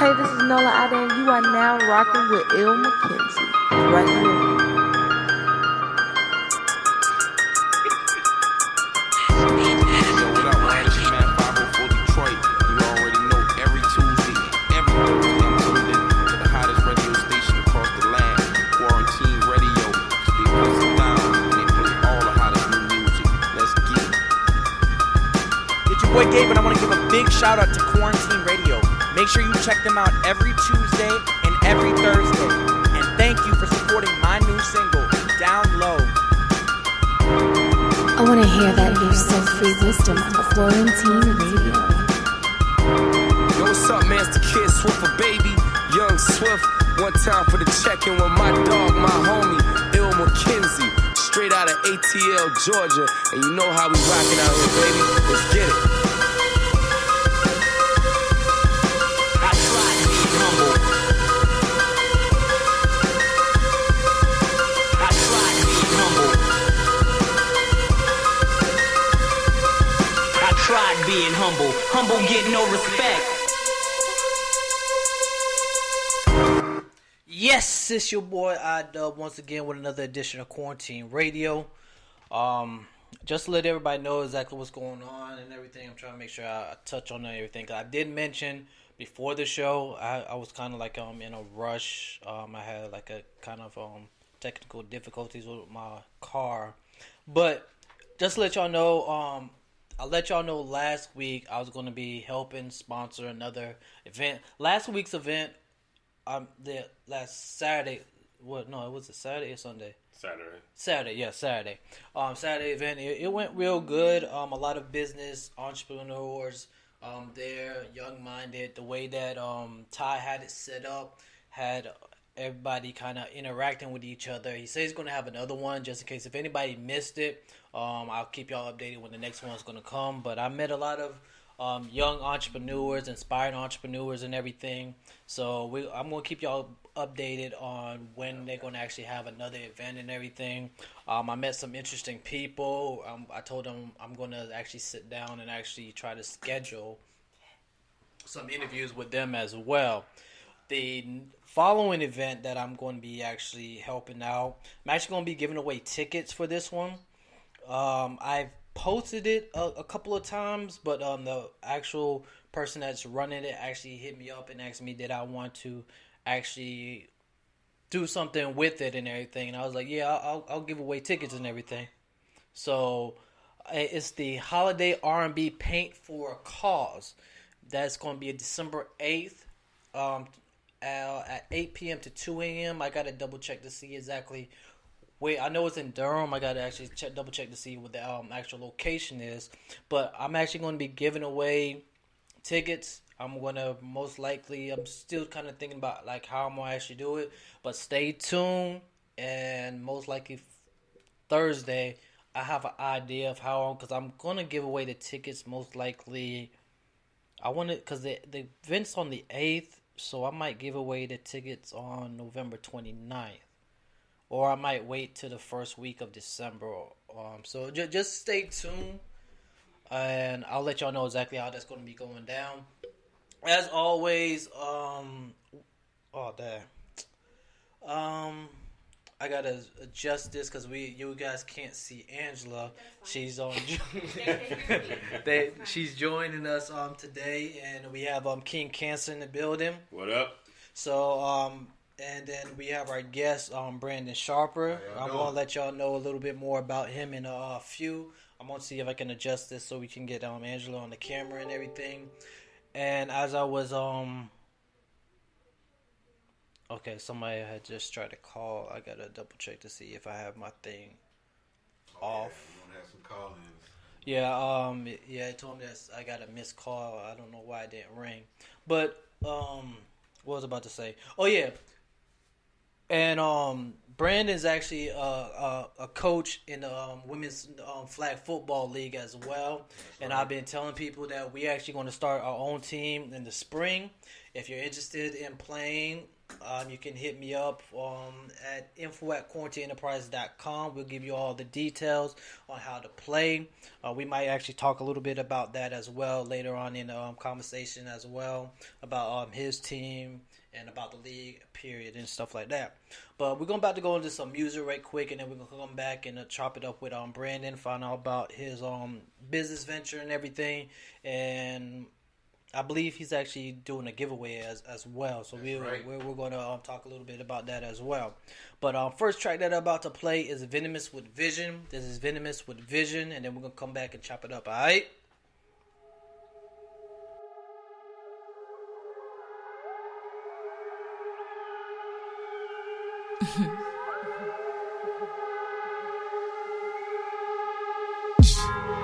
Hey, this is Nola Ada, and you are now rocking with Il McKenzie. Right here. Boy Gabe, and I want to give a big shout out to Quarantine Radio. Make sure you check them out every Tuesday and every Thursday. And thank you for supporting my new single, Down Low. I want to hear that new soul-free wisdom on Quarantine Radio. Yo, what's up, man? It's the kid Swiffer, baby. Young Swift. One time for the check-in with my dog, my homie, Il McKenzie. Straight out of ATL, Georgia. And you know how we rockin' out here, baby. Let's get it. Being humble get no respect. Yes, it's your boy iDub once again with another edition of Quarantine Radio. Just to let everybody know exactly what's going on and everything, I'm trying to make sure I touch on everything. I did mention before the show, I was kind of like in a rush. I had like a kind of technical difficulties with my car, but just to let y'all know, I'll let y'all know last week I was going to be helping sponsor another event. Last week's event, the last Saturday, was it Saturday or Sunday? Saturday. Saturday event, it went real good. A lot of business entrepreneurs there, young-minded. The way that Ty had it set up, had everybody kind of interacting with each other. He says he's going to have another one just in case if anybody missed it. I'll keep y'all updated when the next one's going to come. But I met a lot of young entrepreneurs, inspiring entrepreneurs and everything. So I'm going to keep y'all updated on when they're going to actually have another event and everything. I met some interesting people. I told them I'm going to actually sit down and actually try to schedule some interviews with them as well. The following event that I'm going to be actually helping out, I'm actually going to be giving away tickets for this one. I've posted it a couple of times, but the actual person that's running it actually hit me up and asked me did I want to actually do something with it and everything. And I was like, yeah, I'll give away tickets and everything. So it's the Holiday R&B Paint for a Cause. That's going to be December 8th. At 8 p.m. to 2 a.m. I got to double check to see exactly where. I know it's in Durham. I got to actually double check to see what the actual location is. But I'm actually going to be giving away tickets. I'm going to most likely, I'm still kind of thinking about like how I'm going to actually do it. But stay tuned. And most likely Thursday, I have an idea of how, because I'm going to give away the tickets most likely. I want to, because the event's on the 8th. So I might give away the tickets on November 29th. Or I might wait till the first week of December. So just stay tuned. And I'll let y'all know exactly how that's going to be going down. As always, I got to adjust this because you guys can't see Angela. She's on. She's joining us today, and we have King Cancer in the building. What up? So and then we have our guest Brandon Sharper. I'm gonna let y'all know a little bit more about him in a few. I'm gonna see if I can adjust this so we can get Angela on the camera and everything. And as I was okay, somebody had just tried to call. I gotta double check to see if I have my thing off. You don't have some call-ins. Yeah, it told me that I got a missed call. I don't know why it didn't ring. But what was I about to say? Oh yeah. And Brandon's actually a coach in the women's flag football league as well. And I've been telling people that we actually going to start our own team in the spring. If you're interested in playing, You can hit me up at info@quarantineenterprise.com. We'll give you all the details on how to play. We might actually talk a little bit about that as well later on in the conversation as well, about his team and about the league, period, and stuff like that. But we're about to go into some music right quick, and then we're going to come back and chop it up with Brandon, find out about his business venture and everything. And I believe he's actually doing a giveaway as well. So we're going to talk a little bit about that as well. But first track that I'm about to play is Venomous with Vision. This is Venomous with Vision, and then we're going to come back and chop it up, all right?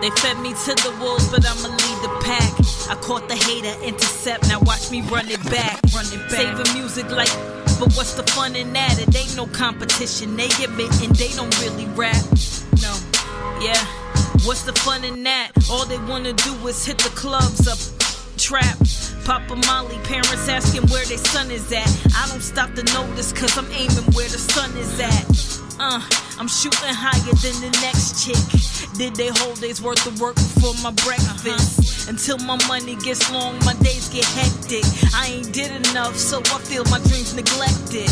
They fed me to the wolves, but I'ma lead the pack. I caught the hater, intercept, now watch me run it back. Saving music like, but what's the fun in that? It ain't no competition, they admitting they don't really rap. No, yeah, what's the fun in that? All they wanna do is hit the clubs up, trap. Papa Molly, parents asking where their son is at. I don't stop to notice, cause I'm aiming where the sun is at. I'm shooting higher than the next chick. Did they whole day's worth of work before my breakfast? Until my money gets long, my days get hectic. I ain't did enough, so I feel my dreams neglected.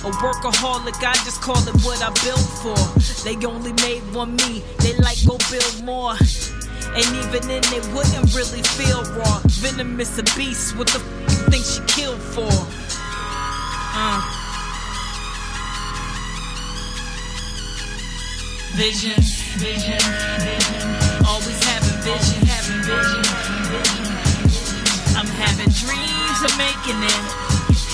A workaholic, I just call it what I built for. They only made one me, they like go build more. And even then they wouldn't really feel raw. Venomous a beast, what the you think she killed for? Vision, vision, vision. Always having vision, having vision, vision. I'm having dreams of making it.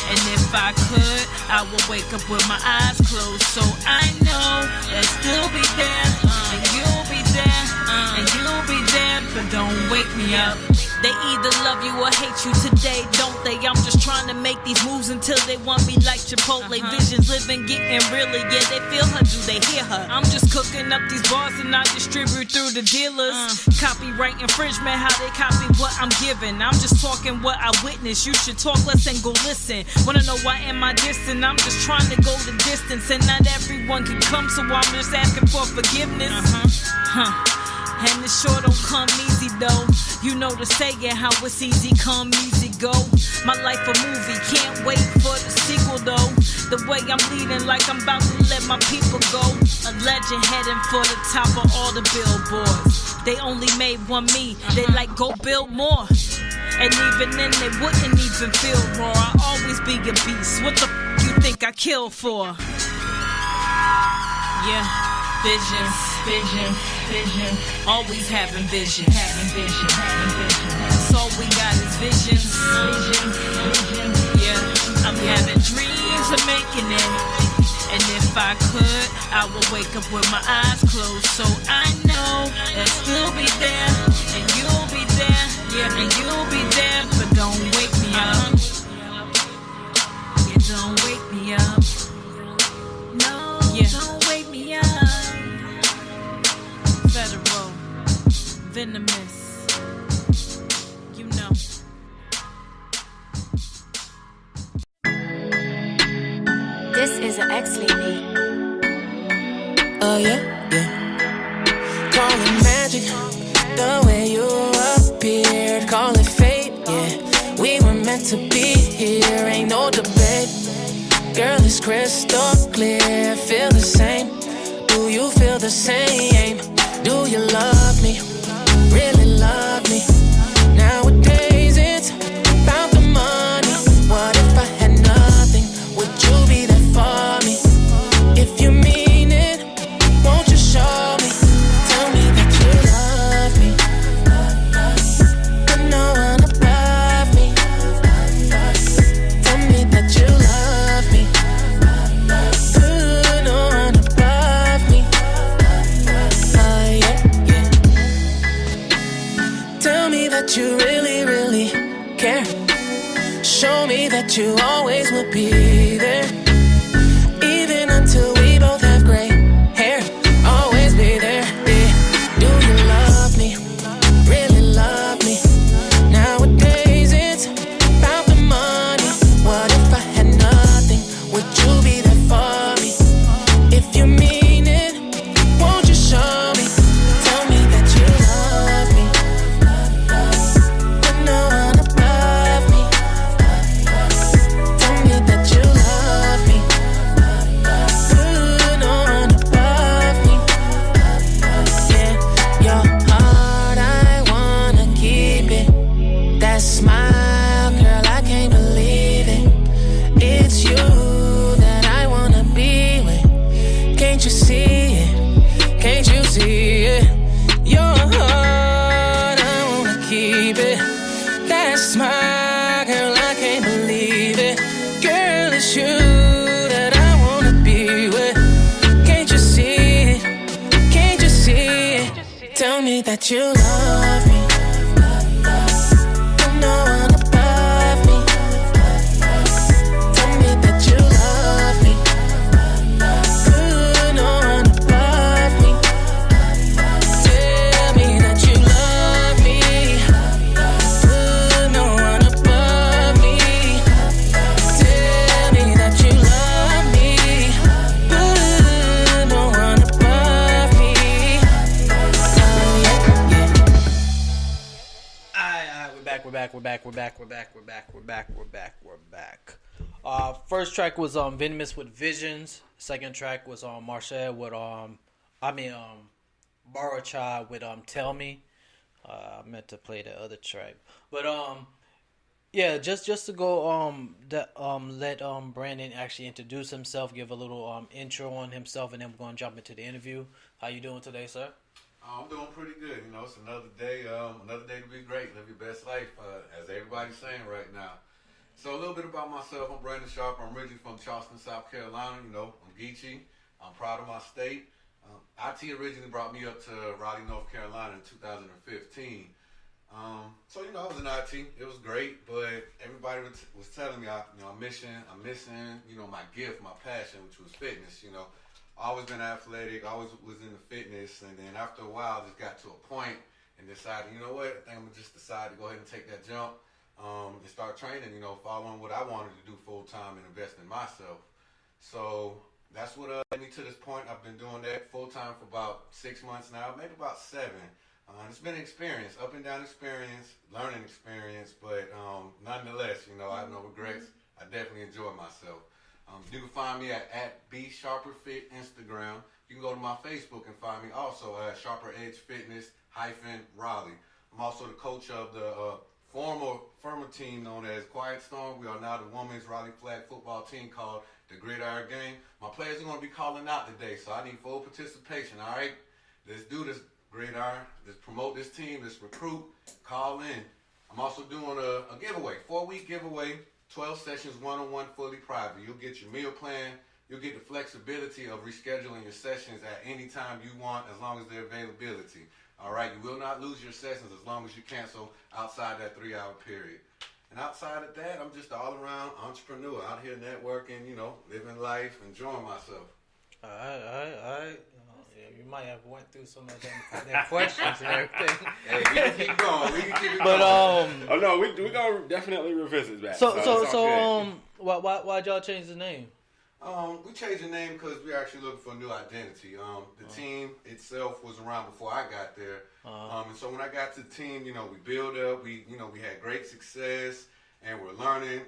And if I could, I would wake up with my eyes closed. So I know that still be there, and you'll be there, and you'll be there, but don't wake me up. They either love you or hate you today, don't they? I'm just trying to make these moves until they want me like Chipotle. Visions living, getting realer, yeah, they feel her, do they hear her? I'm just cooking up these bars and I distribute through the dealers. Copyright infringement, how they copy what I'm giving. I'm just talking what I witnessed. You should talk less and go listen. Wanna know why am I distant? I'm just trying to go the distance, and not everyone can come, so I'm just asking for forgiveness. And it sure don't come easy though. You know the saying, how it's easy come, easy go. My life a movie, can't wait for the sequel though. The way I'm leading like I'm about to let my people go. A legend heading for the top of all the billboards. They only made one me, they like go build more. And even then they wouldn't even feel raw. I always be a beast, what the you think I kill for? Yeah, vision, vision, vision. Always having vision, having vision, having vision. That's all we got is visions, vision, vision. Yeah, I'm having dreams of making it. And if I could, I would wake up with my eyes closed. So I know that still be there, and you'll be there, yeah, and you'll be there, but don't wake me up. Yeah, don't wake me up. No, yeah. Don't wake me up. Federal, venomous, you know. This is an X-Lee beat. Oh yeah, yeah. Call it magic, the way you appeared. Call it fate, yeah. We were meant to be here, ain't no debate. Girl, it's crystal clear, feel the same. Do you feel the same? Do you love me? Really love me? Nowadays it's about the money. What if I had nothing? Would you be there for me? If you mean it, won't you show me? Tell me that you love me. But no one above me. Tell me that you love me. But no one above me. Yeah, yeah. Tell me that you really, really care. Show me that you always will be there. Even until we both have gray hair. Always be there, yeah. Do you love me? Really love me? Nowadays it's about the money. What if I had nothing? see it? Your heart, I wanna keep it. That smile, girl, I can't believe it. Girl, it's you that I wanna be with. Can't you see it? Can't you see it? Tell me that you love me. No one above me. Tell me that you love me. Ooh, no one above me. Tell me that you love me. Ooh, no one above me. Tell me that you love me. Ooh, no one above me. We're back. First track was Venomous with Visions. Second track was Marshall with Baracha with Tell Me. I meant to play the other track, but yeah, just to go let Brandon actually introduce himself, give a little intro on himself, and then we're gonna jump into the interview. How you doing today, sir? I'm doing pretty good. You know, it's another day to be great, live your best life, as everybody's saying right now. So a little bit about myself. I'm Brandon Sharp. I'm originally from Charleston, South Carolina. You know, I'm Geechee. I'm proud of my state. IT originally brought me up to Raleigh, North Carolina in 2015. So, you know, I was in IT. It was great, but everybody was telling me, I'm missing, you know, my gift, my passion, which was fitness, you know. Always been athletic, always was into fitness, and then after a while, just got to a point and decided, you know what, I think I'm gonna just decide to go ahead and take that jump and start training, you know, following what I wanted to do full time and invest in myself. So that's what led me to this point. I've been doing that full time for about 6 months now, maybe about 7. It's been an experience, up and down experience, learning experience, but nonetheless, you know, I have no regrets. I definitely enjoy myself. You can find me at BSharperFit Instagram. You can go to my Facebook and find me also at Sharper Edge Fitness -Raleigh. I'm also the coach of the former team known as Quiet Storm. We are now the women's Raleigh flag football team called the Gridiron Game. My players are going to be calling out today, so I need full participation, all right? Let's do this, Gridiron. Let's promote this team. Let's recruit. Call in. I'm also doing a giveaway, 4-week giveaway. 12 sessions, one-on-one, fully private. You'll get your meal plan. You'll get the flexibility of rescheduling your sessions at any time you want, as long as there's availability. All right, you will not lose your sessions as long as you cancel outside that 3-hour period. And outside of that, I'm just an all-around entrepreneur out here networking, you know, living life, enjoying myself. All right. You might have went through some of them questions and everything. Hey, we can keep going. We can keep it but, going. oh no, we gonna definitely revisit that. So why'd y'all change the name? We changed the name because we're actually looking for a new identity. The team itself was around before I got there. And so when I got to the team, you know, we built up, we had great success and we're learning.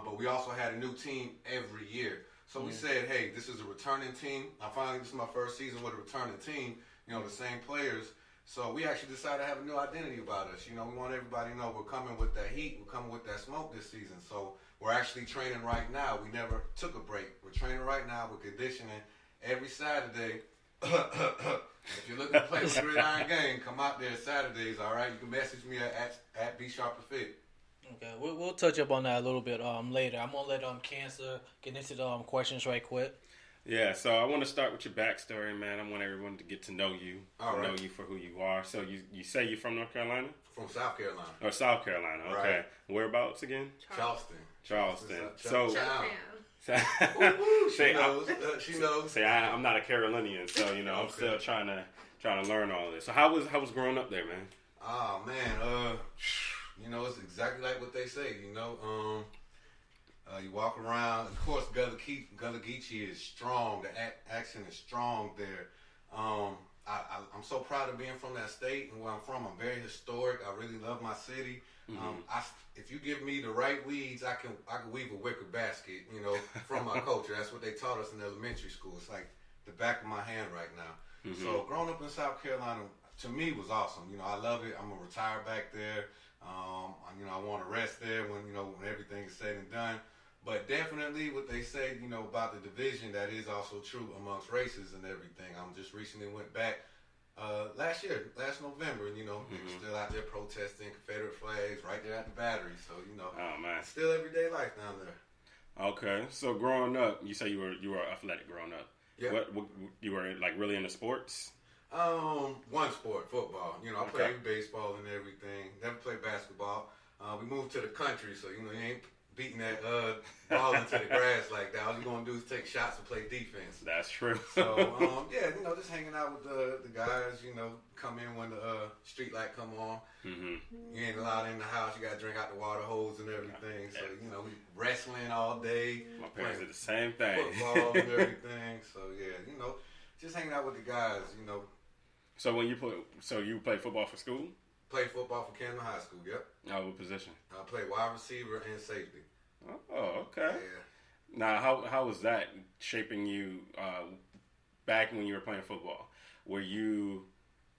But we also had a new team every year. So we said, hey, this is a returning team. This is my first season with a returning team, you know, the same players. So we actually decided to have a new identity about us. You know, we want everybody to know we're coming with that heat. We're coming with that smoke this season. So we're actually training right now. We never took a break. We're training right now. We're conditioning every Saturday. If you're looking to play the Gridiron Game, come out there Saturdays, all right? You can message me at BSharperFit. Okay, we'll touch up on that a little bit later. I'm gonna let Cancer get into the questions right quick. Yeah, so I want to start with your backstory, man. I want everyone to get to know you, know you for who you are. So you say you're from North Carolina? From South Carolina. Or South Carolina, okay. Right. Whereabouts again? Charleston. So she knows. Say I'm not a Carolinian, so you know I'm still trying to learn all this. So how was growing up there, man? Oh man, you know, it's exactly like what they say. You know, you walk around. Of course, Gullah Geechee is strong. The accent is strong there. I'm so proud of being from that state and where I'm from. I'm very historic. I really love my city. If you give me the right weeds, I can weave a wicker basket. You know, from my culture. That's what they taught us in elementary school. It's like the back of my hand right now. So growing up in South Carolina, to me, was awesome. You know, I love it. I'm gonna retire back there. You know, I want to rest there when everything is said and done. But definitely what they say, you know, about the division, that is also true amongst races and everything. Just recently went back Last November, you know, still out there protesting Confederate flags right there at the Battery. So, you know, oh man, still everyday life down there. Okay, so growing up, you say you were athletic growing up. Yeah. What you were like really into sports? One sport, football. You know, I played baseball and everything. Never played basketball. We moved to the country, so you know you ain't beating that ball into the grass like that. All you're gonna do is take shots and play defense. That's true. So yeah, you know, just hanging out with the guys. You know, come in when the street light come on. You ain't allowed in the house. You gotta drink out the water hose and everything. So you know, we wrestling all day. My parents did the same thing. Football and everything. So yeah, you know, just hanging out with the guys. You know. So when you play football for school? Play football for Camden High School. Yep. Oh, what position? I play wide receiver and safety. Oh, okay. Yeah. Now, how was that shaping you back when you were playing football? Were you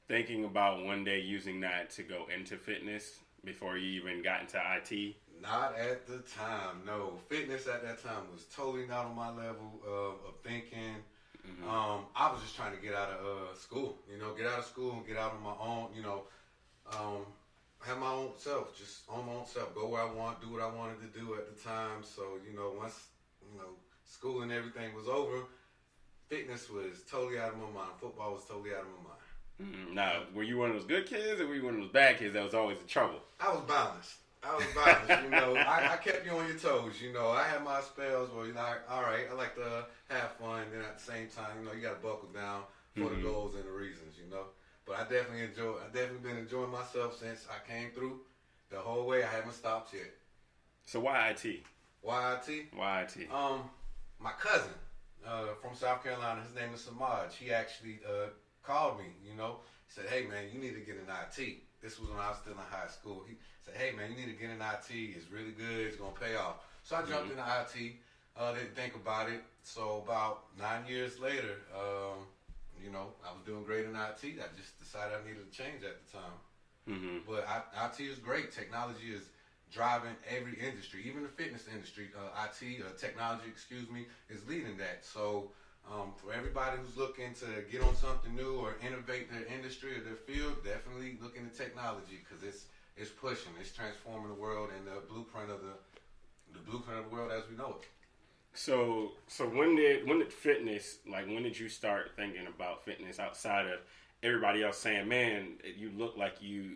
thinking about one day using that to go into fitness before you even got into IT? Not at the time, no. Fitness at that time was totally not on my level of thinking. I was just trying to get out of school, you know, get out of school and get out on my own, you know, have my own self, just on my own self, go where I want, do what I wanted to do at the time. So, you know, once, you know, school and everything was over, fitness was totally out of my mind. Football was totally out of my mind. Now, were you one of those good kids or were you one of those bad kids that was always in trouble? I was balanced. You know. I kept you on your toes, you know. I had my spells where, you know, all right, I like to have fun. Then at the same time, you know, you got to buckle down for the goals and the reasons, you know. But I definitely been enjoying myself since I came through the whole way. I haven't stopped yet. So why IT? Why IT? Why IT? My cousin from South Carolina, his name is Samaj. He actually called me, you know. He said, hey, man, you need to get in IT. This was when I was still in high school. He said, hey, man, you need to get in IT. It's really good. It's going to pay off. So I jumped into IT. Didn't think about it. So about 9 years later, you know, I was doing great in IT. I just decided I needed to change at the time. But IT is great. Technology is driving every industry, even the fitness industry. Technology, is leading that. So for everybody who's looking to get on something new or innovate their industry or their field, definitely look into technology because it's pushing, it's transforming the world and the blueprint of the world as we know it. So when did fitness, like when did you start thinking about fitness outside of everybody else saying, man, you look like you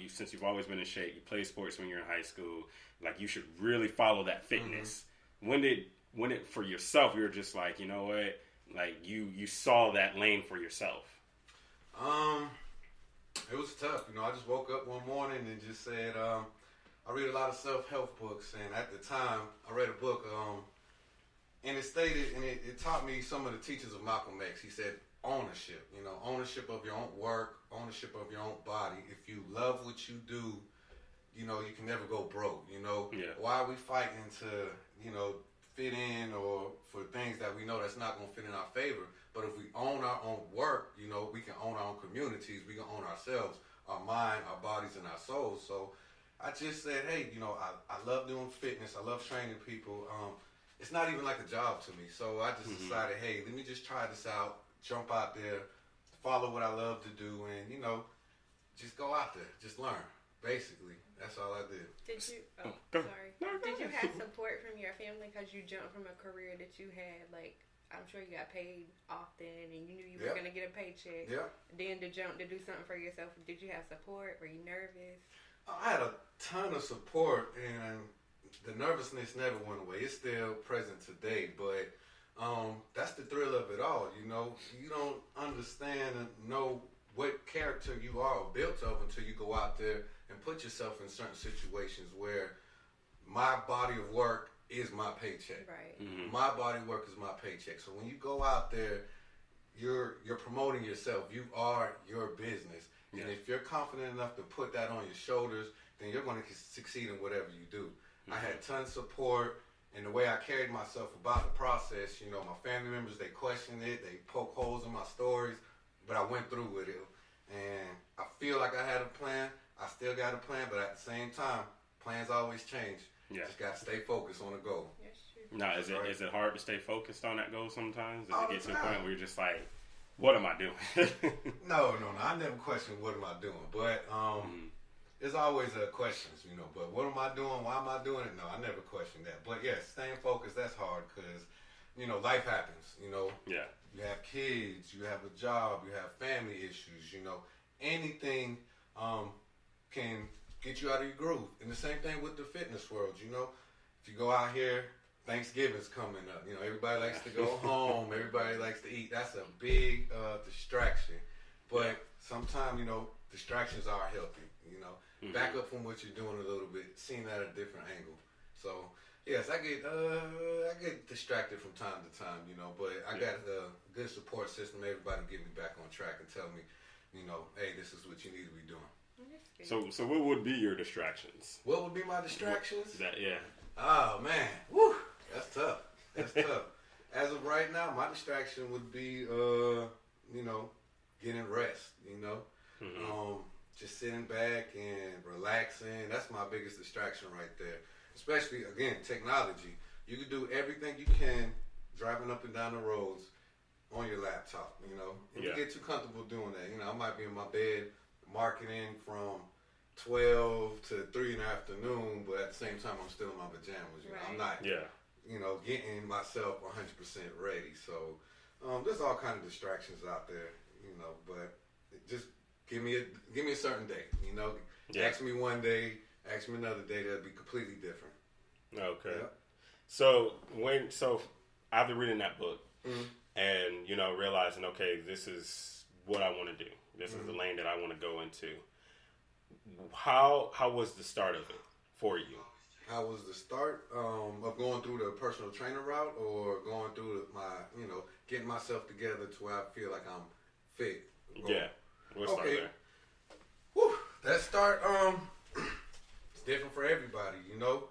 since you've always been in shape, you play sports when you're in high school, like you should really follow that fitness. When it for yourself, you were just like, you know what, like you saw that lane for yourself? It was tough. You know, I just woke up one morning and just said, I read a lot of self-help books, and at the time, I read a book, and it stated, and it taught me some of the teachings of Malcolm X. He said, ownership, you know, ownership of your own work, ownership of your own body. If you love what you do, you know, you can never go broke, you know. Yeah. Why are we fighting to, you know, fit in or for things that we know that's not going to fit in our favor? But if we own our own work, you know, we can own our own communities, we can own ourselves, our mind, our bodies, and our souls. So I just said, hey, you know, I love doing fitness. I love training people. It's not even like a job to me. So I just decided, hey, let me just try this out, jump out there, follow what I love to do, and, you know, just go out there, just learn, basically. That's all I did. Did you, did you have support from your family because you jumped from a career that you had, like, I'm sure you got paid often and you knew you were going to get a paycheck. Yeah. Then to jump to do something for yourself, did you have support? Were you nervous? I had a ton of support, and the nervousness never went away. It's still present today, but that's the thrill of it all. You know, you don't understand and know what character you are built of until you go out there and put yourself in certain situations where my body of work is my paycheck. Right. My body work is my paycheck. So when you go out there, you're promoting yourself. You are your business. And if you're confident enough to put that on your shoulders, then you're going to succeed in whatever you do. I had tons of support, and the way I carried myself about the process, you know, my family members, they questioned it, they poke holes in my stories, but I went through with it. And I feel like I had a plan. I still got a plan, but at the same time, plans always change. Yeah. Just got to stay focused on the goal. Yes, Now, is it hard to stay focused on that goal sometimes? Does it get to the point where you're just like, what am I doing? No. I never question what am I doing, but there's always questions, you know. But what am I doing? Why am I doing it? No, I never question that. But yes, staying focused, that's hard because, you know, life happens, you know. Yeah. You have kids, you have a job, you have family issues, you know. Anything can get you out of your groove. And the same thing with the fitness world, you know. If you go out here, Thanksgiving's coming up. You know, everybody likes to go home. Everybody likes to eat. That's a big distraction. But sometimes, you know, distractions are healthy, you know. Back up from what you're doing a little bit, seeing that at a different angle. So, yes, I get distracted from time to time, you know, but I got a good support system. Everybody get me back on track and tell me, you know, hey, this is what you need to be doing. So what would be your distractions? What would be my distractions? Yeah. Oh, man. Woo. That's tough. As of right now, my distraction would be, you know, getting rest, you know. Just sitting back and relaxing. That's my biggest distraction right there. Especially, again, technology. You can do everything you can driving up and down the roads on your laptop, you know. And you get too comfortable doing that. You know, I might be in my bed marketing from 12 to 3 in the afternoon, but at the same time, I'm still in my pajamas. You know, I'm not, you know, getting myself 100% ready. So there's all kind of distractions out there, you know, but just give me a certain day, you know. Ask me one day, ask me another day, that'll be completely different. Okay. Yeah. So after reading that book and, you know, realizing, okay, this is what I want to do. This is the lane that I want to go into. How was the start of it for you? How was the start of going through the personal trainer route or going through my, you know, getting myself together to where I feel like I'm fit? Yeah. We'll start there. Whew. That start, it's different for everybody, you know.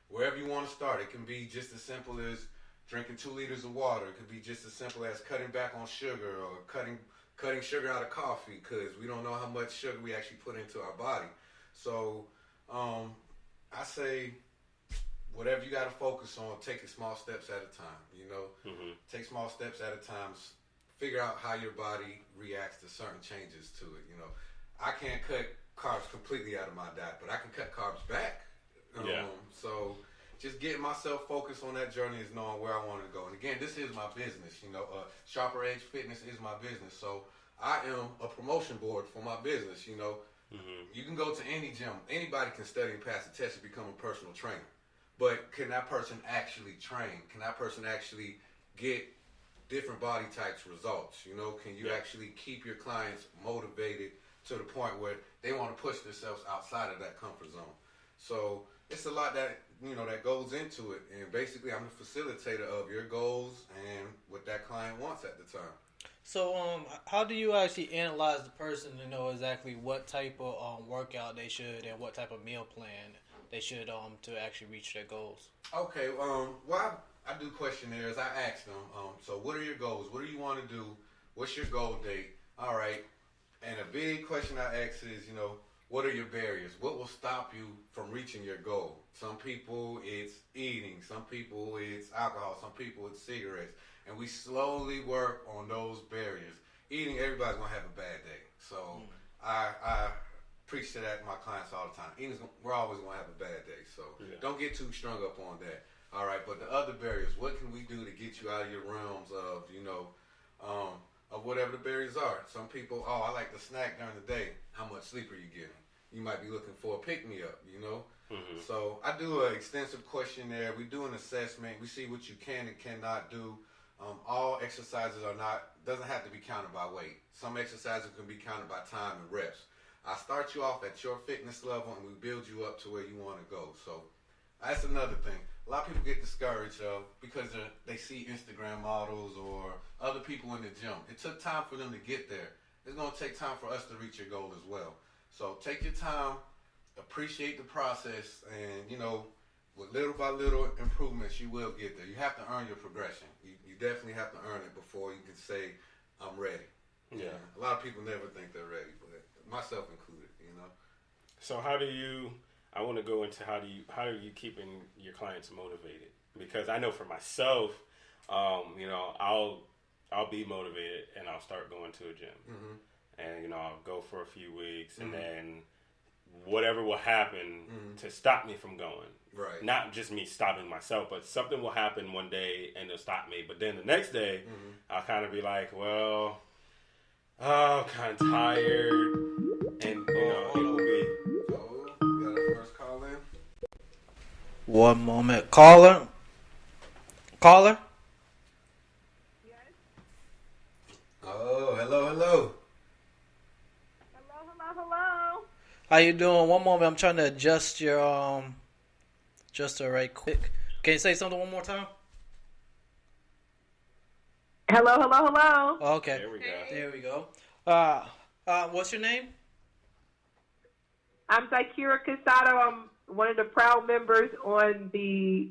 Wherever you want to start, it can be just as simple as drinking 2 liters of water. It could be just as simple as cutting back on sugar or cutting sugar out of coffee because we don't know how much sugar we actually put into our body. So I say whatever you got to focus on, take it small steps at a time, you know. Take small steps at a time. Figure out how your body reacts to certain changes to it, you know. I can't cut carbs completely out of my diet, but I can cut carbs back. So just getting myself focused on that journey is knowing where I want to go. And again, this is my business, you know. Sharper Edge Fitness is my business. So I am a promotion board for my business, you know. You can go to any gym. Anybody can study and pass the test to become a personal trainer. But can that person actually train? Can that person actually get different body types results? You know, can you actually keep your clients motivated to the point where they want to push themselves outside of that comfort zone? So it's a lot that, you know, that goes into it. And basically, I'm the facilitator of your goals and what that client wants at the time. So, how do you actually analyze the person to know exactly what type of workout they should and what type of meal plan they should to actually reach their goals? Okay, well, I do questionnaires. I ask them, so what are your goals? What do you want to do? What's your goal date? All right. And a big question I ask is, you know, what are your barriers? What will stop you from reaching your goal? Some people, it's eating. Some people, it's alcohol. Some people, it's cigarettes. And we slowly work on those barriers. Eating, everybody's going to have a bad day. So I preach to that to my clients all the time. Eating, we're always going to have a bad day. So don't get too strung up on that. All right, but the other barriers, what can we do to get you out of your realms of, you know, of whatever the barriers are? Some people, I like to snack during the day. How much sleep are you getting? You might be looking for a pick-me-up, you know? So I do an extensive questionnaire. We do an assessment. We see what you can and cannot do. All exercises doesn't have to be counted by weight. Some exercises can be counted by time and reps. I start you off at your fitness level and we build you up to where you want to go. So that's another thing. A lot of people get discouraged because they see Instagram models or other people in the gym. It took time for them to get there. It's going to take time for us to reach your goal as well. So take your time, appreciate the process, and, you know, with little by little improvements, you will get there. You have to earn your progression. You definitely have to earn it before you can say, I'm ready. Yeah. A lot of people never think they're ready, but myself included, you know. So I want to go into how are you keeping your clients motivated? Because I know for myself, you know, I'll I'll be motivated and I'll start going to a gym, and I'll go for a few weeks, and then whatever will happen to stop me from going. Right. Not just me stopping myself, but something will happen one day and it'll stop me. But then the next day, I'll kind of be like, well, I'm kind of tired, and it will be. So, we got our first call in. One moment. Caller? Oh, hello. Hello. How you doing? One moment. I'm trying to adjust your adjuster right quick. Can you say something one more time? Hello. Okay. There we go. What's your name? I'm Zakira Casado. I'm one of the proud members on the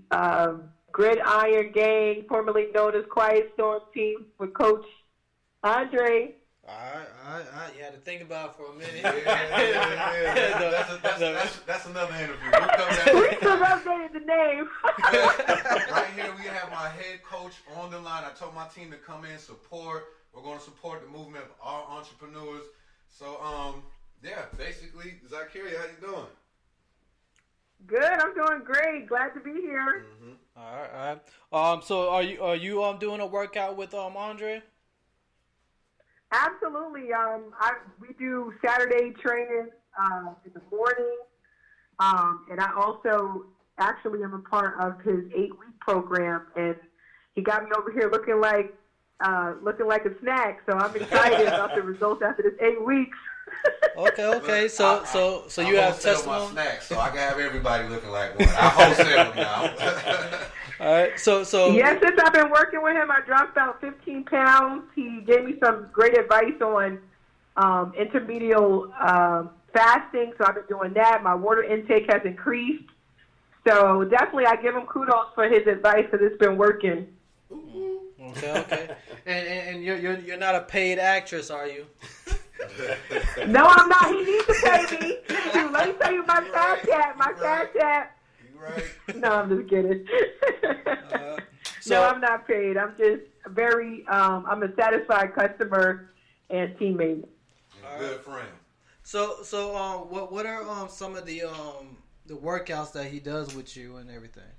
Gridiron Gang, formerly known as Quiet Storm team, with Coach Andre. You had to think about it for a minute. That's another interview. We'll come back. We still updated the name. Right here, we have my head coach on the line. I told my team to come in, support. We're going to support the movement of our entrepreneurs. So, basically, Zakira, how you doing? Good. I'm doing great. Glad to be here. All right. So are you doing a workout with Andre? Absolutely. We do Saturday training in the morning, and I also actually am a part of his 8-week program. And he got me over here looking like a snack. So I'm excited about the results after this 8 weeks. Okay. So you have testimony. My snacks, so I can have everybody looking like one. I wholesale them now. All right. So yes, since I've been working with him, I dropped about 15 pounds. He gave me some great advice on intermediate fasting, so I've been doing that. My water intake has increased. So definitely, I give him kudos for his advice because it's been working. Okay. And you're not a paid actress, are you? No, I'm not. He needs to pay me. Let me tell you my cash app. My cash app. Right. No, I'm just kidding. No, I'm not paid. I'm just very. I'm a satisfied customer and teammate. Good friend. So what are some of the workouts that he does with you and everything?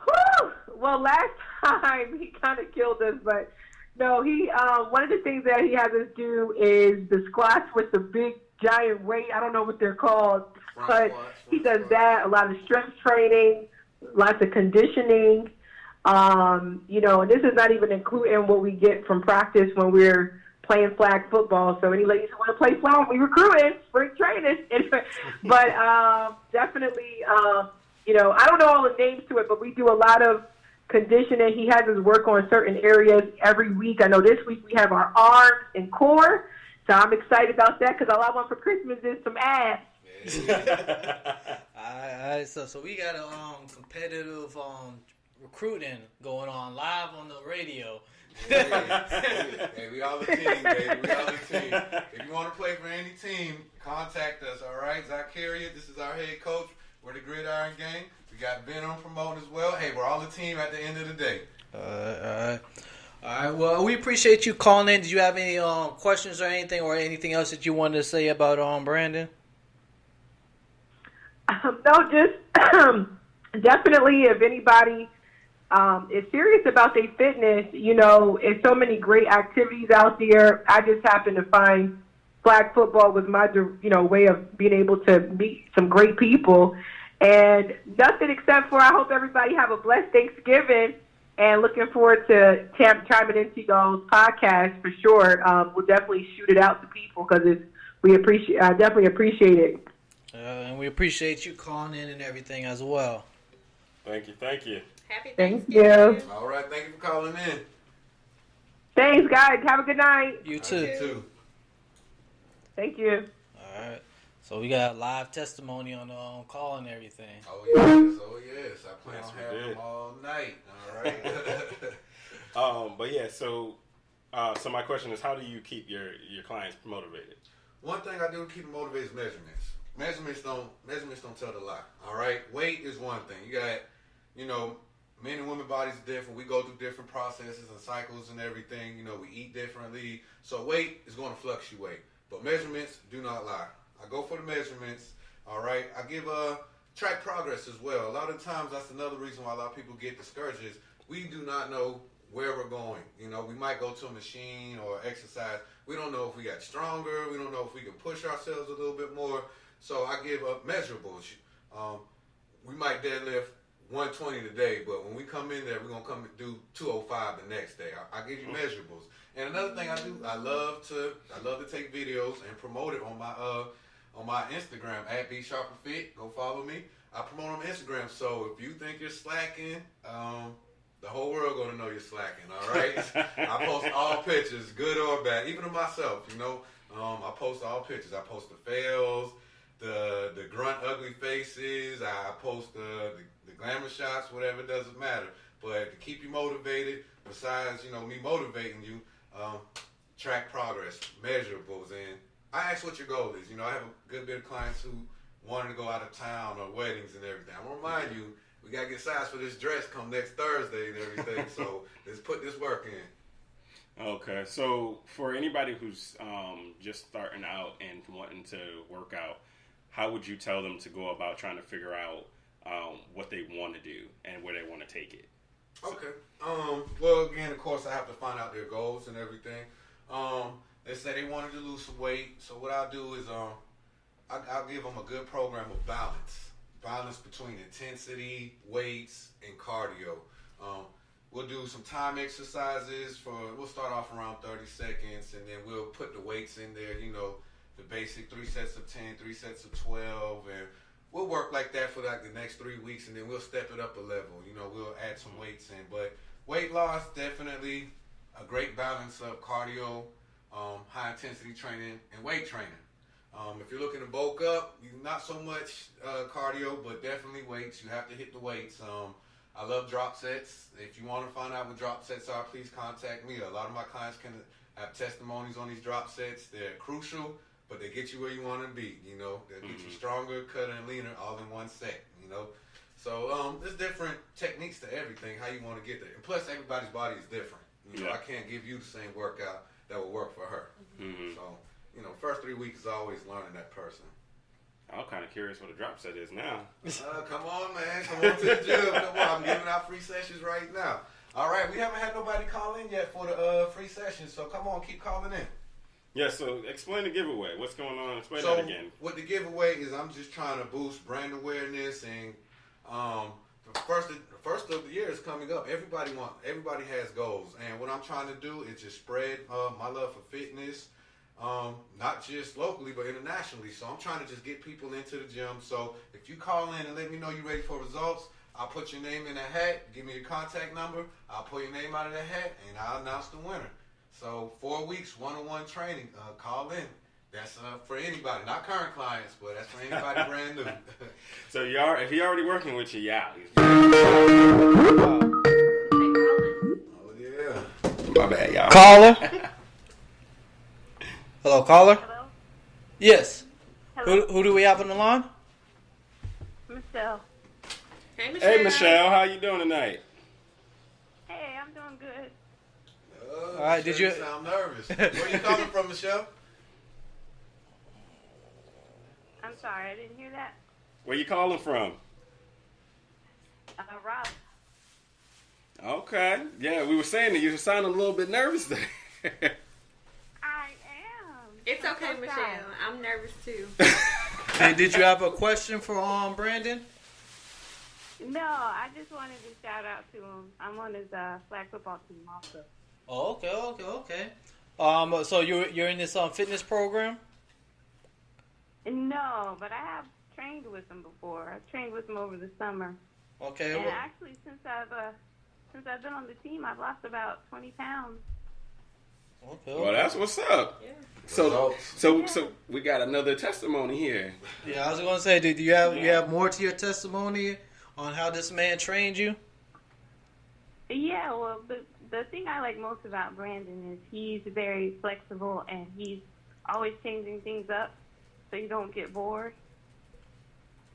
Whew. Well, last time he kind of killed us, but no, he one of the things that he has us do is the squats with the big giant weight. I don't know what they're called, but he does that. A lot of strength training, lots of conditioning. And this is not even including what we get from practice when we're playing flag football. So any ladies who want to play flag, we recruiting spring training. But definitely, I don't know all the names to it, but we do a lot of conditioning. He has us work on certain areas every week. I know this week we have our arms and core, so I'm excited about that because all I want for Christmas is some abs. All right, so we got a competitive recruiting going on live on the radio. Hey, we all a team, baby. We all a team. If you want to play for any team, contact us, all right? Zakira, this is our head coach. We're the Gridiron Gang. We got Ben on promoting as well. Hey, we're all a team at the end of the day. All right. Well, we appreciate you calling in. Did you have any questions or anything else that you wanted to say about Brandon? No, just definitely if anybody is serious about their fitness, there's so many great activities out there. I just happen to find flag football was my, way of being able to meet some great people. And nothing except for I hope everybody have a blessed Thanksgiving and looking forward to chiming into y'all's podcast for sure. We'll definitely shoot it out to people because I definitely appreciate it. And we appreciate you calling in and everything as well. Thank you. Happy Thank Thanksgiving. you. All right, thank you for calling in. Thanks, guys. Have a good night. You too. You too. Thank you. All right. So we got live testimony on call and everything. Oh yes. I plan on having them all night. All right. But yeah, so my question is, how do you keep your clients motivated? One thing I do to keep them motivated is measurements. Measurements don't tell the lie. All right. Weight is one thing. You got, Men and women bodies are different. We go through different processes and cycles and everything. You know, we eat differently. So weight is going to fluctuate. But measurements do not lie. I go for the measurements. All right. I give track progress as well. A lot of times that's another reason why a lot of people get discouraged is we do not know where we're going. You know, we might go to a machine or exercise. We don't know if we got stronger. We don't know if we can push ourselves a little bit more. So I give up measurables. We might deadlift 120 today, but when we come in there, we're going to come and do 205 the next day. I give you measurables. And another thing I do, I love to take videos and promote it on my Instagram, @BeSharperFit. Go follow me. I promote on Instagram. So if you think you're slacking, the whole world going to know you're slacking, all right? I post all pictures, good or bad, even of myself, you know. I post all pictures. I post the fails, the grunt ugly faces. I post the glamour shots, whatever, it doesn't matter. But to keep you motivated, besides, you know, me motivating you, track progress, measurables. And I ask what your goal is. You know, I have a good bit of clients who wanted to go out of town or weddings and everything. I'm going to remind you, we got to get size for this dress come next Thursday and everything. So let's put this work in. Okay. So for anybody who's just starting out and wanting to work out, how would you tell them to go about trying to figure out what they want to do and where they want to take it? Okay. Well, again, of course, I have to find out their goals and everything. They say they wanted to lose some weight. So what I'll do is I'll give them a good program of balance between intensity, weights, and cardio. We'll do some time exercises we'll start off around 30 seconds, and then we'll put the weights in there, you know, the basic 3 sets of 10, 3 sets of 12, and we'll work like that for like the next 3 weeks, and then we'll step it up a level. You know, we'll add some weights in. But weight loss, definitely a great balance of cardio, high intensity training, and weight training. If you're looking to bulk up, not so much cardio, but definitely weights. You have to hit the weights. I love drop sets. If you want to find out what drop sets are, please contact me. A lot of my clients can have testimonies on these drop sets. They're crucial, but they get you where you want to be. You know, they'll get you stronger, cutter, and leaner all in one set. You know, so there's different techniques to everything. How you want to get there, and plus everybody's body is different. You know, I can't give you the same workout that will work for her. So, you know, first 3 weeks is always learning that person. I'm kind of curious what a drop set is now. Come on, man. Come on to the gym. Come on. I'm giving out free sessions right now. All right. We haven't had nobody call in yet for the free sessions, so come on. Keep calling in. Yeah, so explain the giveaway. What's going on? Explain that again. What the giveaway is, I'm just trying to boost brand awareness, and the first of the year is coming up. Everybody has goals, and what I'm trying to do is just spread my love for fitness, not just locally but internationally. So I'm trying to just get people into the gym. So if you call in and let me know you're ready for results, I'll put your name in a hat. Give me your contact number. I'll pull your name out of the hat, and I'll announce the winner. So 4 weeks, one-on-one training. Call in. That's for anybody, not current clients, but that's for anybody brand new. So if you're already working with you, yeah. Oh yeah. My bad, y'all. Caller. Hello, caller. Hello. Yes. Hello. Who do we have on the line? Michelle. Hey, Michelle. Hey, Michelle. How you doing tonight? Hey, I'm doing good. All right. Did you sound nervous? Where you coming from, Michelle? I'm sorry, I didn't hear that. Where you calling from? Rob. Okay. Yeah, we were saying that you were sounding a little bit nervous there. I am. It's okay, so Michelle. sorry. I'm nervous too. Hey, did you have a question for Brandon? No, I just wanted to shout out to him. I'm on his flag football team also. Oh, okay. So you're in this fitness program? No, but I have trained with him before. I've trained with him over the summer. Okay. And actually, since I've been on the team, I've lost about 20 pounds. Okay. Well, that's what's up. Yeah. So we got another testimony here. Yeah, I was gonna say, do you have more to your testimony on how this man trained you? Yeah, well, the thing I like most about Brandon is he's very flexible and he's always changing things up so you don't get bored.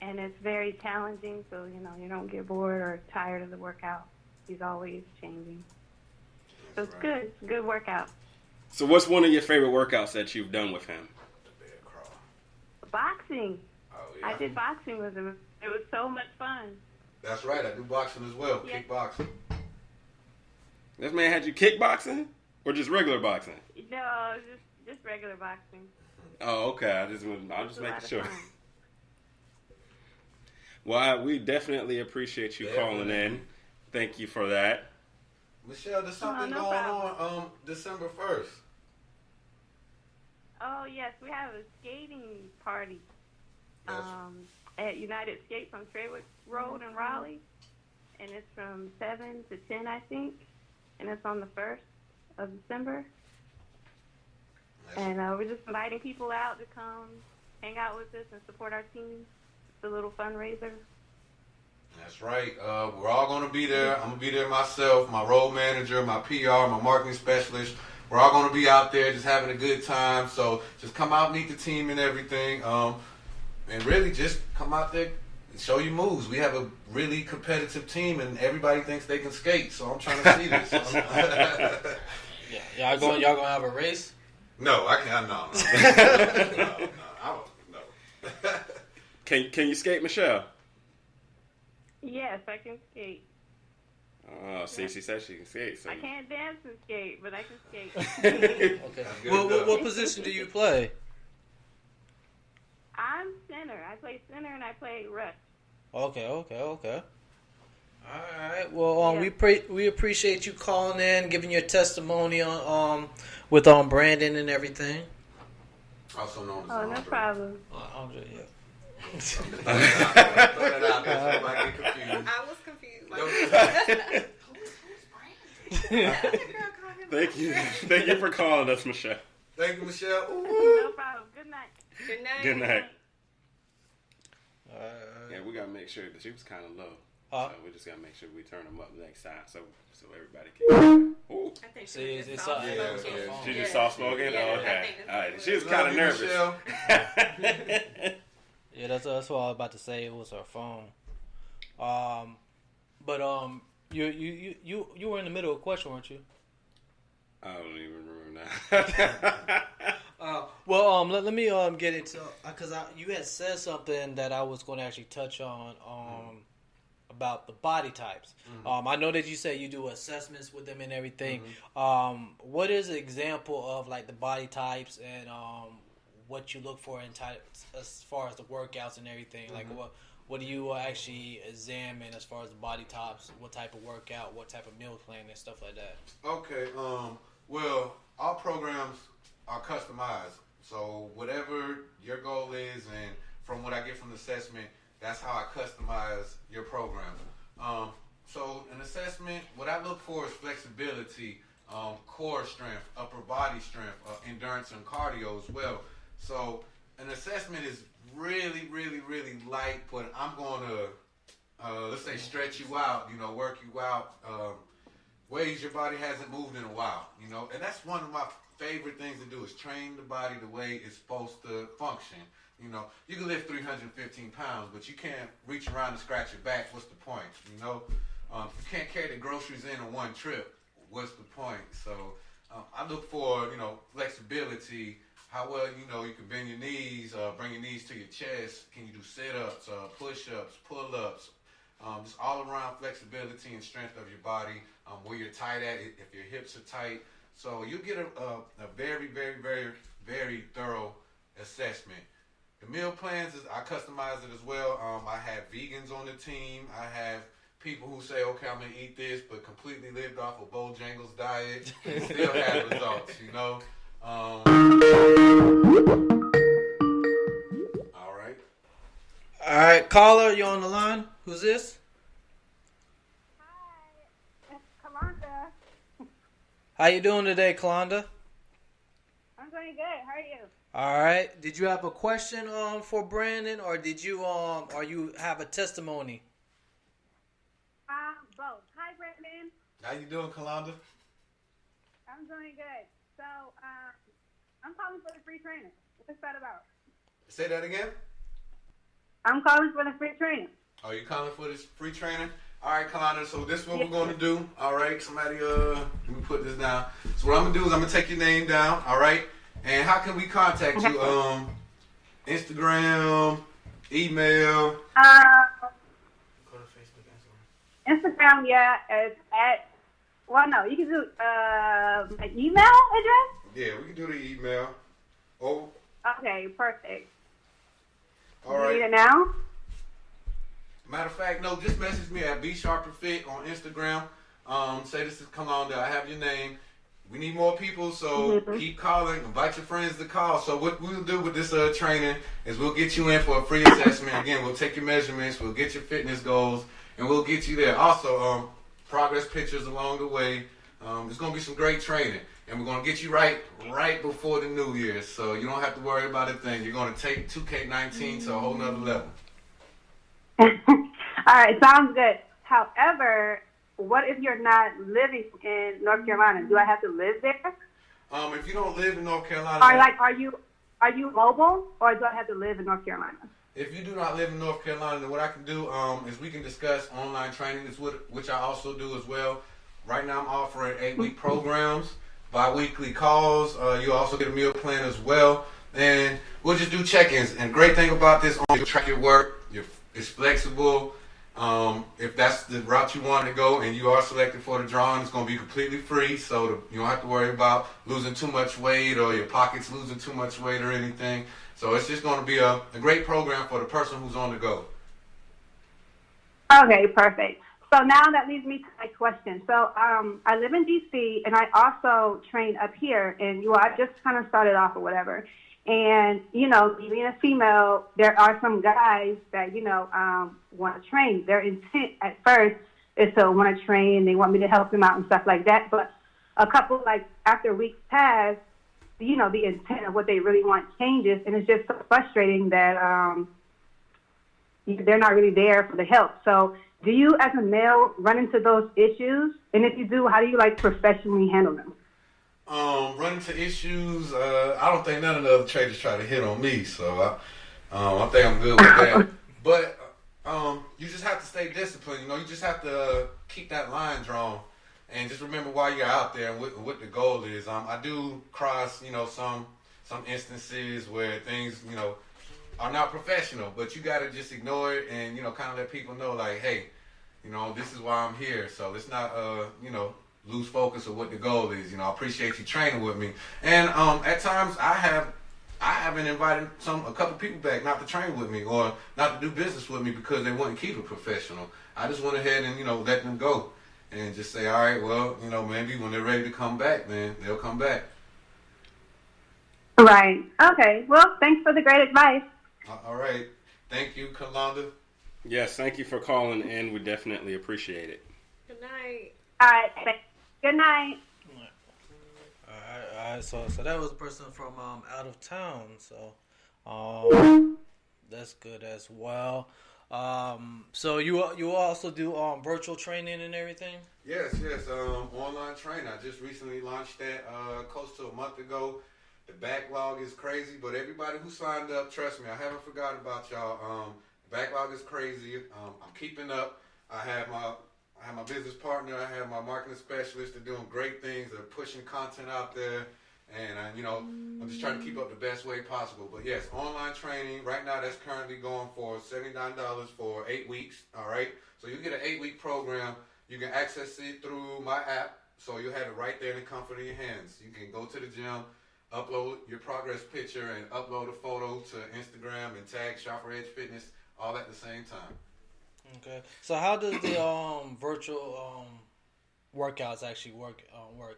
And it's very challenging so, you don't get bored or tired of the workout. He's always changing. So it's good. It's a good workout. So what's one of your favorite workouts that you've done with him? The bear crawl. Boxing. Oh, yeah. I did boxing with him. It was so much fun. That's right. I do boxing as well. Yeah. Kickboxing. This man had you kickboxing or just regular boxing? No, just regular boxing. Oh, okay. I'll just make sure. Fun. Well, we definitely appreciate you calling in. Thank you for that. Michelle, there's something no going problem. on December 1st. Oh, yes. We have a skating party at United Skates on Traywick Road in Raleigh. And it's from 7 to 10, I think. And it's on the 1st of December. And we're just inviting people out to come hang out with us and support our team. It's a little fundraiser. That's right. We're all going to be there. I'm going to be there myself, my road manager, my PR, my marketing specialist. We're all going to be out there just having a good time. So just come out, meet the team and everything. And really just come out there and show your moves. We have a really competitive team, and everybody thinks they can skate. So I'm trying to see this. Y'all gonna have a race? No, I can't. No. No. Can you skate, Michelle? Yes, I can skate. Oh, see, she said she can skate. So. I can't dance and skate, but I can Okay. skate. What position do you play? I'm center. I play center and I play rush. Okay. All right. Well, we appreciate you calling in, giving your testimony on with Brandon and everything. Also known as no problem. Andre, yeah. I was confused. Thank you for calling us, Michelle. Thank you, Michelle. No problem. Good night. Good night. Yeah, we gotta make sure that she was kind of low. So we just gotta make sure we turn them up next time, so everybody can. Ooh. I think it's soft She just soft spoken. Yeah, Oh, okay. All right. She was Love kind of you, nervous. Michelle. Yeah, that's what I was about to say. It was her phone. But you were in the middle of a question, weren't you? I don't even remember now. Let me get into because you had said something that I was going to actually touch on about the body types. Mm-hmm. I know that you say you do assessments with them and everything. Mm-hmm. What is an example of like the body types and what you look for in as far as the workouts and everything? Mm-hmm. Like what do you actually examine as far as the body types? What type of workout? What type of meal plan and stuff like that? Okay. Well, our programs are customized. So whatever your goal is, and from what I get from the assessment, that's how I customize your program. So an assessment, what I look for is flexibility, core strength, upper body strength, endurance and cardio as well. So an assessment is really, really, really light, but I'm going to, let's say, stretch you out, work you out, ways your body hasn't moved in a while, and that's one of my favorite things to do is train the body the way it's supposed to function. You can lift 315 pounds, but you can't reach around and scratch your back. What's the point? You can't carry the groceries in one trip. What's the point? So I look for, flexibility, how well, you can bend your knees, bring your knees to your chest. Can you do sit-ups, push-ups, pull-ups? Just all around flexibility and strength of your body, where you're tight at, if your hips are tight. So you get a very, very, very, very thorough assessment. The meal plans, I customize it as well. I have vegans on the team. I have people who say, okay, I'm going to eat this, but completely lived off of Bojangles diet and still had results, All right. All right, caller, you on the line? Who's this? Hi, it's Kalanda. How you doing today, Kalanda? I'm doing good. How are you? All right. Did you have a question for Brandon, or did you or you have a testimony? Both. Hi, Brandon. How you doing, Kalanda? I'm doing good. So, I'm calling for the free training. What's that about? Say that again? I'm calling for the free training. Are you calling for this free training? All right, Kalana, so this is what we're going to do. All right, somebody, let me put this down. So what I'm going to do is I'm going to take your name down, all right? And how can we contact you? Instagram, email? Go to Facebook, Instagram, yeah, it's at, well, no, you can do an email address? Yeah, we can do the email. Oh. Okay, perfect. All right. You need it now? Matter of fact, no, just message me at BSharperFit on Instagram. Say this is Kalonda. I have your name. We need more people, so keep calling. Invite your friends to call. So what we'll do with this training is we'll get you in for a free assessment. Again, we'll take your measurements, we'll get your fitness goals, and we'll get you there. Also, progress pictures along the way. It's going to be some great training. And we're going to get you right before the New Year. So you don't have to worry about a thing. You're going to take 2K19 to a whole nother level. All right, sounds good. However, what if you're not living in North Carolina? Do I have to live there? If you don't live in North Carolina, are you mobile, or do I have to live in North Carolina? If you do not live in North Carolina, then what I can do is we can discuss online training, which I also do as well. Right now, I'm offering 8-week programs, bi-weekly calls. You also get a meal plan as well, and we'll just do check-ins. And great thing about this, you track your work. It's flexible. If that's the route you want to go and you are selected for the drawing, it's going to be completely free, so you don't have to worry about losing too much weight or your pockets losing too much weight or anything. So it's just going to be a great program for the person who's on the go. Okay, perfect. So now that leads me to my question. So I live in D.C., and I also train up here, and I just kind of started off or whatever. And, being a female, there are some guys that, want to train. Their intent at first is to want to train. They want me to help them out and stuff like that. But a couple, after weeks pass, the intent of what they really want changes. And it's just so frustrating that they're not really there for the help. So do you, as a male, run into those issues? And if you do, how do you, professionally handle them? Run into issues. I don't think none of the other traders try to hit on me, so I think I'm good with that. But you just have to stay disciplined. You just have to keep that line drawn, and just remember why you're out there and what the goal is. I do cross, some instances where things, are not professional, but you gotta just ignore it and kind of let people know, hey, this is why I'm here. So let's not, lose focus of what the goal is. I appreciate you training with me. And at times I haven't invited a couple people back not to train with me or not to do business with me because they wouldn't keep it professional. I just went ahead and, let them go and just say, all right, well, maybe when they're ready to come back, then they'll come back. Right. Okay. Well, thanks for the great advice. All right. Thank you, Kalonda. Yes, thank you for calling in. We definitely appreciate it. Good night. All right. Good night. All right. So that was a person from out of town. So that's good as well. So you also do virtual training and everything? Yes. Online training. I just recently launched that close to a month ago. The backlog is crazy, but everybody who signed up, trust me, I haven't forgotten about y'all. The backlog is crazy. I'm keeping up. I have my business partner. I have my marketing specialist. They're doing great things. They're pushing content out there, and I'm just trying to keep up the best way possible. But yes, online training right now that's currently going for $79 for 8 weeks. All right, so you get an 8-week program. You can access it through my app, so you have it right there in the comfort of your hands. You can go to the gym, upload your progress picture, and upload a photo to Instagram and tag Shopper Edge Fitness all at the same time. Okay. So how does the virtual workouts actually work?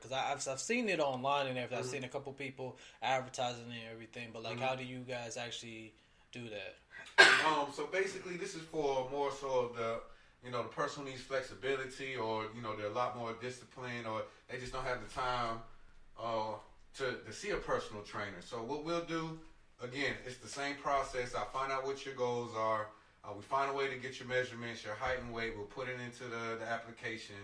Because I've seen it online and everything. I've seen a couple people advertising and everything. But how do you guys actually do that? So basically, this is for more so of the the person who needs flexibility, or they're a lot more disciplined, or they just don't have the time to see a personal trainer. So what we'll do, again, it's the same process. I find out what your goals are. We find a way to get your measurements, your height and weight. We'll put it into the application.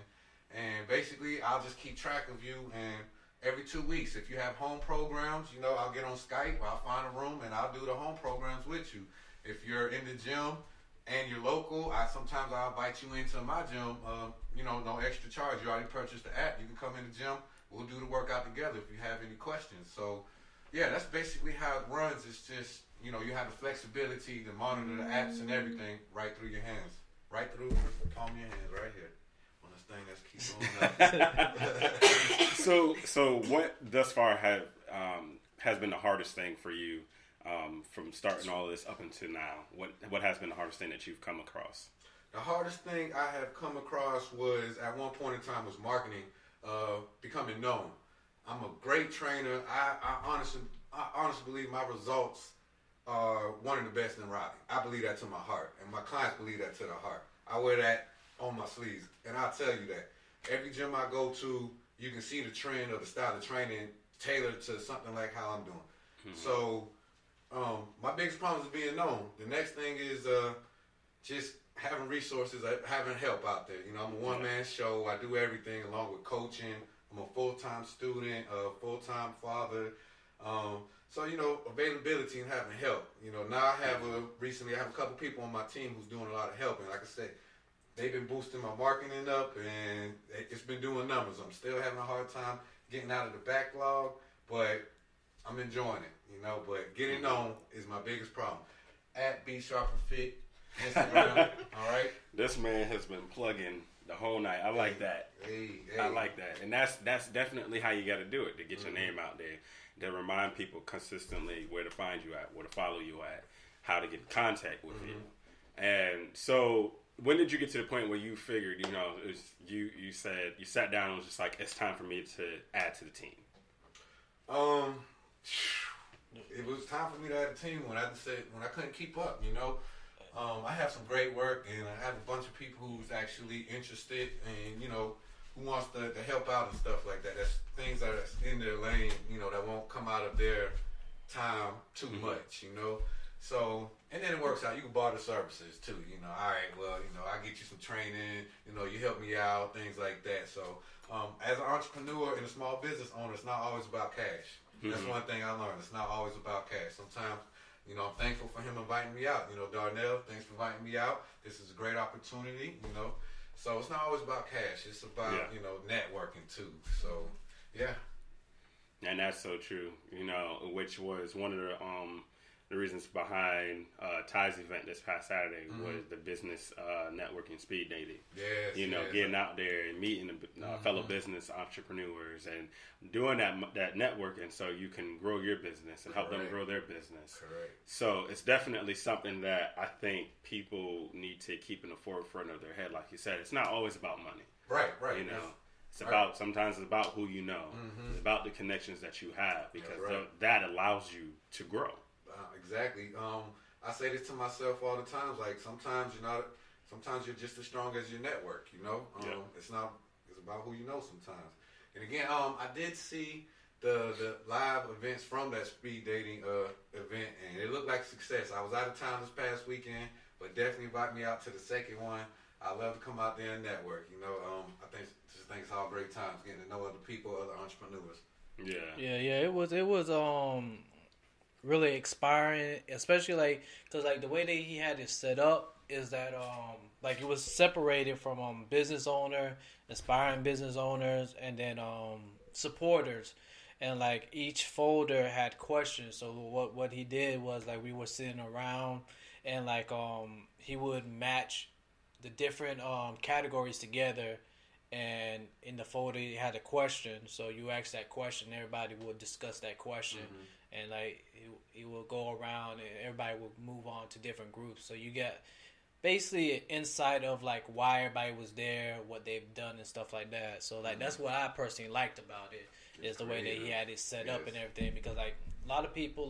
And basically, I'll just keep track of you. And every 2 weeks, if you have home programs, I'll get on Skype. I'll find a room, and I'll do the home programs with you. If you're in the gym, and you're local, sometimes I'll invite you into my gym. No extra charge. You already purchased the app. You can come in the gym. We'll do the workout together if you have any questions. So, yeah, that's basically how it runs. It's just, you have the flexibility to monitor the apps and everything right through your hands. Right through the palm of your hands right here. On this thing that's keep going up. So what thus far has been the hardest thing for you from starting all this up until now? What has been the hardest thing that you've come across? The hardest thing I have come across was, at one point in time, was marketing, becoming known. I'm a great trainer. I honestly believe my results are one of the best in Raleigh. I believe that to my heart, and my clients believe that to their heart. I wear that on my sleeves, and I'll tell you that. Every gym I go to, you can see the trend of the style of training tailored to something like how I'm doing. Mm-hmm. So my biggest problem is being known. The next thing is just having resources, having help out there. I'm a one-man show. I do everything along with coaching. I'm a full-time student, a full-time father. So, availability and having help. Now recently I have a couple people on my team who's doing a lot of help. And like I said, they've been boosting my marketing up, and it's been doing numbers. I'm still having a hard time getting out of the backlog, but I'm enjoying it, But getting known is my biggest problem. At @BSharperFit, Instagram, all right? This man has been plugging the whole night. I like that. Hey. I like that. And that's definitely how you got to do it, to get your name out there, to remind people consistently where to find you at, where to follow you at, how to get in contact with you. And so when did you get to the point where you figured, you said, you sat down and was just like, it's time for me to add to the team? It was time for me to add a team when I couldn't keep up, I have some great work, and I have a bunch of people who's actually interested and, who wants to help out and stuff like that. That's things that are in their lane, that won't come out of their time too much, So, and then it works out. You can barter services too, All right, well, I get you some training, you help me out, things like that. So, as an entrepreneur and a small business owner, it's not always about cash. That's one thing I learned. It's not always about cash. Sometimes, I'm thankful for him inviting me out. Darnell, thanks for inviting me out. This is a great opportunity, So it's not always about cash. It's about, networking too. So, yeah. And that's so true, which was one of the reasons behind Ty's event this past Saturday was the business networking speed dating. Yes, getting out there and meeting fellow business entrepreneurs and doing that networking so you can grow your business and help them grow their business. Correct. So it's definitely something that I think people need to keep in the forefront of their head. Like you said, it's not always about money. Right. It's about, sometimes it's about who you know. It's about the connections that you have, because that allows you to grow. Exactly. I say this to myself all the time. Like, sometimes you're just as strong as your network. It's about who you know sometimes. And again, I did see the live events from that speed dating event, and it looked like success. I was out of town this past weekend, but definitely invite me out to the second one. I love to come out there and network. I think it's all great times, getting to know other people, other entrepreneurs. Yeah. It was really inspiring, especially because the way that he had it set up is that it was separated from business owner, aspiring business owners, and then supporters, and each folder had questions. So what he did was we were sitting around, and he would match the different categories together, and in the folder he had a question. So you ask that question, everybody would discuss that question. And he will go around, and everybody will move on to different groups. So you get basically an insight of why everybody was there, what they've done, and stuff like that. So that's what I personally liked about it, is the way that he had it set up and everything. Because a lot of people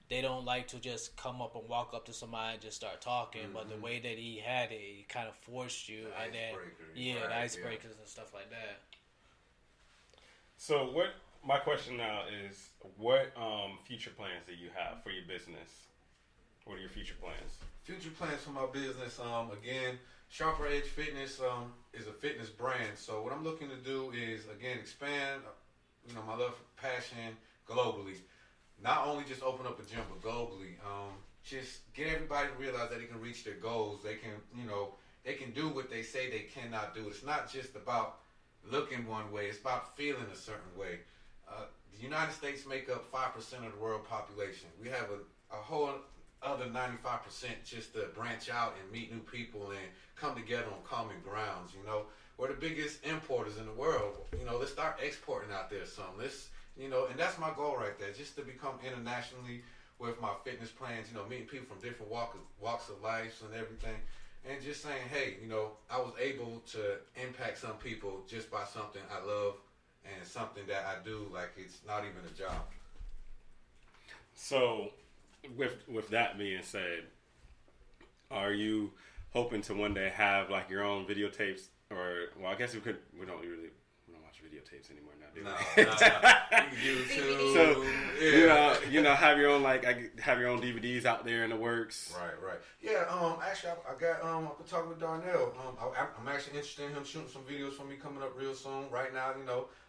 they don't like to just come up and walk up to somebody and just start talking. But the way that he had it, he kind of forced you, and then the icebreakers and stuff like that. So my question now is, what future plans do you have for your business? What are your future plans? Future plans for my business, again, Sharper Edge Fitness is a fitness brand. So what I'm looking to do is, again, expand, my love for passion globally. not only just open up a gym, but globally. Just get everybody to realize that they can reach their goals. They can, they can do what they say they cannot do. It's not just about looking one way. It's about feeling a certain way. The United States make up 5% of the world population. We have a whole other 95% just to branch out and meet new people and come together on common grounds. We're the biggest importers in the world. Let's start exporting out there some. And that's my goal right there, just to become internationally with my fitness plans, meeting people from different walks of life and everything, and just saying, hey, I was able to impact some people just by something I love and something that I do like it's not even a job. So, with that being said, are you hoping to one day have like your own videotapes, or I guess we don't watch videotapes anymore now, do we? YouTube. So have your own have your own DVDs out there in the works. Right. Yeah. Actually, I've been talking with Darnell. I'm actually interested in him shooting some videos for me coming up real soon. Right now,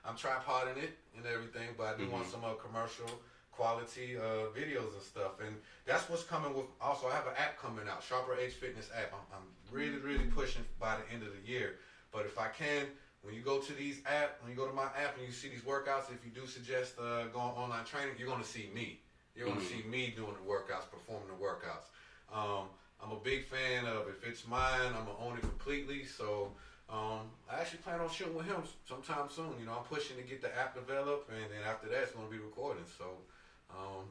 I'm tripoding it and everything, but I do want some commercial quality videos and stuff, and that's what's coming with. Also, I have an app coming out, Sharper Edge Fitness app. I'm really pushing by the end of the year. But if I can, when you go to when you go to my app and you see these workouts, if you do suggest going online training, you're going to see me. You're going to see me doing the workouts, performing the workouts. I'm a big fan of, if it's mine, I'm going to own it completely. So I actually plan on shooting with him sometime soon. I'm pushing to get the app developed, and then after that, it's going to be recording. So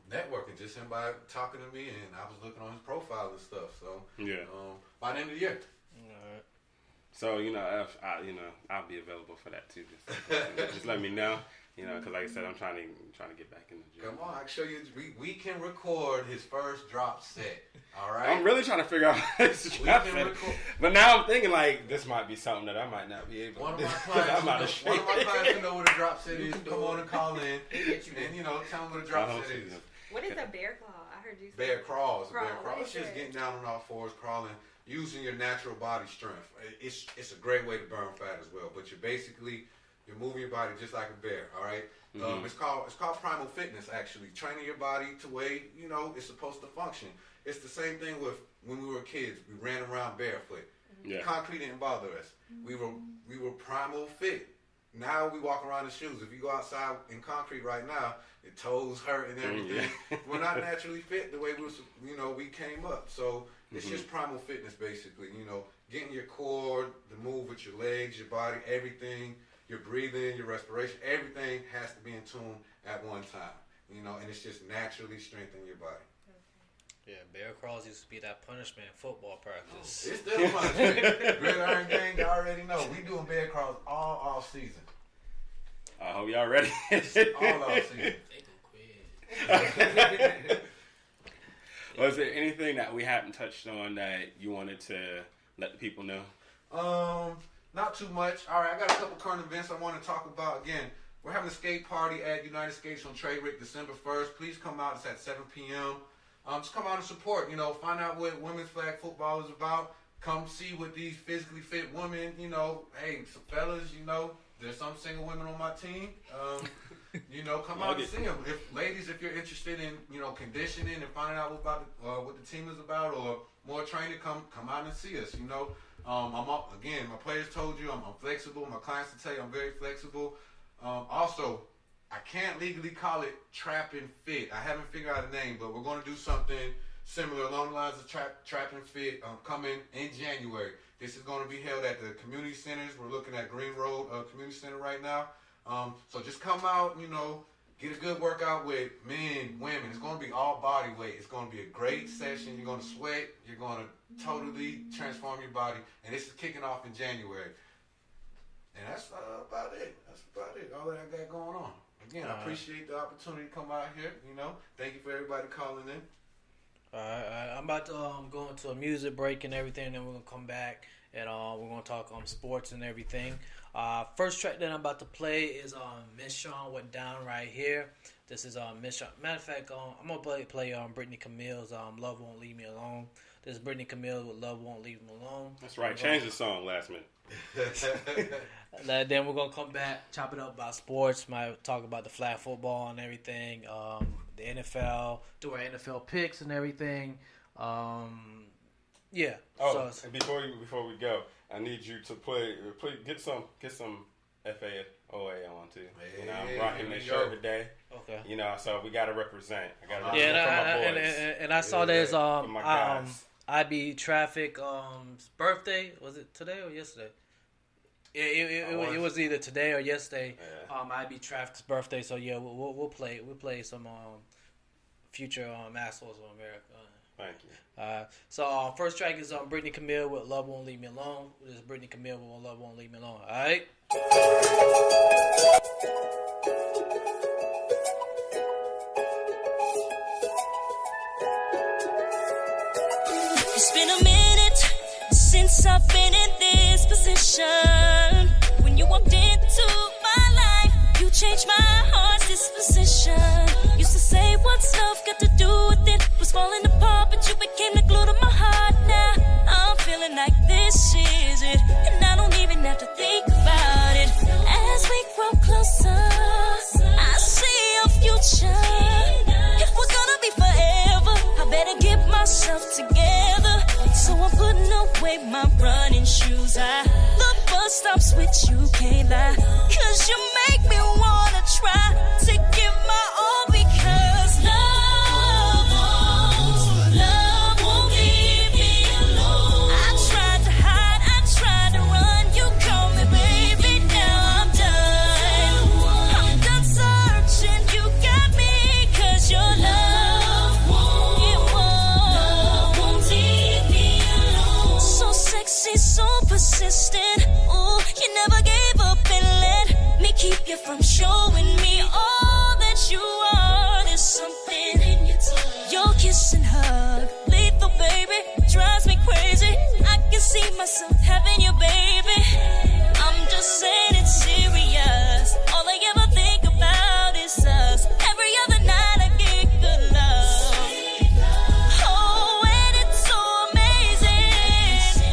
networking, just him by talking to me, and I was looking on his profile and stuff. So by the end of the year. All right. So if I'll be available for that too. Just let me know. Because like I said, I'm trying to get back in the gym. Come on, I can show you. We can record his first drop set. All right. I'm really trying to figure out his drop set. But now I'm thinking this might be something that I might not be able to do. One of my clients know what a drop set is. Come on and call in, and tell them what a drop set is. What is a bear claw? I heard you say bear crawls. Bear crawl. It's just getting down on all fours, crawling, using your natural body strength. It's a great way to burn fat as well. But you're moving your body just like a bear. All right. It's called primal fitness. Actually, training your body to way it's supposed to function. It's the same thing with when we were kids. We ran around barefoot. Yeah. Concrete didn't bother us. We were primal fit. Now we walk around in shoes. If you go outside in concrete right now, your toes hurt and everything. We're not naturally fit the way we came up. So it's just primal fitness, basically. Getting your core to move with your legs, your body, everything, your breathing, your respiration, everything has to be in tune at one time. And it's just naturally strengthening your body. Yeah, bear crawls used to be that punishment in football practice. It's still a punishment. Gridiron gang, you already know. We doing bear crawls all season. I hope y'all ready. all season. Was there anything that we haven't touched on that you wanted to let the people know? Not too much. All right, I got a couple current events I want to talk about. Again, we're having a skate party at United Skates on Traywick December 1st. Please come out. It's at 7 p.m. Just come out and support. Find out what women's flag football is about. Come see what these physically fit women, hey, some fellas, there's some single women on my team. Come out and see them. Ladies, if you're interested in, conditioning and finding out what the team is about or more training, come out and see us. My players told you I'm flexible. My clients will tell you I'm very flexible. Also, I can't legally call it Trap and Fit. I haven't figured out a name, but we're going to do something similar along the lines of Trap and Fit coming in January. This is going to be held at the community centers. We're looking at Green Road Community Center right now. So just come out, get a good workout with men, women. It's going to be all body weight. It's going to be a great session. You're going to sweat. You're going to totally transform your body. And this is kicking off in January. And that's about it. All that I got going on. Again, I appreciate the opportunity to come out here. Thank you for everybody calling in. All right. I'm about to go into a music break and everything, and then we're going to come back, and we're going to talk sports and everything. First track that I'm about to play is Miss Shawn Went Down right here. This is Miss Shawn. Matter of fact, I'm going to play Brittany Camille's Love Won't Leave Me Alone. This is Brittany Camille with Love Won't Leave Me Alone. That's right. Change the song last minute. Then we're going to come back, chop it up about sports, might talk about the flag football and everything. the NFL, do our NFL picks and everything. Yeah. Oh, and before we go, I need you to play get some FAOA on too. You know, I'm rocking this shirt today. Okay. You know, so we gotta represent. I gotta represent for my boys. And I saw there's IB Traffic birthday. Was it today or yesterday? It was either today or yesterday. Yeah. IB Traffic's birthday. So yeah, we'll play some future assholes of America. Thank you. So first track is Brittany Camille with Love Won't Leave Me Alone. This is Brittany Camille with Love Won't Leave Me Alone. All right. It's been a minute since I've been in this position. When you walked into my life, you changed my heart's disposition. Used to say, what's love got to do with it? Was falling apart, but you became the glue to my heart. Now I'm feeling like this is it, and I don't even have to think about it. As we grow closer, I see a future. If we're gonna be forever, I better get myself together. So I'm putting away my running shoes. The bus stops with you, can't lie, 'cause you make me wanna try to give my all, because love won't leave me alone. I tried to hide, I tried to run, you call me baby, now I'm done searching, you got me, 'cause your love won't leave me alone. So sexy, so persistent, ooh, you never gave up and let me keep you from showing me all that you are. There's something in your touch, your kiss and hug, lethal baby, drives me crazy. I can see myself having you, baby. I'm just saying it's serious. All I ever think about is us. Every other night I get good love. Oh, and it's so amazing.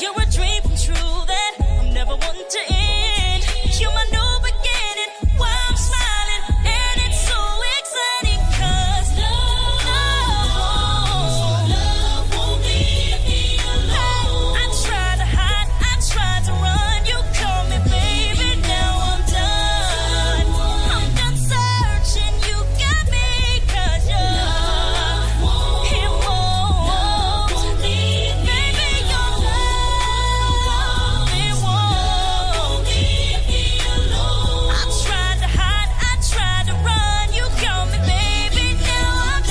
You're a dream come true that I'm never wanting to end. You're my new beginning, why I'm smiling, and it's so exciting, 'cause love won't leave me alone. I tried to hide, I tried to run, you call me baby, now I'm done searching, you got me, 'cause your love won't leave me, baby, your love, it won't leave me alone. I tried to hide, I tried to run, you call me baby, now I'm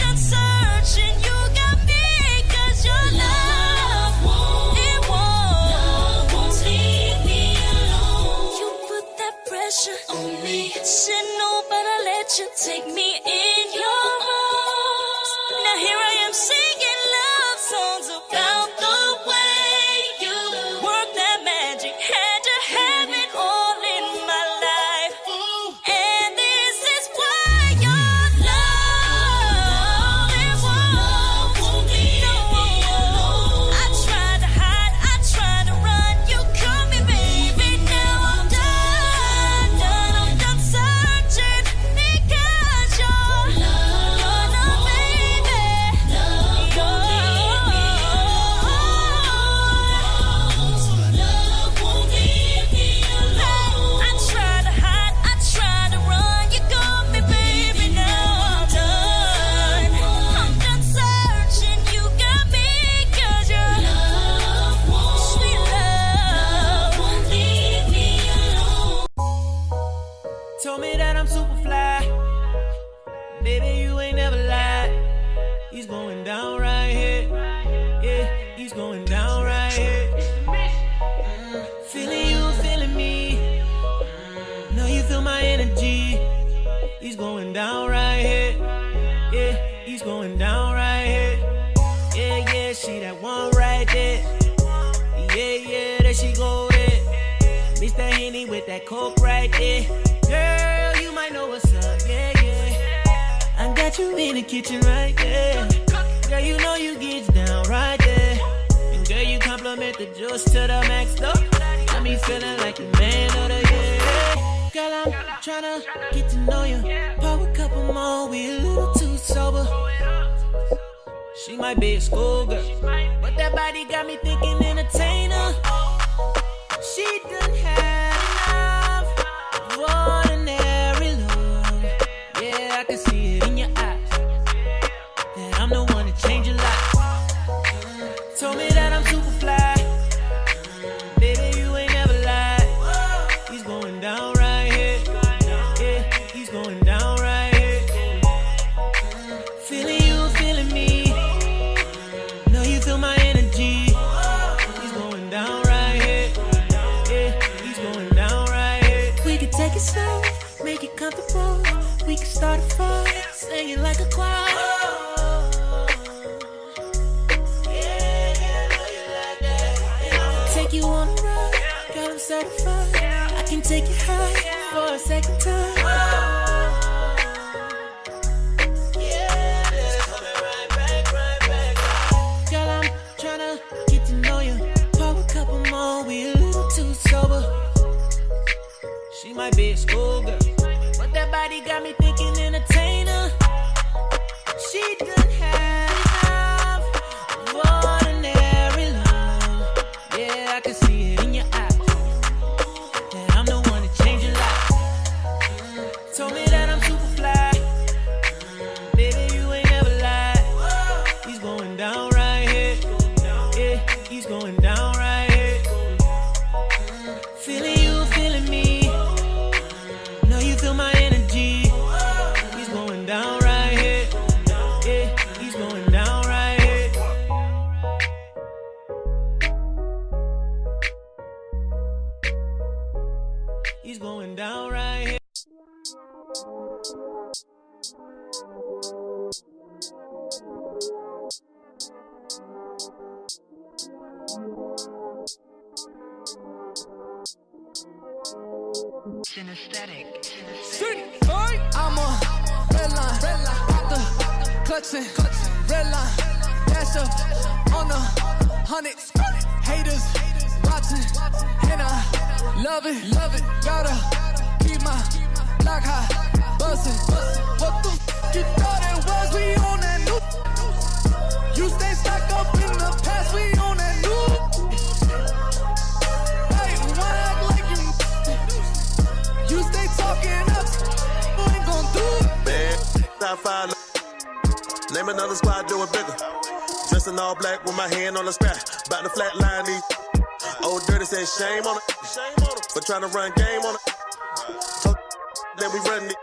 done searching, you got me, 'cause your love won't leave me alone. You put that pressure on me, said no, but I let you take me in your arms. Now here I am singing love songs about the way you work that magic, had to have it all in my life. And this is why your love, it won't leave me alone. I tried to hide, I tried to run, you call me baby, now I'm done searching, because your love, baby, love won't leave me alone. Love won't leave me alone. I tried to hide, I tried to run, you got me baby, now I'm done searching, you got me, 'cause your sweet love won't leave me alone. Told me that I'm super fly. Baby, you ain't never lied. He's going down right here. Yeah, he's going down right here. Feeling you, feeling me. Know you feel my energy. He's going down right here. Yeah, he's going down right here. Yeah, yeah, see that one right there. Yeah, there she go there. Mr. Henny with that coke right there. Girl, you might know what's up, yeah. I got you in the kitchen right there. Girl, you know you get down right there. And girl, you compliment the juice to the max, though. Got me feeling like the man of the year. Girl, I'm tryna get to know you. Pop a couple more, we a little too sober. She might be a schoolgirl, but that body got me thinking entertainer. She done had enough of ordinary love. Yeah, I can see it in your eyes that I'm the one to change your life. Told me that I'm super fly. Baby, you ain't never lied. He's going down right here. Yeah, he's going down right here. Feeling you, feeling me. Know you feel my energy. He's going down right here. Yeah, he's going down right here. We could take it slow, make it comfortable. We could start a fire, singing like a choir. You on a ride, got him certified. I can take you high for a second time. Girl, I'm tryna get to know you. Pop a couple more, we a little too sober. She might be a schoolgirl, but that body got me thinking entertainer. She done had enough of ordinary love. Yeah, I can see it in your eyes that I'm the one to change your life. Told me that I'm super fly. Baby, you ain't never lied. He's going down right here. Yeah, he's going down right here. Feeling you, feeling me. Know you feel my energy. He's going down right here. Yeah, he's going down right here. He's going down right here. Synesthetic. I'm a red line, pop the clutching, red line, dash up on the 100. Haters watching, and I love it, gotta keep my block high, bustin'. What the f you thought it was? We on that new. You stay stuck up in the past, we on that new. Hey, why act like you stay talking up, you ain't gon' do it. Man, top five, name another squad, do it bigger. Dressed in all black with my hand on the scrap, bout to flatline these. Old Dirty said shame on it, for trying to run game on it. Told that we run it,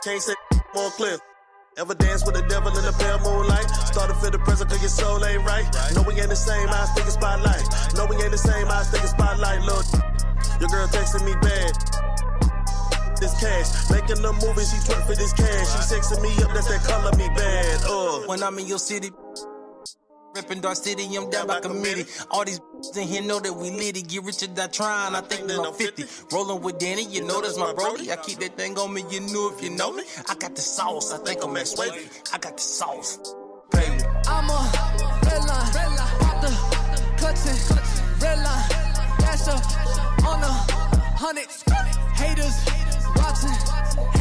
can't say more clear. Ever dance with the devil in the pale moonlight? Started to feel the present cause your soul ain't right. No, we ain't the same, I stick a spotlight. No, we ain't the same, I stick a spotlight. Look, your girl texting me bad. This cash, making the movie, she twerk for this cash. She sexing me up, that's that color me bad. When I'm in your city, reppin' Dark City, I'm down by committee. All these in here know that we litty. Get rich or die trying, I think that I'm 50. Rolling with Danny, you know that's my brody. I keep that thing on me, you knew if you know me. I got the sauce, I think I'm Max Wavy. I got the sauce, baby. I'm a red line, pop the clutching, red line, dash up on the 100. Haters watching,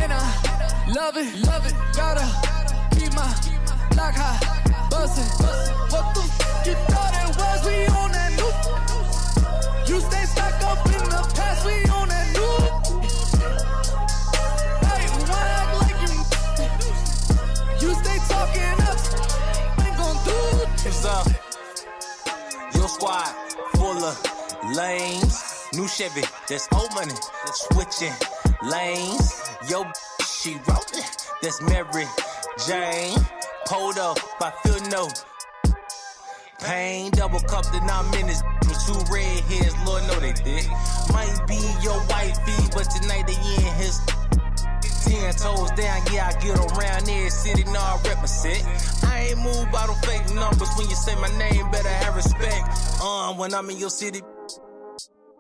and I love it, gotta keep my block high, bustin'. What the f you thought it was? We on that new. You stay stuck up in the past, we on that new. Hey, why act like you stay talking up, ain't gon' do it. It's your squad full of lanes. New Chevy, that's old money, switching lanes. Yo, she rollin', that's Mary Jane. Pulled up, I feel no pain. Double cup the 9 minutes with 2 red hairs, Lord know they did. Might be your wifey, but tonight they in his 10 toes down, yeah, I get around every city, now I represent. I ain't moved by the fake numbers, when you say my name, better have respect. When I'm in your city,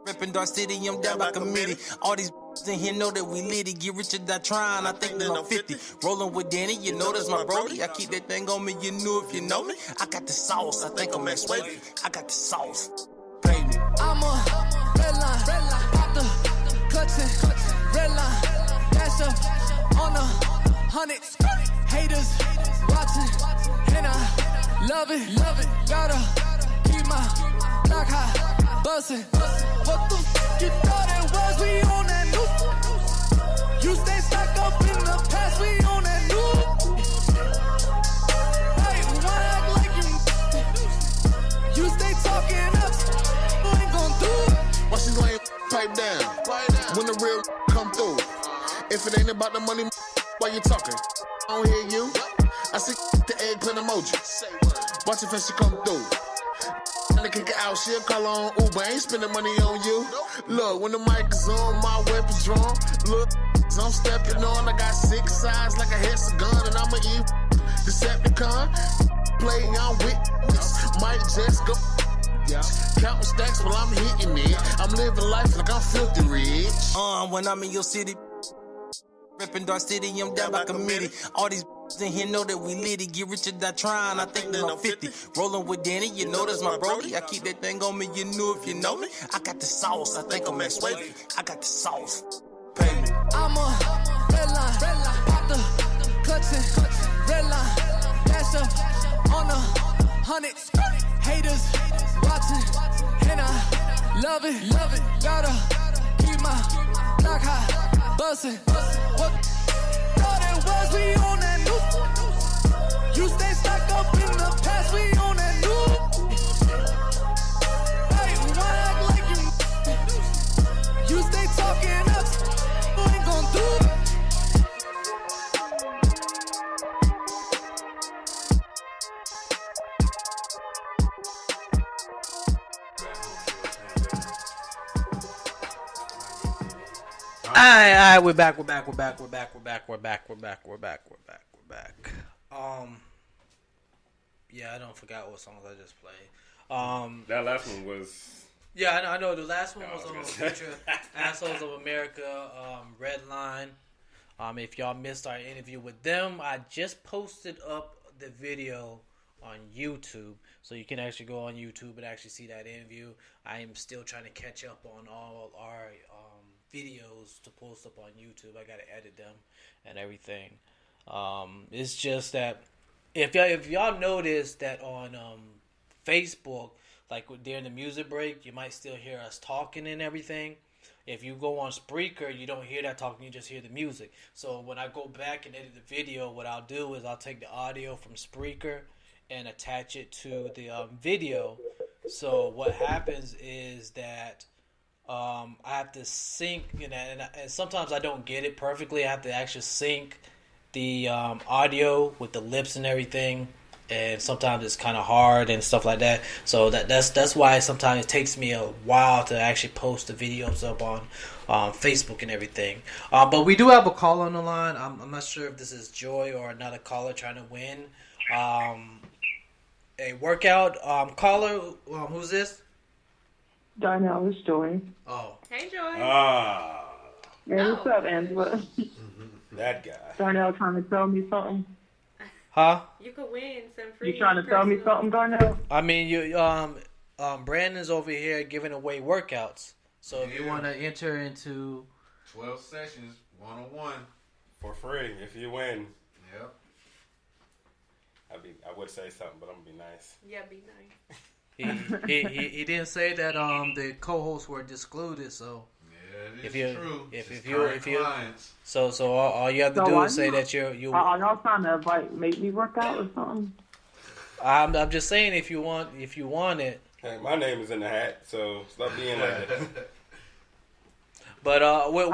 reppin' Dark City, I'm down by committee. All these in here know that we litty. Get rich or die trying, I think that I'm 50. Rolling with Danny, you know that's my brody. I keep that thing on me, you knew if you know me. I got the sauce, I think I'm Max Wavy. I got the sauce, baby. I'm a red line, pop the clutching, red line, Dash up on 100. Haters watching, and I love it. Gotta keep my block high, bustin'. What the f you thought it was? We on that new. You stay stuck up in the past. We on that new. Hey, why act like you stay talking up? What ain't gon' do? Watch these lame pipe down. When the real come through. If it ain't about the money, why you talking? I don't hear you. I see the eggplant emoji. Watch it first she come through. And to kick it out, she'll call on Uber. Ain't spending money on you. Look, when the mic is on, my weapon drawn. Look, I'm stepping on. I got 6 sides like a hexagon, and I'm a Decepticon. Play, I'm with. Might just go. Counting stacks while I'm hitting it. I'm living life like I'm filthy rich. When I'm in your city, reppin' Dark City, I'm down by committee. All these in here know that we litty. Get rich or die trying, I think that I'm 50. Rolling with Danny, you know that's my brody. I keep that thing on me, you knew if you know me. I got the sauce, I think I'm Max Wavy. I got the sauce. Pay me. I'm a red line, pop the clutching, red line, dash up on 100. Haters watching, and I love it. Gotta keep my block high, bustin'. What thought it was? We on that new. You stay stuck up in the past. We on that new. Hey, why act like you stay talking up? What ain't gon' do? Alright, we're back. Yeah, I don't forgot what songs I just played. That last one was. Yeah, I know. The last one was on Future Assholes of America, Redline. If y'all missed our interview with them, I just posted up the video on YouTube, so you can actually go on YouTube and actually see that interview. I am still trying to catch up on all our videos to post up on YouTube. I gotta edit them and everything. It's just that if y'all notice that on Facebook, like during the music break, you might still hear us talking and everything. If you go on Spreaker, you don't hear that talking, you just hear the music. So when I go back and edit the video, what I'll do is I'll take the audio from Spreaker and attach it to the video. So what happens is that I have to sync, and sometimes I don't get it perfectly. I have to actually sync the audio with the lips and everything, and sometimes it's kind of hard and stuff like that. So that's why sometimes it takes me a while to actually post the videos up on Facebook and everything. But we do have a caller on the line. I'm not sure if this is Joy or another caller trying to win a workout. Caller, who's this? Darnell, it's Joy. Oh. Hey, Joy. Hey, what's up, Angela? That guy. Darnell trying to tell me something? Huh? You could win some free. You trying to tell me something, Darnell? I mean, you Brandon's over here giving away workouts. So if you want to enter into 12 sessions, 1-on-1 for free if you win. Yep. I would say something, but I'm gonna be nice. Yeah, be nice. He didn't say that the co-hosts were excluded, so yeah, it is true. If you so all you have to do is say that you are y'all trying to make me work out or something? I'm just saying if you want it. Hey, my name is in the hat, so stop being like that. But we're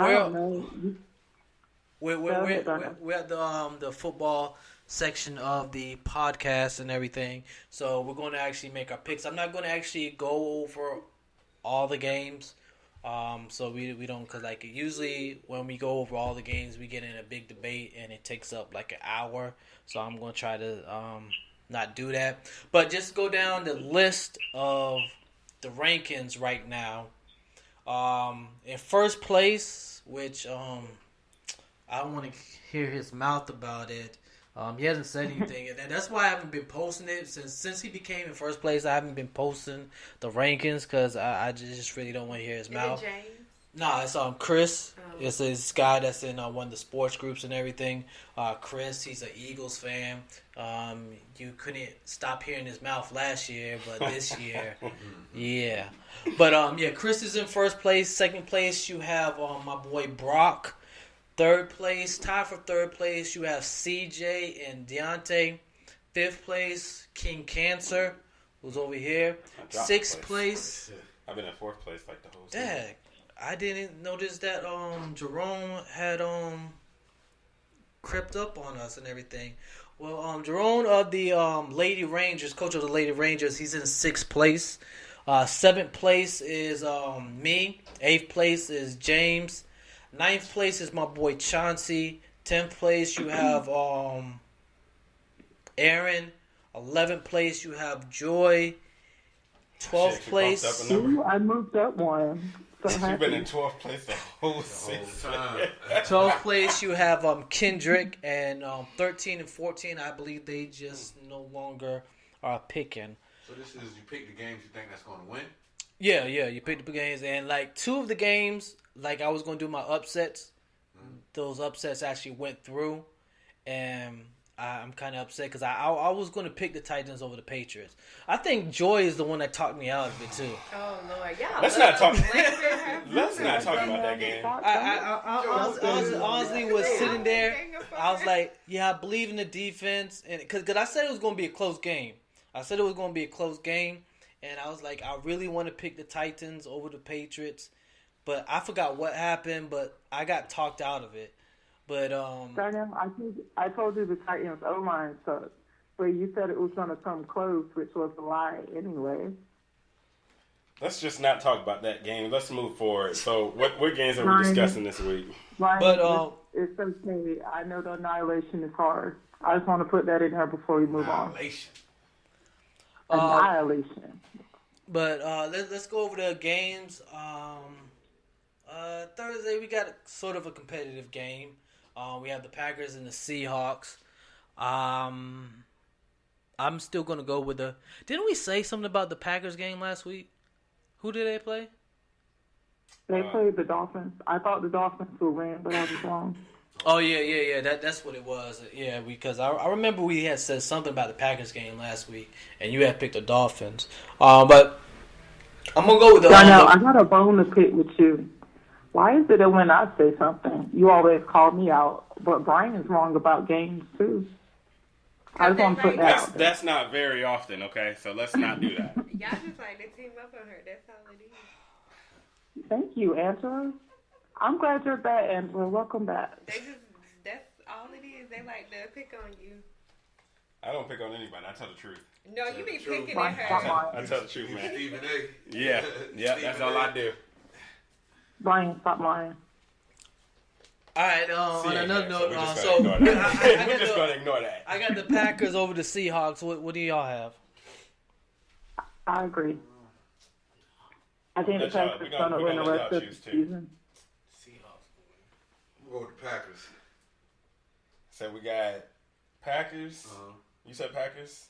at the football section of the podcast and everything, so we're going to actually make our picks. I'm not going to actually go over all the games, so we don't, because like usually when we go over all the games we get in a big debate and it takes up like an hour, so I'm going to try to not do that, but just go down the list of the rankings right now. In first place, which I don't want to hear his mouth about it. He hasn't said anything, and that's why I haven't been posting it since he became in first place. I haven't been posting the rankings because I just really don't want to hear his mouth. James? Nah, it's Chris. It's this guy that's in one of the sports groups and everything. Chris, he's an Eagles fan. You couldn't stop hearing his mouth last year, but this year, yeah. But yeah, Chris is in first place. Second place, you have my boy Brock. Third place, tied for third place, you have CJ and Deontay. Fifth place, King Cancer, who's over here. Sixth place. I've been in fourth place like the whole season. Dang. I didn't notice that Jerome had crept up on us and everything. Well, Jerome of the Lady Rangers, coach of the Lady Rangers, he's in sixth place. Seventh place is me. Eighth place is James. Ninth place is my boy Chauncey. 10th place you have Aaron. 11th place you have Joy. 12th place. Ooh, I moved up one. You've been in 12th place the whole season. 12th place you have Kendrick, and 13 and 14 I believe they just no longer are picking. So this is you pick the games you think that's going to win? Yeah, you pick the games, and like two of the games, like I was going to do my upsets. Those upsets actually went through, and I'm kind of upset because I was going to pick the Titans over the Patriots. I think Joy is the one that talked me out of it too. Oh Lord, yeah. Let's not talk about that game. I honestly was sitting there. I was like, yeah, I believe in the defense, and because I said it was going to be a close game. And I was like, I really want to pick the Titans over the Patriots, but I forgot what happened. But I got talked out of it. But Daniel, I told you the Titans O-line sucked, but you said it was going to come close, which was a lie anyway. Let's just not talk about that game. Let's move forward. So, what games are we discussing this week? But it's okay. I know the annihilation is hard. I just want to put that in there before we move on. Annihilation. But let's go over the games. Thursday we got sort of a competitive game. We have the Packers and the Seahawks. I'm still gonna go with the. Didn't we say something about the Packers game last week? Who did they play? They played the Dolphins. I thought the Dolphins would win, but I was wrong. Oh yeah. That's what it was. Yeah, because I remember we had said something about the Packers game last week, and you had picked the Dolphins. But I'm gonna go with the. I got a bone to pick with you. Why is it that when I say something, you always call me out, but Brian is wrong about games too? I just want to put that out there. That's not very often, okay? So let's not do that. Y'all just like to team up on her. That's all it is. Thank you, Angela. I'm glad you're back, Angela. Welcome back. That's all it is. They like to pick on you. I don't pick on anybody. I tell the truth. No, you be picking at her. I tell the truth, man. Stephen A. Yeah, that's all I do. Brian, stop lying. All right. On another note, we're just gonna ignore that. I got the Packers over the Seahawks. What do y'all have? I agree. I think the Packers are gonna win the rest of the season. We'll go with the Packers. So we got Packers. You said Packers?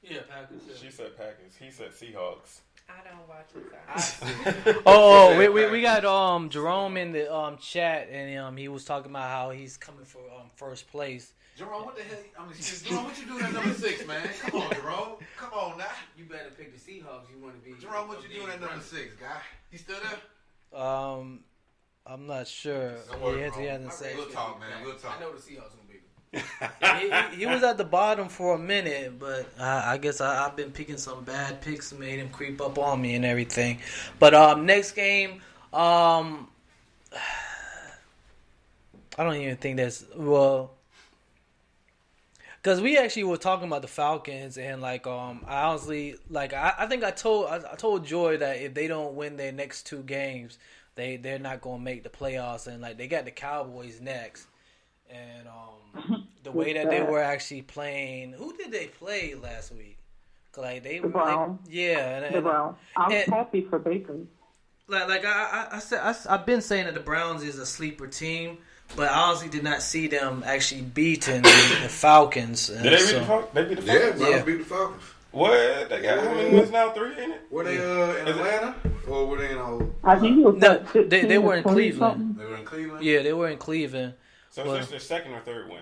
Yeah, Packers. Yeah. She said Packers. He said Seahawks. I don't watch it. We got Jerome in the chat, and he was talking about how he's coming for first place. Jerome, what the hell? Jerome, what you doing at number 6, man? Come on, Jerome. Come on now. You better pick the Seahawks. You want to be. Jerome, what you doing at number 6, guy? He still there? I'm not sure. He hasn't said. We'll talk, man. We'll talk. I know the Seahawks gonna beat he was at the bottom for a minute, but I guess I've been picking some bad picks, made him creep up on me and everything. But next game, I don't even think that's because we actually were talking about the Falcons, and I honestly I think I told Joy that if they don't win their next two games, they're not gonna make the playoffs, and they got the Cowboys next. And the way that they were actually playing, who did they play last week? The Browns. The Browns. I'm happy for Baker. I've been saying that the Browns is a sleeper team, but I honestly did not see them actually beating the Falcons. Did they beat the Falcons? They beat the Falcons? Yeah, Browns beat the Falcons. What? They got how many wins now? 3, ain't it? Were they in Atlanta? Or were they in I think it was No, like 15 they were or in 20 Cleveland. something. They were in Cleveland? Yeah, they were in Cleveland. So Well, it's just their second or third win.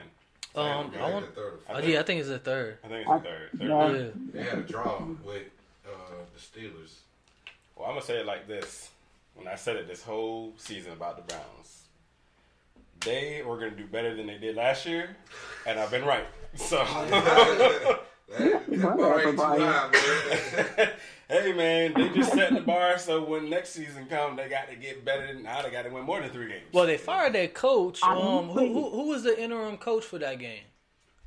I think it's the third. I think it's the third. Yeah. They had a draw with the Steelers. Well, I'm gonna say it like this. When I said it this whole season about the Browns, they were gonna do better than they did last year, and I've been right. So. Hey man, they just set the bar so when next season comes, they got to get better. Now they got to win more than 3 games. Well, they fired their coach. Who was the interim coach for that game?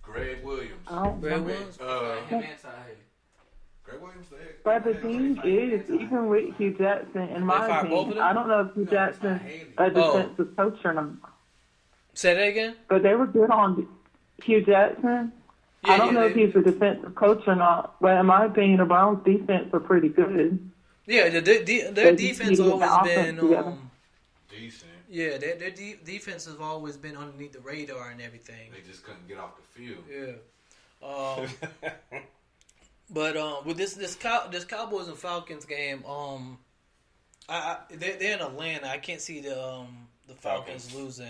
Greg Williams. Greg Williams. Greg Williams. But the thing is, even with Hugh Jackson, in my fired both of opinion, them? I don't know if Hugh Jackson's a defensive coach or not. Say that again. But they were good on Hugh Jackson. Yeah, I don't know if he's a defensive coach or not, but in my opinion, the Browns' defense are pretty good. Yeah, their defense has always been decent. Yeah, their defense has always been underneath the radar and everything. They just couldn't get off the field. Yeah. But with this Cowboys and Falcons game, they're in Atlanta. I can't see the Falcons losing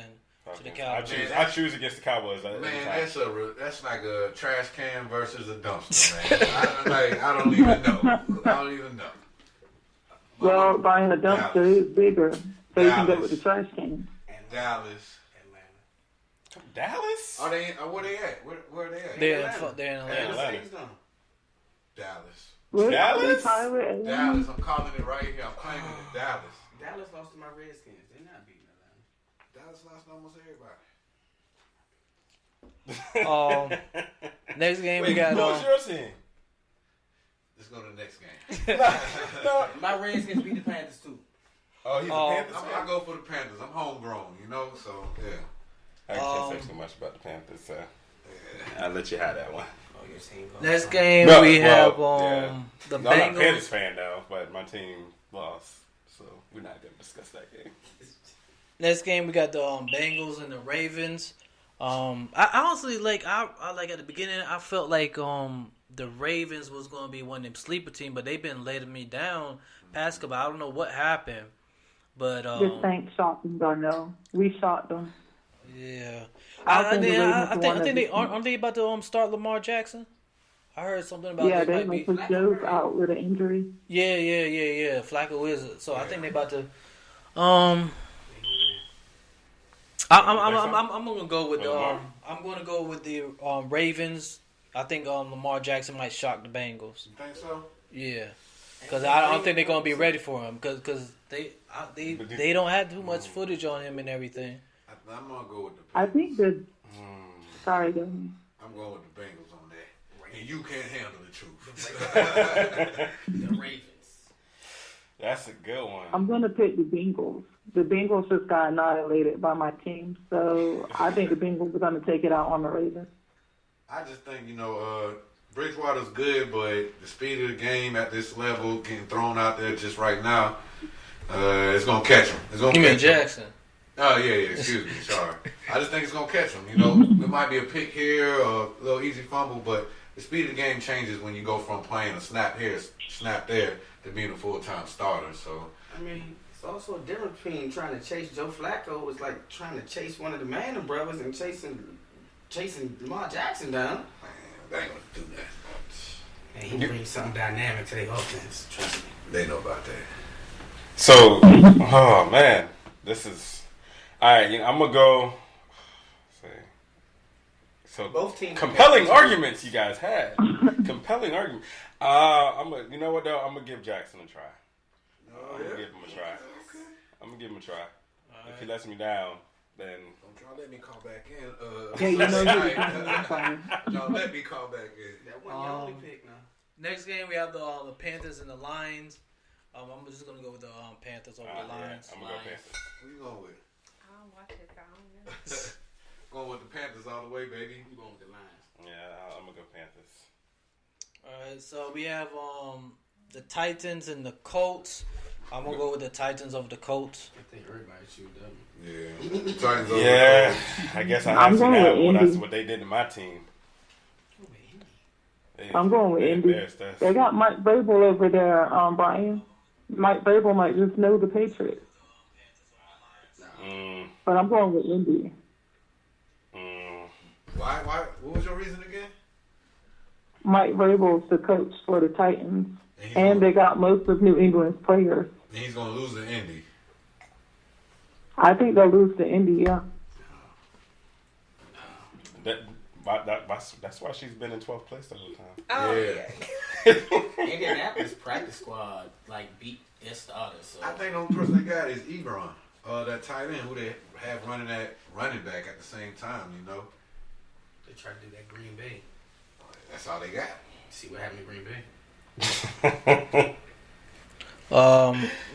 to the Cowboys. I choose against the Cowboys. Man, that's like a trash can versus a dumpster, man. I don't even know. Well, buying a dumpster is bigger, so you can go with the trash can. Dallas. Dallas? Are they? Where they at? Where are they at? They're in Atlanta. Dallas. Dallas? Dallas. I'm calling it right here. I'm claiming it. Dallas. Dallas lost to my Redskins. They're not beating Atlanta. Dallas lost to almost everybody. Next game we Wait, got. Who's your team? Let's go to the next game. No, my Redskins beat the Panthers too. Oh, he's a Panthers fan? I go for the Panthers. I'm homegrown, so yeah. I can't say too much about the Panthers, so I'll let you have that one. Next game we have the Bengals. I'm not a Panthers fan though, but my team lost, so we're not going to discuss that game. Next game we got the Bengals and the Ravens. I honestly I like at the beginning I felt like the Ravens was going to be one of them sleeper team, but they've been letting me down past couple. I don't know what happened, but the Saints shocked them. I know we shocked them. Yeah, I think they aren't they about to start Lamar Jackson. I heard something about they might put Joe's out with an injury. Yeah. Flacco is it, so I think they about to. I'm gonna go with the Ravens. I think Lamar Jackson might shock the Bengals. You think so? Yeah, because I don't think they're gonna be ready for him because they don't have too much footage on him and everything. I'm gonna go with the Bengals. I think the. Sorry, go ahead. I'm going with the Bengals on that, and you can't handle the truth. The Ravens. That's a good one. I'm gonna pick the Bengals. The Bengals just got annihilated by my team, so I think the Bengals are gonna take it out on the Ravens. I just think Bridgewater's good, but the speed of the game at this level, getting thrown out there just right now, it's gonna catch him. It's gonna You catch mean Jackson? Oh yeah. Excuse me, sorry. I just think it's gonna catch him. There might be a pick here or a little easy fumble, but the speed of the game changes when you go from playing a snap here, snap there, to being a full-time starter. So I mean, it's also a difference between trying to chase Joe Flacco. It's like trying to chase one of the Manning brothers and chasing Lamar Jackson down. Man, they ain't gonna do that. And he brings something dynamic to their offense. Trust me. They know about that. So, oh man, this is all right. I'm gonna go. So both teams compelling arguments you guys had. Compelling argument. You know what though? I'm gonna give Jackson a try. I'm gonna give him a try. Okay. I'm gonna give him a try. If he lets me down, then don't try to let me call back in. Don't let me call back in. That one you only pick now. Next game we have the Panthers and the Lions. I'm just gonna go with the Panthers over the Lions. Yeah, I'm gonna go Panthers. Who you going with? I don't watch it. I don't know. Going with the Panthers all the way, baby. I'm going with the Lions. Yeah, I'm gonna go Panthers. All right, so we have the Titans and the Colts. I'm gonna go with the Titans over the Colts. I think everybody should them. Yeah, Titans over Yeah, the Colts. I guess I have to now. That's what they did to my team. I'm going with Indy. They got Mike Vrabel over there, Brian. Mike Vrabel might just know the Patriots. But I'm going with Indy. Why? What was your reason again? Mike Vrabel's the coach for the Titans, and they got most of New England's players. And he's going to lose to Indy. I think they'll lose to Indy, yeah. That's why she's been in 12th place the whole time. Oh, yeah. Indianapolis practice squad, beat their starters. So. I think the only person they got is Ebron, that tight end, who they have running that running back at the same time, you know. They try to do that Green Bay. That's all they got. See what happened to Green Bay.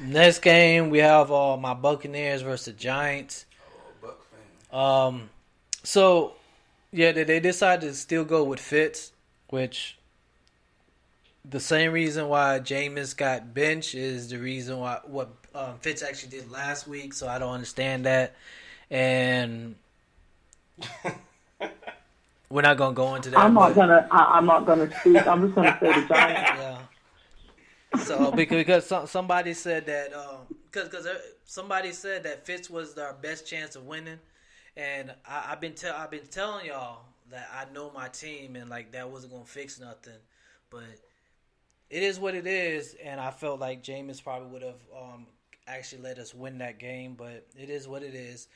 Next game, we have my Buccaneers versus the Giants. Buck fan. So, yeah, they decided to still go with Fitz, which the same reason why Jameis got benched is the reason why what Fitz actually did last week. So I don't understand that, and we're not gonna go into that. I'm not gonna speak. I'm just gonna say the Giants. Yeah. So because somebody said that because somebody said that Fitz was our best chance of winning, and I've been telling y'all that I know my team and that wasn't gonna fix nothing, but it is what it is, and I felt like Jameis probably would have actually let us win that game, but it is what it is.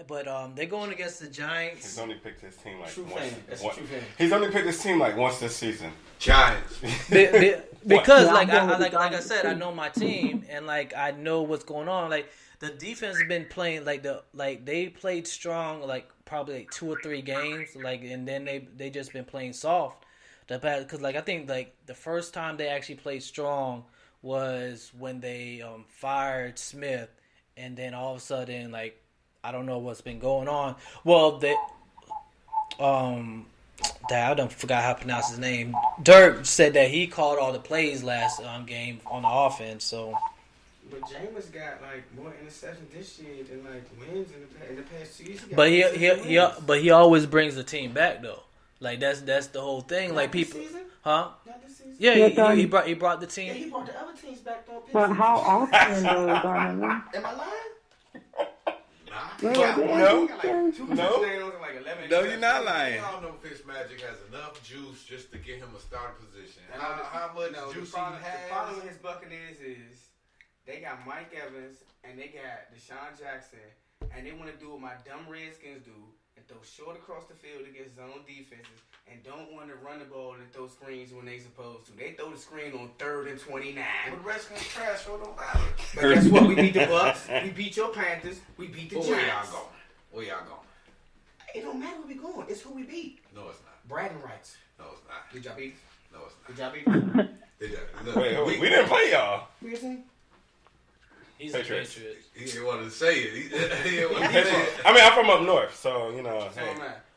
But they're going against the Giants. He's only picked his team true fan. That's a true fan. He's only picked his team once this season. Giants. Because like I said, I know my team and I know what's going on. The defense has been playing they played strong probably 2 or 3 games and then they just been playing soft. Because I think the first time they actually played strong was when they fired Smith, and then all of a sudden I don't know what's been going on. Well, I done forgot how to pronounce his name. Dirk said that he called all the plays last game on the offense. So, but Jameis got more interceptions this year than wins in the past 2 years. But he always brings the team back though. That's the whole thing. Not People, this season? huh? Not this season? Yeah, he brought the team. Yeah, he brought the other teams back though. But how often though, Donovan? Am I lying? No, you're not lying. Y'all know Fitzmagic has enough juice just to get him a starting position. How much juice he has? The problem with his Buccaneers is they got Mike Evans and they got Deshaun Jackson, and they want to do what my dumb Redskins do and throw short across the field against zone defenses and don't want to run the ball and throw screens when they supposed to. They throw the screen on 3rd and 29. But Redskins trash, so don't matter. But guess what? We beat the Bucks. We beat your Panthers. We beat the Giants. Where y'all going? It don't matter where we going. It's who we beat. No, it's not. Bragging rights. No, it's not. Did y'all beat us? No, it's not. Did y'all beat us? Wait, we didn't play y'all. Who you saying? He's Patriots. He didn't want to say it. He didn't want to Patriots. say it. I mean, I'm from up north, so hey.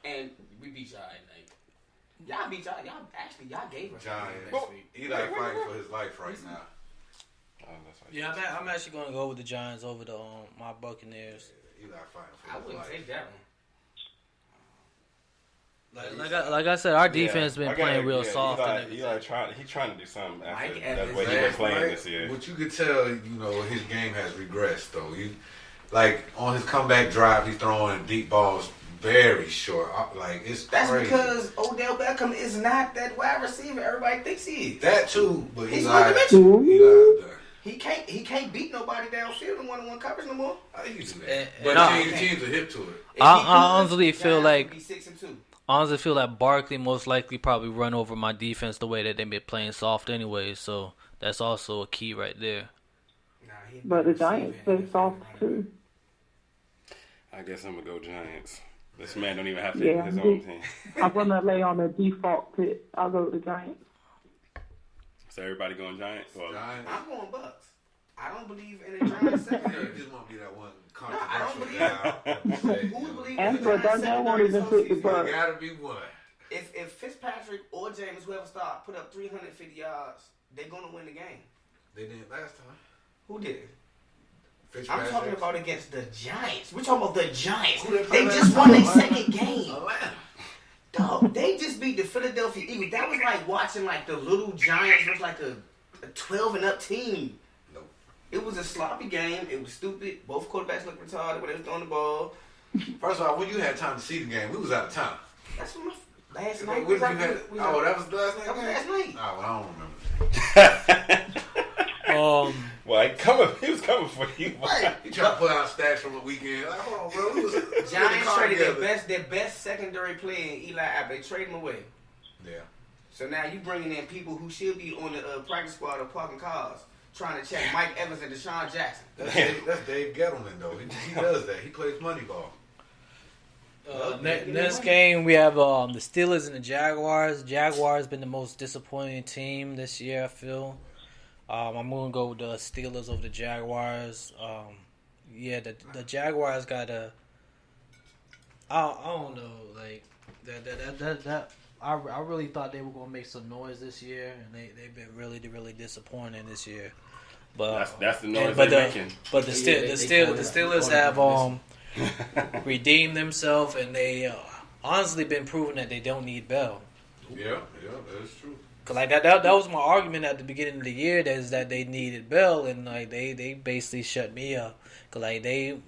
And we beat y'all at night. Y'all beat y'all. Y'all gave us Giants. next week. Eli fighting for his life right now. Yeah, I'm actually going to go with the Giants over the my Buccaneers. Eli fighting for I wouldn't take that one. Like I said, our defense been playing real soft. Eli trying to do something after Evans, the way he been playing this year. But you could tell, his game has regressed though. On his comeback drive, he's throwing deep balls very short. It's That's crazy. because Odell Beckham is not that wide receiver everybody thinks he is. That too, but he's Eli's done. He can't beat nobody downfield in one-on-one coverage no more. He can do that. But teams are hip to it. I honestly feel like be 6-2. I honestly feel like Barkley most likely probably run over my defense the way that they've been playing soft anyway. So that's also a key right there. But the Giants play soft too. I guess I'm gonna go Giants. This man don't even have to his own team. I'm gonna lay on a default pick. I'll go with the Giants. So everybody going Giants? Well, Giants. I'm going Bucks. I don't believe in the Giants secondary. You just want to be that one controversial Who would believe and in for the Giants Darnell won't even pick the You Bucks. gotta be one. If Fitzpatrick or James, whoever start, put up 350 yards, they're gonna win the game. They did last time. Who did? Fitzpatrick. I'm talking about against the Giants. We're talking about the Giants. Who they play They last just time? won their second game. Atlanta. Dog, they just beat the Philadelphia Eagles. That was like watching the little Giants was like a 12 and up team. Nope. It was a sloppy game. It was stupid. Both quarterbacks looked retarded when they was throwing the ball. First of all, when you had time to see the game, we was out of town. That's what my last night. That was the last night game? That was last night. Oh, well, I don't remember. Well, he was coming for you. Right. He trying to pull out stats from the weekend. Like, hold on, bro. We was Giants traded their best secondary player in Eli Apple. They traded him away. Yeah. So now you bringing in people who should be on the practice squad or parking cars, trying to check Mike Evans and Deshaun Jackson. That's Dave Gettleman, though. He does that. He plays money ball. Next game, we have the Steelers and the Jaguars. Jaguars been the most disappointing team this year, I feel. I'm going to go with the Steelers over the Jaguars. The Jaguars got a... I don't know, like, that I really thought they were going to make some noise this year, and they've been really, really disappointing this year. But that's the noise they're making. But the Steelers have redeemed themselves, and they honestly been proving that they don't need Bell. Yeah, that is true. Cause like that was my argument at the beginning of the year, is that they needed Bell, and like they basically shut me up. Cause like they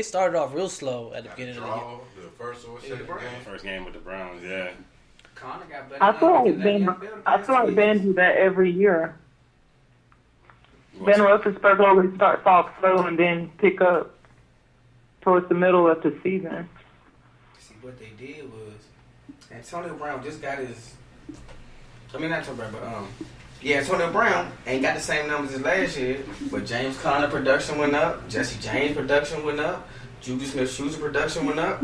started off real slow at the beginning of the year. The first game with the Browns, yeah. I feel like Ben do that every year. Ben Roethlisberger always starts off slow and then pick up towards the middle of the season. See, what they did was Antonio Brown just got his. I mean, not Antonio Brown, but Antonio Brown ain't got the same numbers as last year. But James Conner production went up. Jesse James production went up. Juju Smith-Schuster production went up.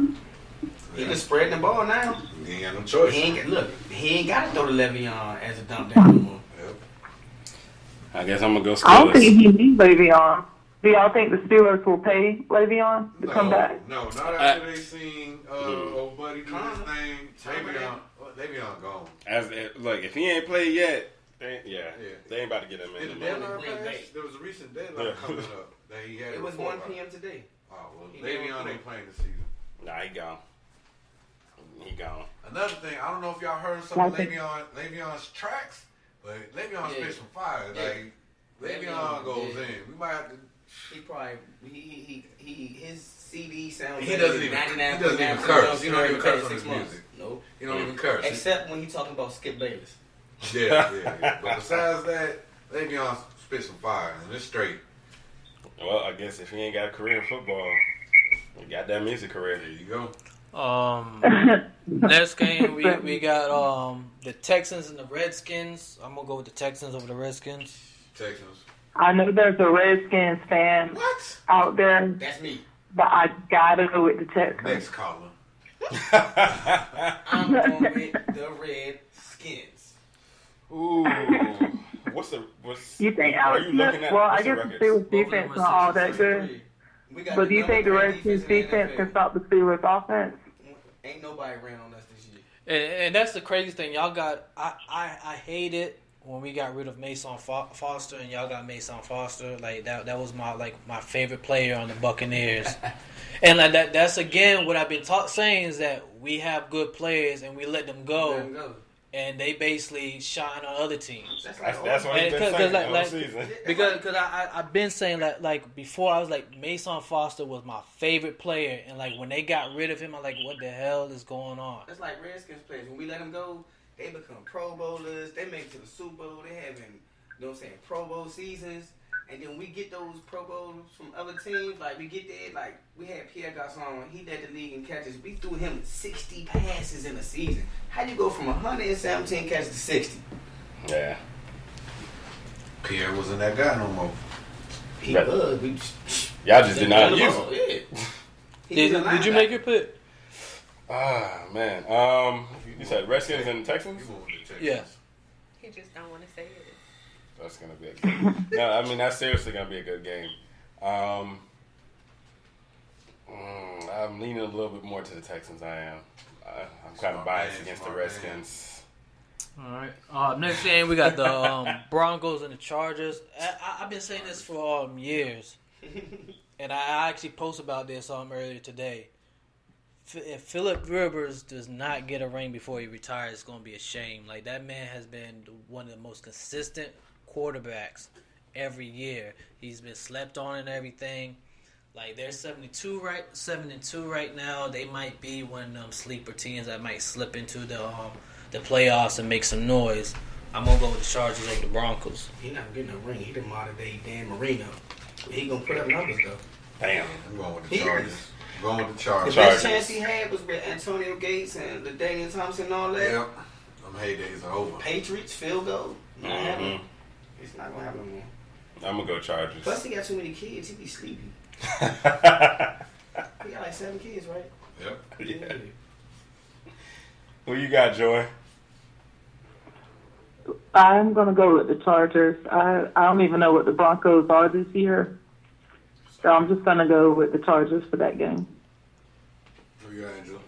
He just spreading the ball now. He ain't got no choice. He ain't got to throw to Le'Veon as a dump down no more. I guess I'm gonna go Steelers. I don't think he needs Le'Veon. Do y'all think the Steelers will pay Le'Veon to come back? No, not after they seen old buddy do his thing. Le'Veon gone. Look, if he ain't played yet, they ain't about to get him in. There was a recent deadline coming up that he had. It was 1 p.m. today. Oh well, Le'Veon ain't playing this season. Nah, he gone. He gone. Another thing, I don't know if y'all heard some of Le'Veon's tracks, but Le'Veon spit some fire. Like Le'Veon goes in. We might have to. He probably his CD sounds. He doesn't even curse. He don't even curse on his music. Nope. He don't even curse. Except when he talking about Skip Bayless. Yeah. But besides that, Le'Veon spit some fire and it's straight. Well, I guess if he ain't got a career in football, he got that music career. There you go. Next game we got the Texans and the Redskins. I'm gonna go with the Texans over the Redskins. Texans. I know there's a Redskins fan out there. That's me. But I gotta go with the Texans. Next caller. I'm going with the Redskins. Ooh. You think Alex Smith? Well, I guess the Steelers defense not all that good. But do you think the Redskins defense can stop the Steelers offense? Ain't nobody ran on us this year. And that's the crazy thing. Y'all got I hate it when we got rid of Mason Foster and y'all got Mason Foster. Like that was my favorite player on the Buccaneers. And like that's again what I've been saying is that we have good players and we let them go. And they basically shine on other teams. That's what he's been saying all season. Because I've been saying like before, I was like Mason Foster was my favorite player, and like when they got rid of him, I'm like, what the hell is going on? That's like Redskins players. When we let them go, they become Pro Bowlers. They make it to the Super Bowl. They having, you know what I'm saying, Pro Bowl seasons. And then we get those Pro Bowls from other teams. Like, we get there, like, we had Pierre Garçon. He led the league in catches. We threw him 60 passes in a season. How do you go from 117 catches to 60? Yeah. Pierre wasn't that guy no more. He was. Y'all just did not use him. Yeah. Did you make your pick? Ah, man. You said Redskins and Texans? Yeah. He just don't want to say it. That's going to be a good game. No, I mean, that's seriously going to be a good game. I'm leaning a little bit more to the Texans, I am. I'm kind of biased against the Redskins. All right. Next game, we got the Broncos and the Chargers. I've been saying this for years. And I actually posted about this earlier today. if Phillip Rivers does not get a ring before he retires, it's going to be a shame. Like, that man has been one of the most consistent quarterbacks every year. He's been slept on and everything. Like, they're 7-2 right now. They might be one of them sleeper teams that might slip into the playoffs and make some noise. I'm gonna go with the Chargers over the Broncos. He not getting a ring. He the modern day Dan Marino. He gonna put up numbers though. Damn. I'm going with the Chargers. Going with the Chargers. The best chance he had was with Antonio Gates and the Daniel Thompson and all that. Yep. Them heydays are over. Patriots, field goal. Not happening. It's not gonna happen anymore. I'm gonna go Chargers. Plus, he got too many kids. He be sleepy. He got like 7 kids, right? Yep. Yeah. Who you got, Joy? I'm going to go with the Chargers. I don't even know what the Broncos are this year. So I'm just going to go with the Chargers for that game. Who you got, Angela?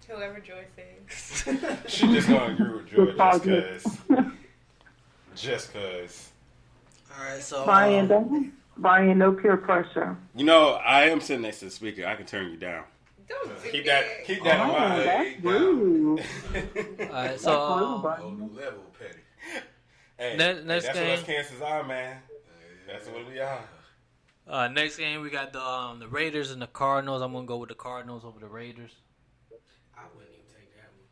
Whoever Joy says. She just going to agree with Joy just because. All right, so... Brian, no peer pressure. You know, I am sitting next to the speaker. I can turn you down. Don't keep that in mind. That's rude. All right, so whole new level, petty. Hey, next that's game. what us Kansas are, man. That's what we are. Next game we got the Raiders and the Cardinals. I'm gonna go with the Cardinals over the Raiders. I wouldn't even take that one.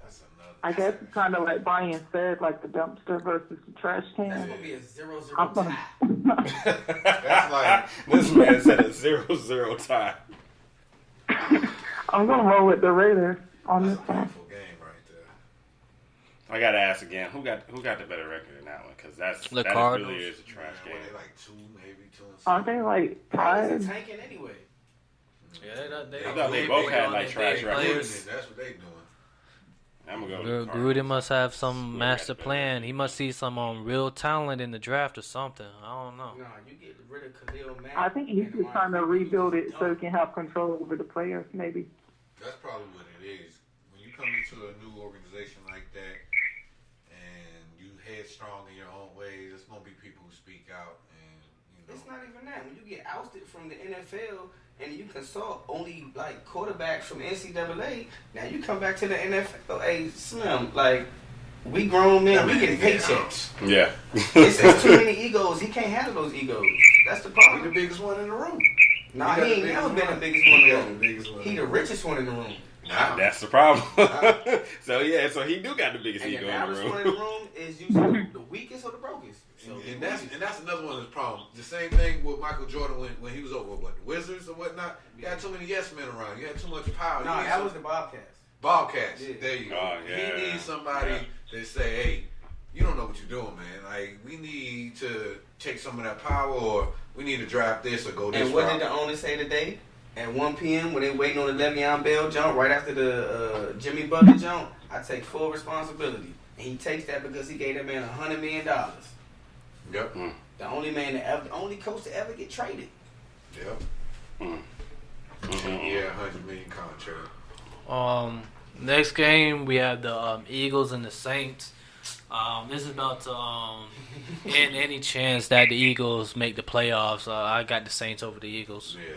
That's another. I guess it's kind of like Brian said, like the dumpster versus the trash can. That's gonna be a 0-0 tie. That's like This man said a 0-0 tie. I'm going to roll with the Raiders on this one. game right there. I gotta ask again. Who got the better record in that one? Because that Cardinals. really is a trash game. They like 2, maybe 2 and 6. Aren't they like They're 5? tanking anyway. Yeah, I thought they both had like trash records. That's what they doing. I'm gonna go. Gruden must have some master plan. He must see some real talent in the draft or something. I don't know. No, you get rid of Khalil Mack. I think he's just trying to rebuild it so he can have control over the players, maybe. That's probably what it is. When you come into a new organization like that and you headstrong in your own ways, there's going to be people who speak out. And It's not even that. When you get ousted from the NFL and you consult only like quarterbacks from NCAA, now you come back to the NFL. Hey, Slim, like, we grown men, we get paychecks. Yeah. It's too many egos. He can't handle those egos. That's the problem. He's the biggest one in the room. Nah, he ain't never been the biggest one in the room. He the richest one in the room. Nah. That's the problem. So he do got the biggest ego in the average room. one in the room is usually the weakest or the brokest. So And that's another one of the problems. The same thing with Michael Jordan when he was over the Wizards or whatnot. You had too many yes men around. You had too much power. No, that was the Bobcats. Bobcats. Yeah. There you go. Oh, yeah. He needs somebody that say, hey, you don't know what you're doing, man. Like, we need to take some of that power, or we need to draft this or go this And what route. did the owner say today? At 1 p.m. when they waiting on the Le'Veon Bell jump right after the Jimmy Butler jump, I take full responsibility. And he takes that because he gave that man $100 million. Yep. The only man that ever, the only coach to ever get traded. Yep. Yeah, $100 million contract. Next game we have the Eagles and the Saints. This is about to end any chance that the Eagles make the playoffs. I got the Saints over the Eagles. Yeah,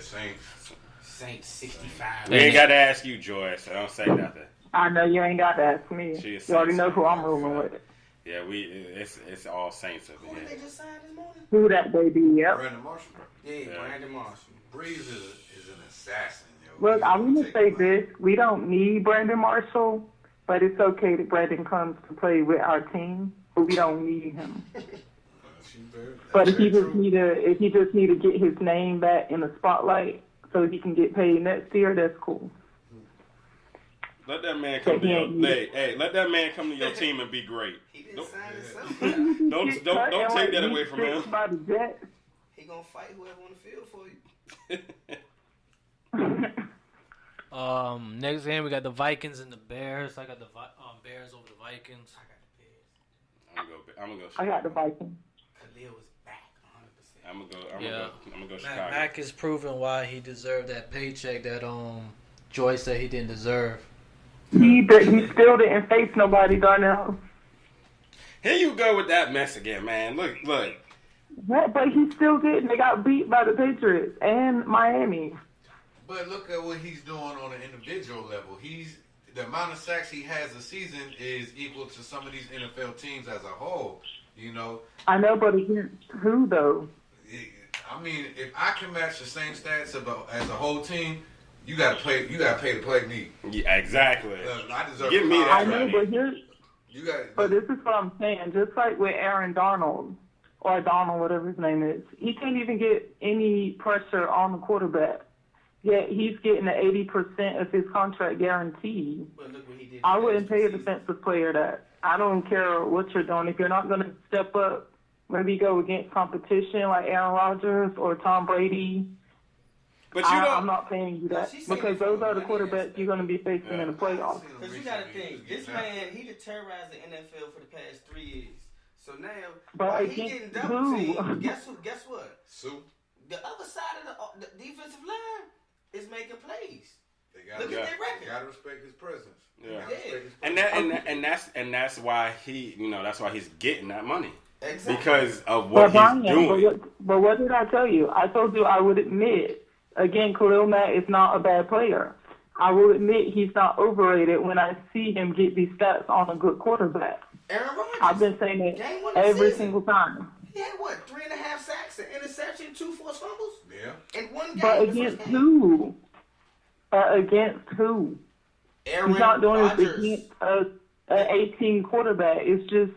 Saints 65. We ain't got to ask you, Joy, so don't say nothing. I know you ain't got to ask me. You already know who I'm rolling with. Yeah, it's all Saints over Who here. did they just sign this morning? Who that baby? Yep. Brandon Marshall. Yeah, Brandon Marshall. Breeze is an assassin, yo. Look, I'm going to say this. We don't need Brandon Marshall, but it's okay that Brandon comes to play with our team, but we don't need him. But if he just need to get his name back in the spotlight so he can get paid next year, that's cool. Let that man come to your let that man come to your team and be great. Don't take that away from him. He gonna fight whoever on the field for you. Next game we got the Vikings and the Bears. I got the Bears over the Vikings. I'm gonna go. I got the Vikings. Khalil was back 100%. I'm gonna go Chicago. Mac is proving why he deserved that paycheck that Joy said he didn't deserve. He still didn't face nobody, Darnell. Here you go with that mess again, man. Look. What? But he still didn't. They got beat by the Patriots and Miami. But look at what he's doing on an individual level. The amount of sacks he has a season is equal to some of these NFL teams as a whole. You know. I know, but against who though? I mean, if I can match the same stats as a whole team, you gotta pay to play me. Yeah, exactly. I deserve. Give me that. I know, but here's. You got. But this is what I'm saying. Just like with Aaron Donald or Donald, whatever his name is, he can't even get any pressure on the quarterback. Yet he's getting the 80% of his contract guaranteed. But look what he did. I wouldn't pay a defensive player that. I don't care what you're doing. If you're not going to step up, maybe go against competition like Aaron Rodgers or Tom Brady. But I'm not paying you that because those are the quarterbacks you're going to be facing in the playoffs. Because you got to think, this man, he terrorized the NFL for the past 3 years. So now, while he getting double teamed, guess what? Sue. The other side of the defensive line is making plays. Look at their record. You gotta respect his presence. Yeah. And that's why that's why he's getting that money. Exactly. Because of what he's doing. But what did I tell you? I told you I would admit, again, Khalil Mack is not a bad player. I will admit he's not overrated when I see him get these stats on a good quarterback. Aaron Rodgers. I've been saying it every single time. He had 3.5 sacks, an interception, 2 forced fumbles? Yeah. In one game. But against who? Against who? Aaron He's not doing Rodgers. this against an 18 quarterback. It's just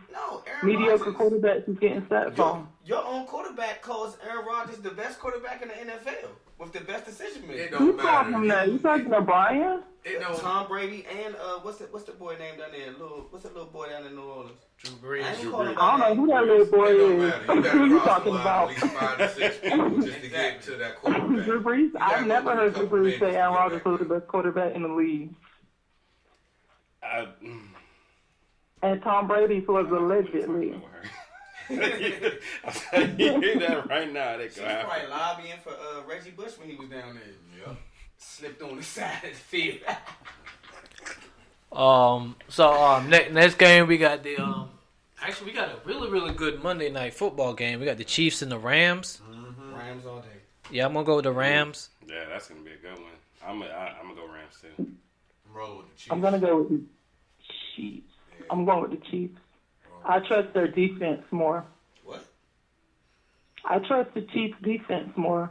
mediocre quarterbacks who's getting stats on. Your own quarterback calls Aaron Rodgers the best quarterback in the NFL with the best decision making. Who's talking that? You talking to Brian? Tom Brady and what's the boy named down there? What's the little boy down in New Orleans? Drew Brees. I don't know who that little boy is. Who you talking about? At least 5 to 6 people just to get to that quarterback. Drew Brees? I've never heard Drew Brees say Aaron Rodgers was the best quarterback in the league. And Tom Brady was allegedly. You hear that right now? She's probably lobbying for Reggie Bush when he was down there. Yeah. Slipped on the side of the field. Next game we got the actually we got a really good Monday night football game. We got the Chiefs and the Rams. Mm-hmm. Rams all day. Yeah, I'm gonna go with the Rams. Yeah, that's gonna be a good one. I'm gonna go Rams too. I'm rolling with the Chiefs. I'm gonna go with the Chiefs. Yeah. I'm going with the Chiefs. I trust their defense more. What? I trust the Chiefs' defense more.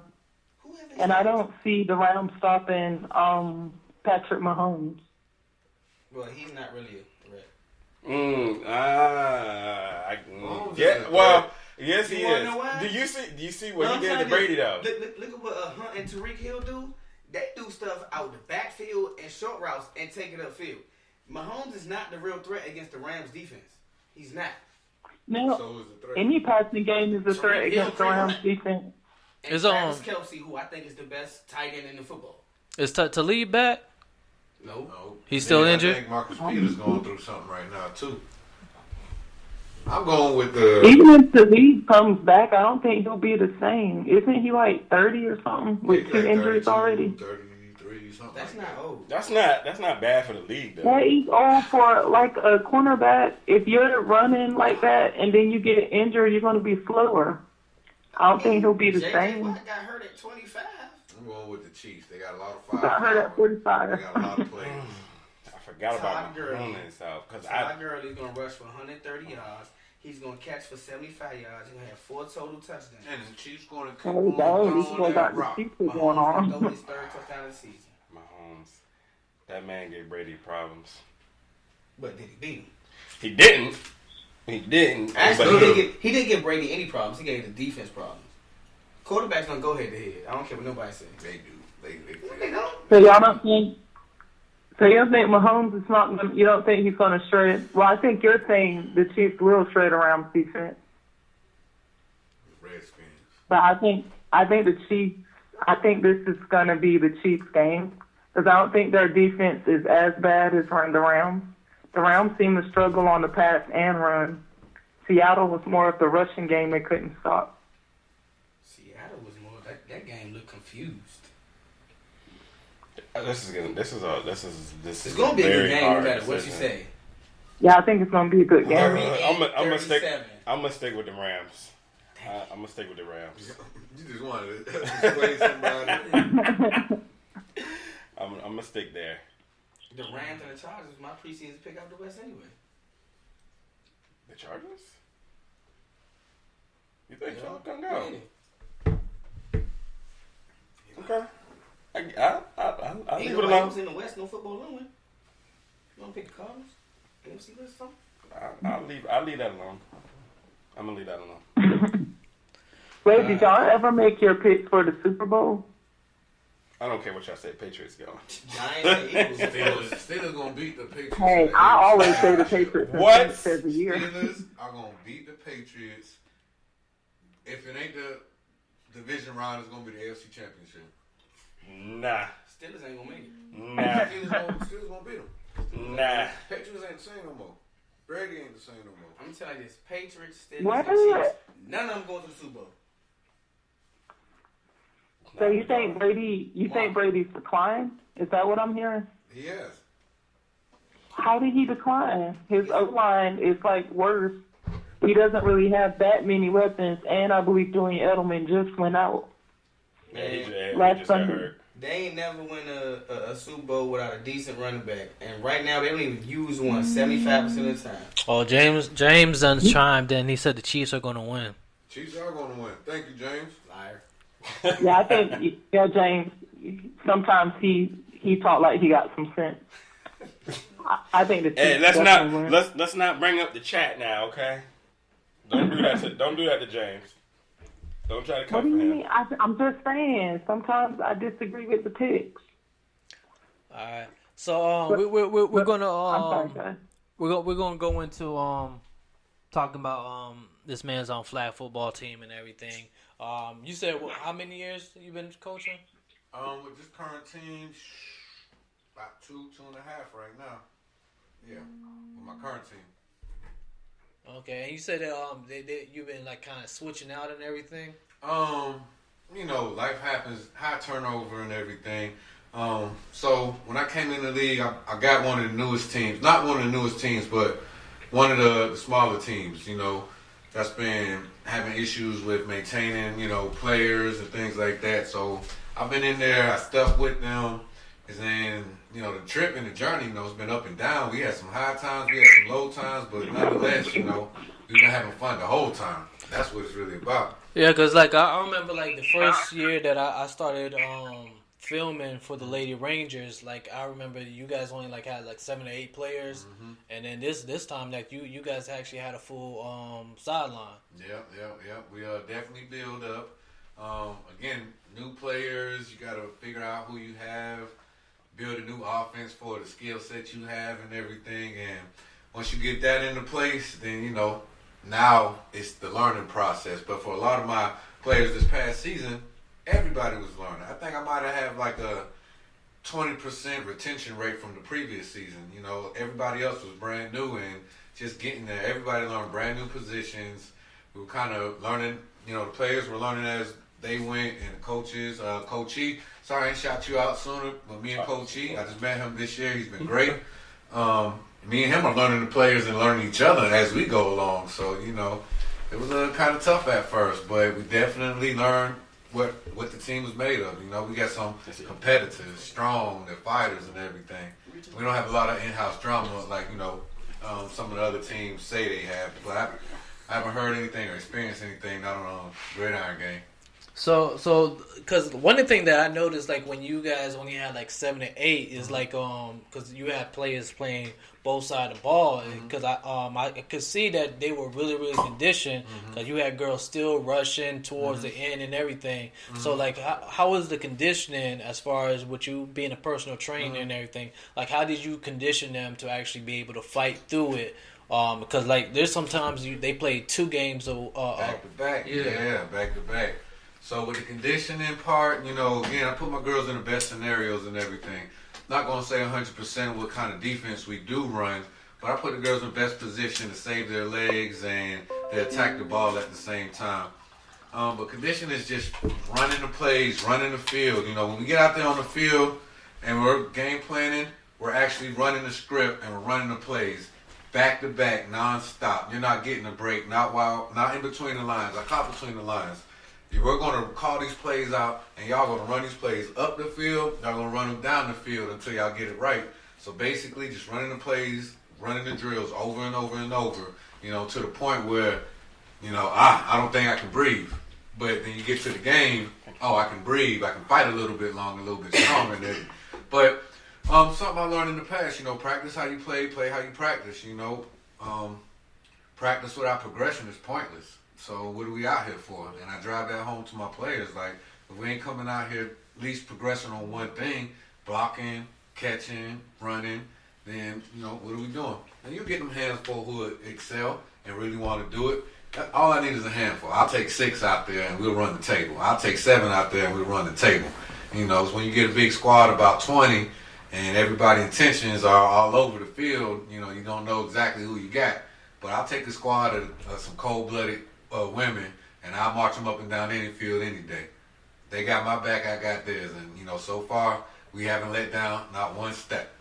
And I don't see the Rams stopping Patrick Mahomes. Well, he's not really a threat. Yes, he is. Do you see what he did to Brady though? Look at what Hunt and Tariq Hill do. They do stuff out the backfield and short routes and take it upfield. Mahomes is not the real threat against the Rams defense. He's not. No, any passing game is a threat against the Rams defense. And Travis Kelce, who I think is the best tight end in the football. Is Talib back? No. He's still injured? I think Marcus Peters going through something right now, too. I'm going with the... Even if Talib comes back, I don't think he'll be the same. Isn't he like 30 or something with 2 injuries already? 33, something. That's not old. That's not bad for the league, though. Yeah, he's old for like a cornerback. If you're running like that and then you get injured, you're going to be slower. I don't think he'll be the same. Watt got hurt at 25. I'm going with the Chiefs. They got a lot of He fire. got hurt at 45. They got a lot of players. I forgot about Mahomes and stuff. Todd Gurley's going to rush for 130 yards. He's going to catch for 75 yards. He's going to have 4 total touchdowns. And the Chiefs going to keep going rock. Going on. Mahomes his 3rd touchdown of the season. Mahomes. That man gave Brady problems. But did he beat him? He didn't. He didn't. Actually, he didn't give Brady any problems. He gave the defense problems. Quarterbacks don't go head to head. I don't care what nobody says. They do. They don't. So y'all don't think? So you don't think Mahomes is not? You don't think he's going to shred? Well, I think you're saying the Chiefs will shred around defense. Redskins. But I think the Chiefs. I think this is going to be the Chiefs' game because I don't think their defense is as bad as the Rams. The Rams seem to struggle on the pass and run. Seattle was more of the rushing game they couldn't stop. Seattle was more that game looked confused. This is going to be a good game no matter what you say. Yeah, I think it's going to be a good game. I'm gonna stick with the Rams. I'm gonna stick with the Rams. You just wanted to display somebody. gonna stick there. The Rams and the Chargers, my preseason pick out the West anyway. The Chargers? You think so? Gonna go? Okay. I'll leave it alone. In the West, no football on. You want to pick the Cardinals? NFC West or something? I'll leave that alone. I'm gonna leave that alone. Wait, did y'all ever make your pick for the Super Bowl? I don't care what y'all say. Patriots go. Giants, Steelers gonna beat the Patriots. Hey, I always say the Patriots. What? Every year. Steelers are gonna beat the Patriots. If it ain't the division round, it's gonna be the AFC Championship. Nah. Steelers ain't gonna make it. Nah. Steelers gonna beat them. Nah. Patriots ain't the same no more. Brady ain't the same no more. I'm telling you this: Patriots, Steelers, What? and Chiefs. None of them going to the Super Bowl. So you think Brady? You think Brady's declined? Is that what I'm hearing? He has. How did he decline? His O-line is like worse. He doesn't really have that many weapons, and I believe Julian Edelman just went out. Last Sunday. They ain't never win a Super Bowl without a decent running back, and right now they don't even use one 75% of the time. Oh, James done chimed in. He said the Chiefs are going to win. Chiefs are going to win. Thank you, James. Liar. Yeah, I think James. Sometimes he talk like he got some sense. I think the Chiefs. Hey, let's not bring up the chat now, okay? Don't do that to James. Don't try to come What do for you him. mean? I'm just saying. Sometimes I disagree with the picks. All right. So we're gonna I'm sorry, we're gonna go into talking about this man's on flag football team and everything. You said how many years you been coaching? With this current team, about 2.5 right now. Yeah, with my current team. Okay, and you said that you've been like kind of switching out and everything. You know, life happens, high turnover and everything. So when I came in the league, I got one of the newest teams. Not one of the newest teams, but one of the smaller teams. You know, that's been having issues with maintaining, players and things like that. So I've been in there. I stuck with them. And then, the trip and the journey, it's been up and down. We had some high times, we had some low times, but nonetheless, we've been having fun the whole time. That's what it's really about. Yeah, because, I remember, the first year that I started filming for the Lady Rangers, I remember you guys only, had, 7 or 8 players. Mm-hmm. And then this time, you guys actually had a full sideline. Yep. We definitely build up. Again, new players, you got to figure out who you have. Build a new offense for the skill set you have and everything. And once you get that into place, then, now it's the learning process. But for a lot of my players this past season, everybody was learning. I think I might have had a 20% retention rate from the previous season. Everybody else was brand new and just getting there. Everybody learned brand new positions. We were kind of learning, the players were learning as they went, and the coaches, Coach E. Sorry I ain't shot you out sooner, but me and Coach E, I just met him this year. He's been great. Me and him are learning the players and learning each other as we go along. So, it was kind of tough at first, but we definitely learned what the team was made of. We got some competitors, strong, they're fighters and everything. We don't have a lot of in-house drama like, some of the other teams say they have. But I haven't heard anything or experienced anything, not on a gridiron game. So, because one of the things that I noticed, when you guys only had 7 or 8, is because you had players playing both sides of the ball. Because I could see that they were really, really conditioned. Because you had girls still rushing towards the end and everything. So, how was the conditioning as far as with you being a personal trainer and everything? How did you condition them to actually be able to fight through it? Because there's sometimes they play 2 games back to back. Yeah, back to back. So with the conditioning part, again, I put my girls in the best scenarios and everything. Not going to say 100% what kind of defense we do run, but I put the girls in the best position to save their legs and they attack the ball at the same time. But conditioning is just running the plays, running the field. When we get out there on the field and we're game planning, we're actually running the script and we're running the plays back to back, non-stop. You're not getting a break, not in between the lines. I caught between the lines. We're going to call these plays out, and y'all going to run these plays up the field. Y'all going to run them down the field until y'all get it right. So basically, just running the plays, running the drills over and over and over, to the point where, I don't think I can breathe. But then you get to the game, I can breathe. I can fight a little bit longer, a little bit stronger. But something I learned in the past, practice how you play how you practice, practice without progression is pointless. So what are we out here for? And I drive that home to my players. Like, if we ain't coming out here at least progressing on one thing, blocking, catching, running, then, what are we doing? And you get them handful who excel and really want to do it. All I need is a handful. I'll take 6 out there and we'll run the table. I'll take 7 out there and we'll run the table. It's when you get a big squad, about 20, and everybody's intentions are all over the field, you don't know exactly who you got. But I'll take a squad of some cold-blooded women, and I'll march them up and down any field any day. They got my back, I got theirs. And, so far, we haven't let down not one step.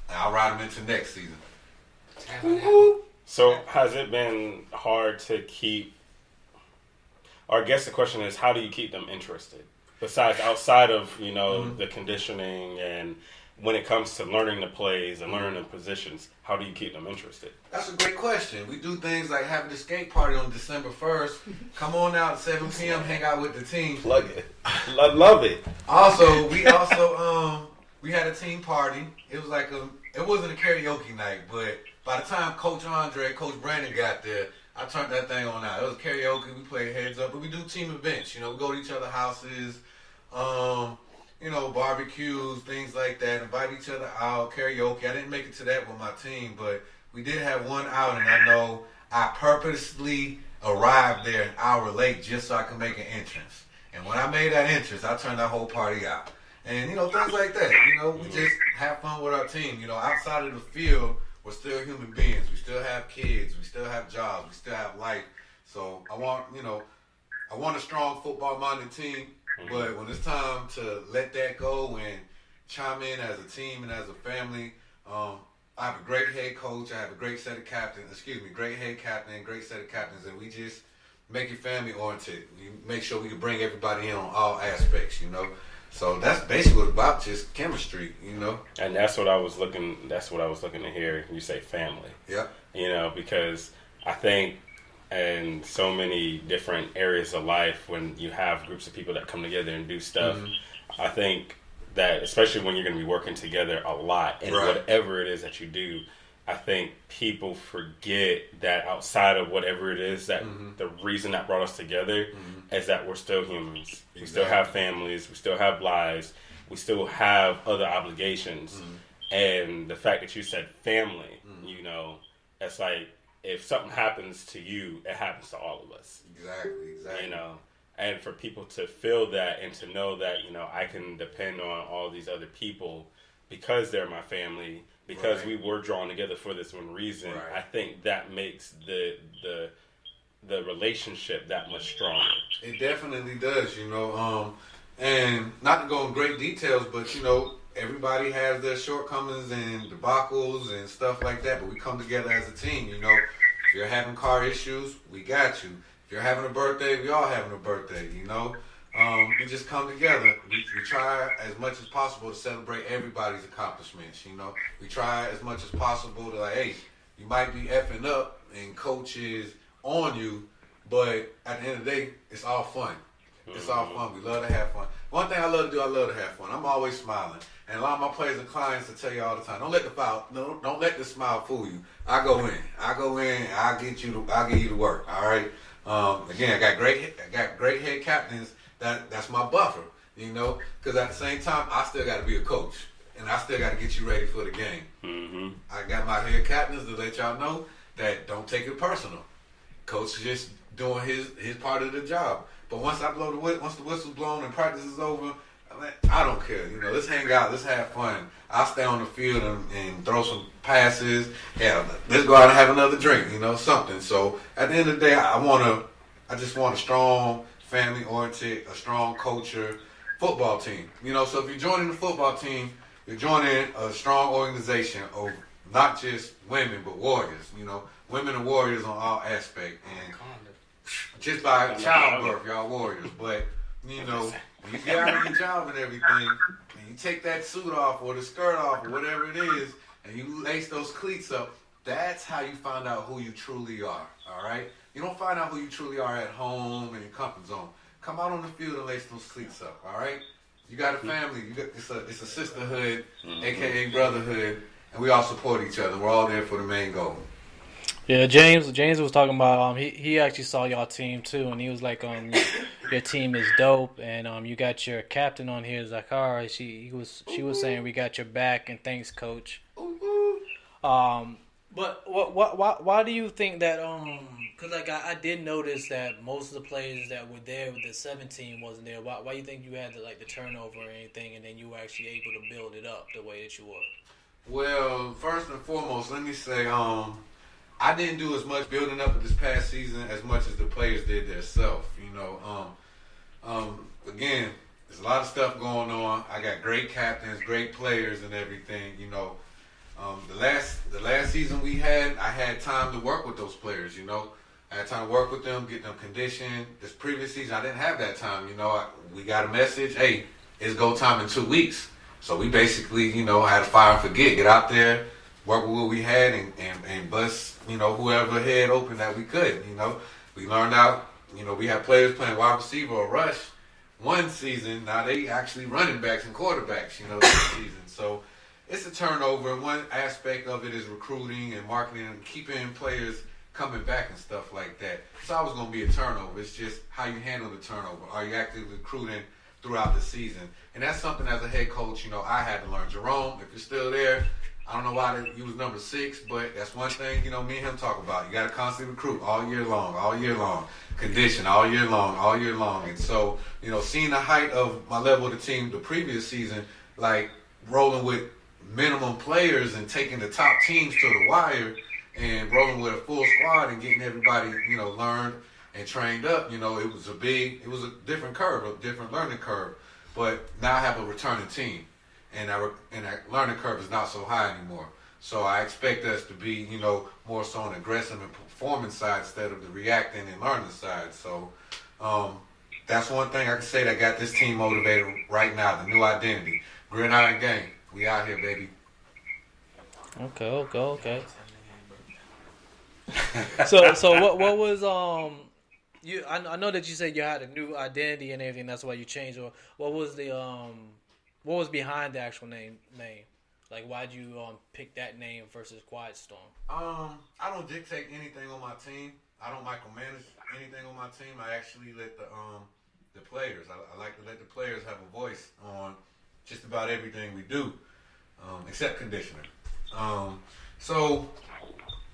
And I'll ride them into next season. So has it been hard to keep, or I guess the question is, how do you keep them interested? Besides, outside of, the conditioning, and when it comes to learning the plays and learning the positions, how do you keep them interested? That's a great question. We do things like having the skate party on December 1st. Come on out at 7 p.m., hang out with the team. Plug it. I love it. Also, we had a team party. It was like it wasn't a karaoke night, but by the time Coach Andre, Coach Brandon got there, I turned that thing on out. It was karaoke. We played heads up, but we do team events. We go to each other's houses, barbecues, things like that. Invite each other out, karaoke. I didn't make it to that with my team, but we did have one out, and I know I purposely arrived there an hour late just so I could make an entrance. And when I made that entrance, I turned that whole party out. And, things like that. We just have fun with our team. Outside of the field, we're still human beings. We still have kids. We still have jobs. We still have life. So I want a strong football-minded team. But when it's time to let that go and chime in as a team and as a family, I have a great head coach. I have a great set of captains. Great head captain and great set of captains. And we just make it family-oriented. We make sure we can bring everybody in on all aspects, So that's basically what it's about, just chemistry, And that's what I was looking to hear you say family. Yeah. Because I think in so many different areas of life, when you have groups of people that come together and do stuff, I think that especially when you're going to be working together a lot in whatever it is that you do, I think people forget that outside of whatever it is, that the reason that brought us together is that we're still humans. Exactly. We still have families. We still have lives. We still have other obligations. And the fact that you said family, it's like if something happens to you, it happens to all of us. Exactly. And for people to feel that and to know that, I can depend on all these other people because they're my family, because we were drawn together for this one reason. I think that makes the relationship that much stronger. It definitely does, and not to go in great details, but everybody has their shortcomings and debacles and stuff like that, but we come together as a team. If you're having car issues, we got you. If you're having a birthday, we all having a birthday. We just come together. We try as much as possible to celebrate everybody's accomplishments. We try as much as possible to hey, you might be effing up and coach is on you, but at the end of the day, it's all fun. It's all fun. We love to have fun. One thing I love to do, I love to have fun. I'm always smiling. And a lot of my players and clients will tell you all the time, don't let the smile fool you. I go in. I'll get you to work. All right. Again, I got great head captains. That's my buffer. Because at the same time, I still got to be a coach, and I still got to get you ready for the game. I got my head captains to let y'all know that don't take it personal. Coach is just doing his part of the job. But once the whistle's blown and practice is over, I don't care. Let's hang out. Let's have fun. I'll stay on the field and throw some passes. Yeah, let's go out and have another drink. Something. So at the end of the day, I just want a strong, family-oriented, a strong culture football team. So if you're joining the football team, you're joining a strong organization of not just women but warriors. Women and warriors on all aspects. just by childbirth, y'all warriors. But, you know, when you get out of your job and everything, and you take that suit off or the skirt off or whatever it is, and you lace those cleats up, that's how you find out who you truly are, all right? You don't find out who you truly are at home in your comfort zone. Come out on the field and lace those cleats up, all right? You got a family. It's a sisterhood, a.k.a. brotherhood, and we all support each other. We're all there for the main goal. Yeah, James was talking about he actually saw y'all team too, and he was like your team is dope, and you got your captain on here, Zakara. She was saying we got your back, and thanks, coach. But why do you think that because like I did notice that most of the players that were there with the 17 wasn't there. Why do you think you had the turnover or anything, and then you were actually able to build it up the way that you were? Well, first and foremost, let me say I didn't do as much building up this past season as much as the players did themselves. You know, again, there's a lot of stuff going on. I got great captains, great players, and everything. You know, the last season we had, I had time to work with those players. You know, I had time to work with them, get them conditioned. This previous season, I didn't have that time. You know, we got a message, hey, it's go time in 2 weeks. So we basically, you know, had to fire and forget, get out there, work with what we had, and bust, you know, whoever head open that we could. You know, we learned out, you know, we had players playing wide receiver or rush one season. Now they actually running backs and quarterbacks, you know, this season. So it's a turnover. And one aspect of it is recruiting and marketing and keeping players coming back and stuff like that. It's always going to be a turnover. It's just how you handle the turnover. Are you actively recruiting throughout the season? And that's something as a head coach, you know, I had to learn. Jerome, if you're still there, I don't know why you was number 6, but that's one thing, you know, me and him talk about. You got to constantly recruit all year long, condition all year long. And so, you know, seeing the height of my level of the team the previous season, like rolling with minimum players and taking the top teams to the wire and rolling with a full squad and getting everybody, you know, learned and trained up, you know, it was a different curve, a different learning curve. But now I have a returning team, and that learning curve is not so high anymore. So I expect us to be, you know, more so on the aggressive and performance side instead of the reacting and learning side. So that's one thing I can say that got this team motivated right now, the new identity. Gridiron Gang. We out here, baby. Okay. So what was I know that you said you had a new identity and everything. That's why you changed. Or what was behind the actual name? Like, why'd you pick that name versus Quiet Storm? I don't dictate anything on my team. I don't micromanage anything on my team. I actually let the players. I like to let the players have a voice on just about everything we do, except conditioning. So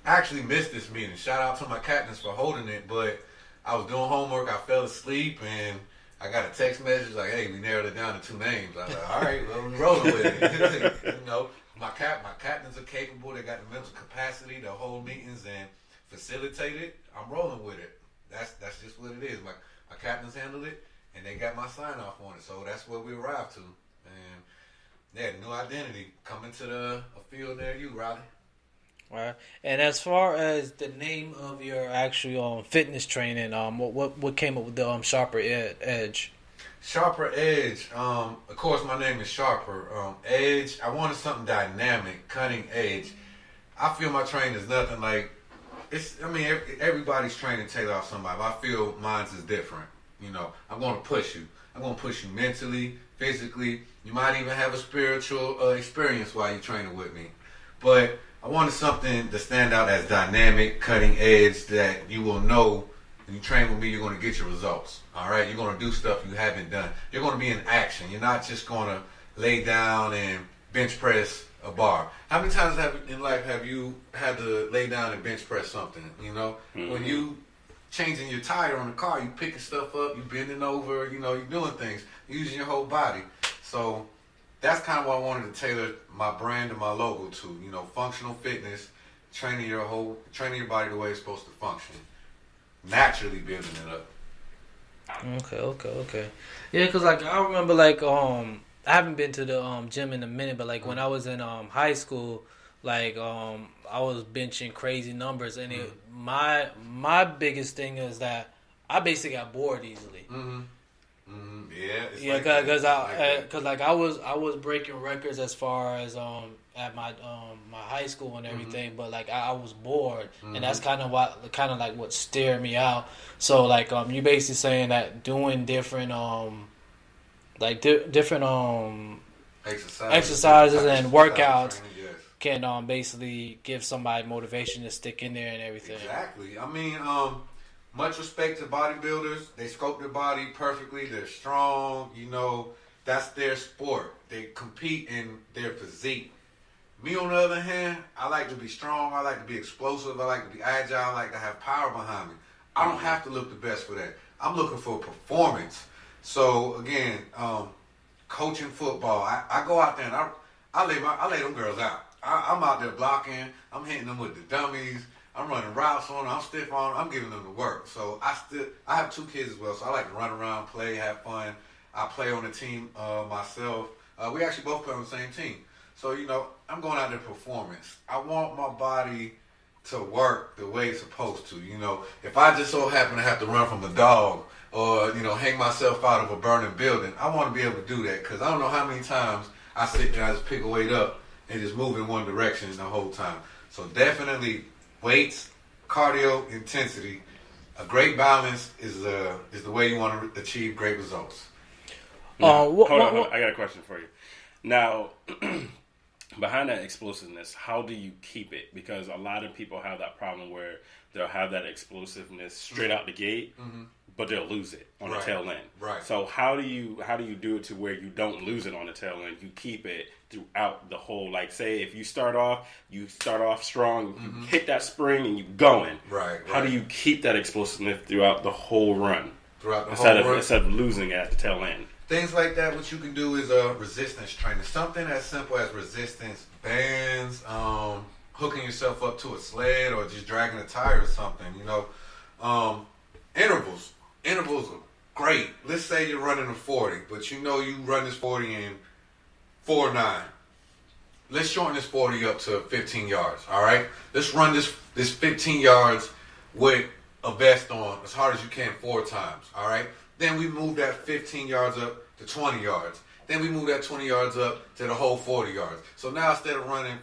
I actually missed this meeting. Shout out to my captains for holding it, but I was doing homework, I fell asleep, and I got a text message like, hey, we narrowed it down to 2 names. I was like, all right, well, we rolling with it. You know, my captains are capable. They got the mental capacity to hold meetings and facilitate it. I'm rolling with it. That's just what it is. My captains handled it, and they got my sign-off on it. So that's where we arrived to. And, yeah, new identity coming to a field near you, Riley. Right. And as far as the name of your actual fitness training, what came up with the Sharper Edge? Sharper Edge. Of course, my name is Sharper. Edge. I wanted something dynamic, cutting edge. I feel my training is nothing like. Everybody's training tailored off somebody. But I feel mine's is different. You know, I'm going to push you. I'm going to push you mentally, physically. You might even have a spiritual experience while you're training with me, but I wanted something to stand out as dynamic, cutting edge, that you will know when you train with me, you're going to get your results. All right? You're going to do stuff you haven't done. You're going to be in action. You're not just going to lay down and bench press a bar. How many times in life have you had to lay down and bench press something? You know, when you changing your tire on the car, you picking stuff up, you bending over, you know, you're doing things, using your whole body. So that's kind of what I wanted to tailor my brand and my logo to, you know, functional fitness, training your body the way it's supposed to function, naturally building it up. Okay. Yeah, cause like I remember like I haven't been to the gym in a minute, but like when I was in high school, like I was benching crazy numbers, and my biggest thing is that I basically got bored easily. Yeah, because I was breaking records as far as at my high school and everything, but like I was bored, and that's kind of what stared me out. So like you basically saying that doing different exercises and workouts can basically give somebody motivation to stick in there and everything. Exactly. I mean, much respect to bodybuilders. They sculpt their body perfectly. They're strong. That's their sport. They compete in their physique. Me, on the other hand, I like to be strong. I like to be explosive. I like to be agile. I like to have power behind me. I don't have to look the best for that. I'm looking for performance. So, again, coaching football, I go out there and I lay them girls out. I'm out there blocking. I'm hitting them with the dummies. I'm running routes on them. I'm stiff on them. I'm giving them the work. So I have 2 kids as well, so I like to run around, play, have fun. I play on the team myself. We actually both play on the same team. So, I'm going out there performance. I want my body to work the way it's supposed to. If I just so happen to have to run from a dog or, hang myself out of a burning building, I want to be able to do that because I don't know how many times I sit there and I just pick a weight up and just move in one direction the whole time. So definitely weights, cardio, intensity, a great balance is the way you want to achieve great results. Hold on. I got a question for you. Now, behind that explosiveness, how do you keep it? Because a lot of people have that problem where they'll have that explosiveness straight out the gate, but they'll lose it on the tail end. Right. So how do you do it to where you don't lose it on the tail end? You keep it throughout the whole. Like, say if you start off strong, you hit that spring and you going. Right. How do you keep that explosiveness throughout the whole run? Instead of losing it at the tail end. Things like that, what you can do is resistance training. Something as simple as resistance bands, hooking yourself up to a sled or just dragging a tire or something, Intervals. Intervals are great. Let's say you're running a 40, but you run this 40 in 4.9. Let's shorten this 40 up to 15 yards, all right? Let's run this 15 yards with a vest on as hard as you can 4 times, all right? Then we move that 15 yards up to 20 yards. Then we move that 20 yards up to the whole 40 yards. So now instead of running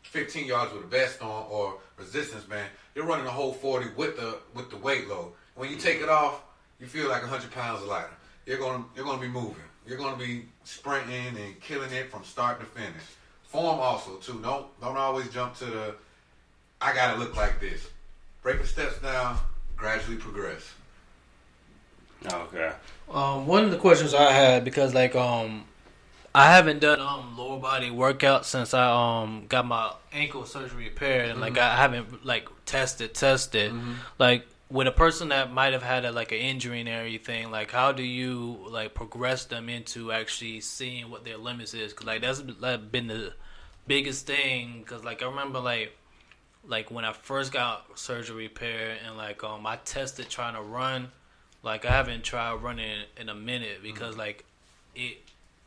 15 yards with a vest on or resistance band, you're running the whole 40 with the weight load. When you take it off, you feel like 100 pounds lighter. You're gonna be moving. You're gonna be sprinting and killing it from start to finish. Form also too. Don't always jump to the I gotta look like this. Break the steps down, gradually progress. Okay. One of the questions I had, because like I haven't done lower body workouts since I got my ankle surgery repaired, and like I haven't like tested. Like with a person that might have had an injury and everything, like how do you like progress them into actually seeing what their limits is? Cause like that's been the biggest thing. Cause like I remember like when I first got surgery repaired and like I tested trying to run. Like I haven't tried running in a minute because like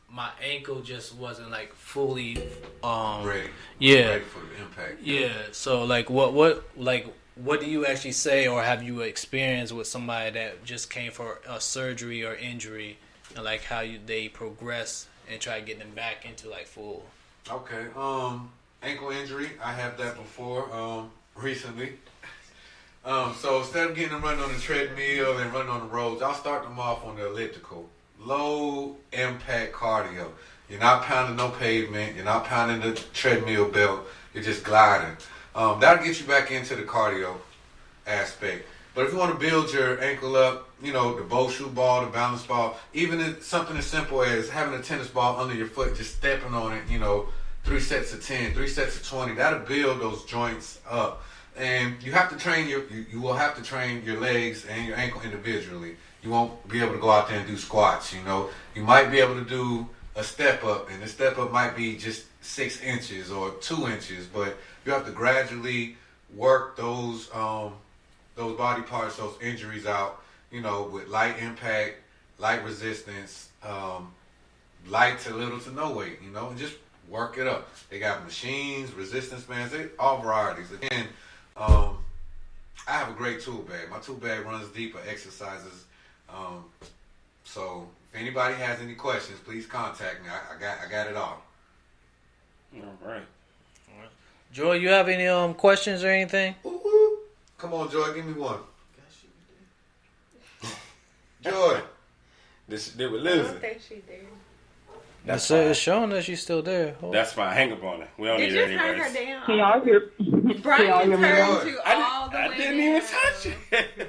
my ankle just wasn't like fully ready. Yeah. Ready for the impact. Yeah. So like what do you actually say, or have you experienced with somebody that just came for a surgery or injury, and like how they progress and try to get them back into like full? Okay. Ankle injury. I have that before. Recently. So instead of getting them running on the treadmill and running on the roads, I'll start them off on the elliptical. Low impact cardio. You're not pounding no pavement. You're not pounding the treadmill belt. You're just gliding. That'll get you back into the cardio aspect. But if you want to build your ankle up, the bow shoe ball, the balance ball, even something as simple as having a tennis ball under your foot, just stepping on it, 3 sets of 10, 3 sets of 20, that'll build those joints up. And you have to train you will have to train your legs and your ankle individually. You won't be able to go out there and do squats, You might be able to do a step up, and the step up might be just 6 inches or 2 inches, but you have to gradually work those body parts, those injuries out, with light impact, light resistance, light to little to no weight, and just work it up. They got machines, resistance bands, all varieties. Again, I I have a great tool bag. My tool bag runs deep of exercises. So if anybody has any questions, please contact me. I got it all. All right. Joy, you have any questions or anything? Ooh. Come on, Joy, give me one. Joy. This did with I Lizzie. don't think she did. That's It's showing that she's still there. That's fine. Hang up on her. We don't Did need her you turn anyways. her down? Can y'all hear? Brian y'all hear me turned now? you all the way I didn't even touch it.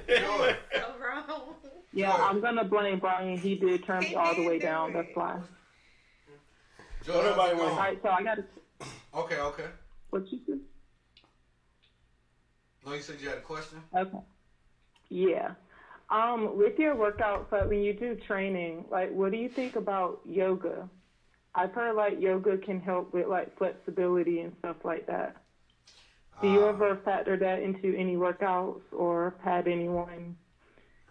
Joy. so wrong. Yeah, I'm gonna blame Brian. He did turn me all the way down. That's why. Joy, how's it All going? right, so I got to. Okay. What you said? No, you said you had a question? Okay. Yeah. With your workouts, like when you do training, like what do you think about yoga? I've heard like yoga can help with like flexibility and stuff like that. Do you ever factor that into any workouts or had anyone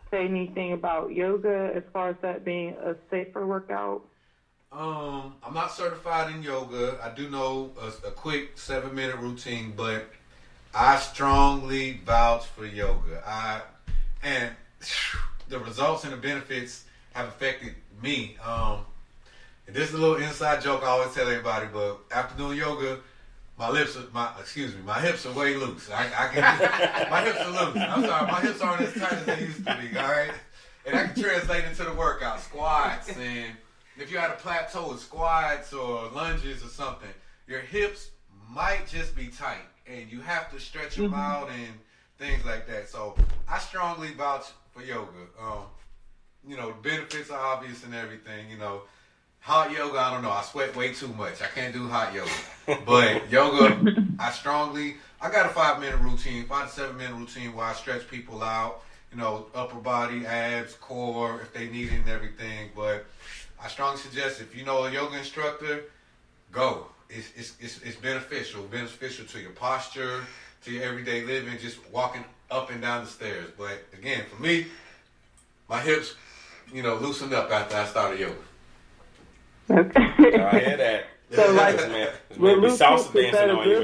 say anything about yoga as far as that being a safer workout? I'm not certified in yoga. I do know a quick 7-minute routine, but I strongly vouch for yoga. And the results and the benefits have affected me. And this is a little inside joke I always tell everybody, but after doing yoga, my hips are way loose. My hips are loose. I'm sorry, my hips aren't as tight as they used to be, all right? And that can translate into the workout, squats, and if you're at a plateau with squats or lunges or something, your hips might just be tight, and you have to stretch them out and things like that. So I strongly vouch for yoga. The benefits are obvious and everything. Hot yoga, I don't know. I sweat way too much. I can't do hot yoga. But yoga, I got a 5-minute routine, 5 to 7 minute routine where I stretch people out, upper body, abs, core, if they need it and everything. But I strongly suggest if you know a yoga instructor, go. It's beneficial to your posture, to your everyday living, just walking up and down the stairs. But again, for me, my hips, loosened up after I started yoga. Okay. I hear that. So like, this man be salsa dancing on you.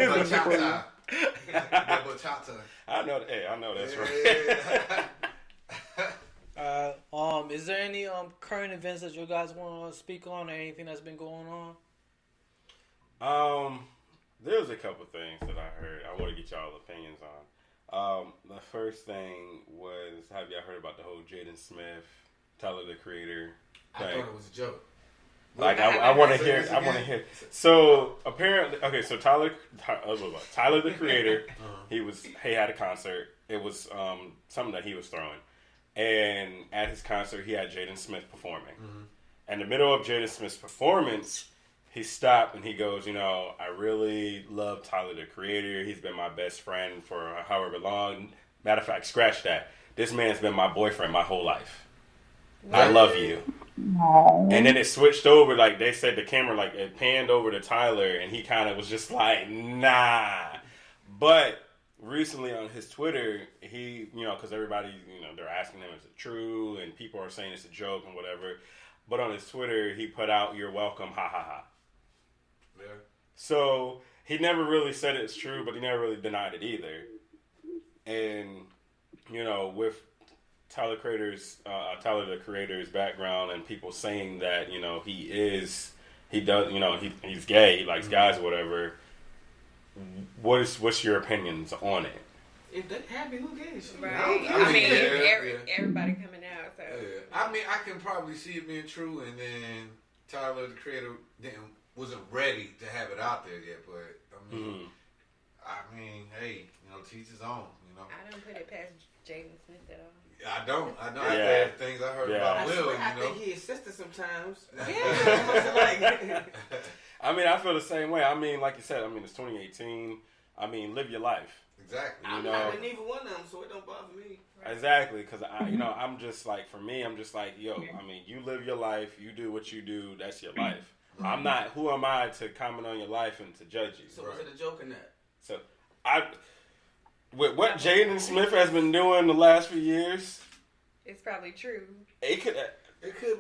Bachata. I know that's right. Is there any current events that you guys want to speak on, or anything that's been going on? There's a couple things that I heard. I want to get y'all opinions on. The first thing was, have y'all heard about the whole Jaden Smith, Tyler the Creator thing? I thought it was a joke. Like I want to hear. I want to hear. So apparently, okay. So Tyler the Creator, he had a concert. It was something that he was throwing, and at his concert, he had Jaden Smith performing. In the middle of Jaden Smith's performance, he stopped and he goes, I really love Tyler the Creator. He's been my best friend for however long. Matter of fact, scratch that. This man's been my boyfriend my whole life. What? I love you. Aww. And then it switched over, like they said, the camera, like it panned over to Tyler, and he kind of was just like, nah. But recently on his Twitter, he, because everybody, they're asking him, is it true? And people are saying it's a joke and whatever. But on his Twitter, he put out, "You're welcome, ha ha ha." Yeah. So he never really said it's true, but he never really denied it either. And, with Tyler the Creator's background and people saying that, he's gay, he likes guys or whatever. What's your opinions on it? If they happy, who cares? Right. Everybody coming out. So. Yeah. I can probably see it being true, and then Tyler the Creator wasn't ready to have it out there yet. But hey, teach his own. I don't put it past Jaden Smith at all. I don't. I know. Yeah. Things I heard about Will. I think he assisted sometimes. Yeah. I feel the same way. Like you said, it's 2018. Live your life. Exactly. I'm not in neither one of them, so it don't bother me. Right? Exactly, because I'm just like, for me, I'm just like, you live your life, you do what you do, that's your life. I'm not. Who am I to comment on your life and to judge you? So was it a joke in that? So with what Jaden Smith has been doing the last few years, it's probably true. It could be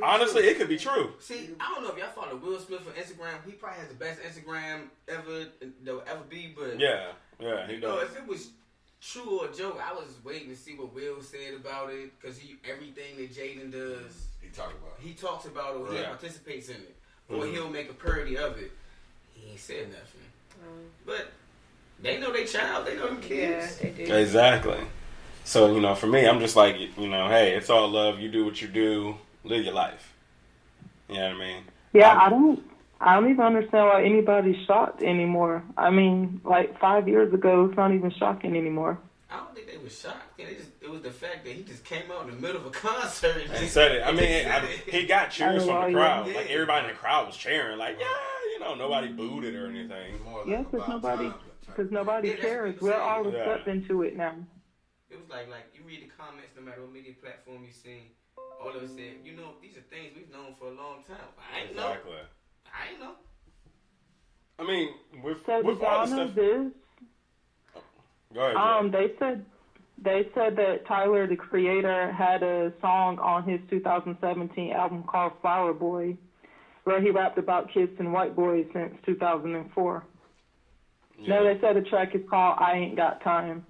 honestly, true. It could be true. See, I don't know if y'all follow Will Smith on Instagram. He probably has the best Instagram ever there'll ever be. But yeah, he does. If it was true or joke, I was waiting to see what Will said about it because everything that Jaden does, he talks about it, or he participates in it, or he'll make a parody of it. He ain't said nothing, but they know they child, they know them kids. Yeah, they do. Exactly. So for me, I'm just like, hey, it's all love. You do what you do, live your life. You know what I mean? Yeah, I don't even understand why anybody's shocked anymore. I mean, like 5 years ago, it's not even shocking anymore. I don't think they were shocked. Yeah, it was the fact that he just came out in the middle of a concert and said it. I mean, he got cheers from the crowd. Like everybody in the crowd was cheering. Like, nobody booed it or anything. Yes, because nobody cares. We're all accepting to it now. It was like you read the comments, no matter what media platform you see, all of us said, these are things we've known for a long time. I ain't know. I mean, with all the stuff. Go ahead. They said that Tyler, the creator, had a song on his 2017 album called Flower Boy, where he rapped about kids and white boys since 2004. Yeah. No, they said the track is called I Ain't Got Time.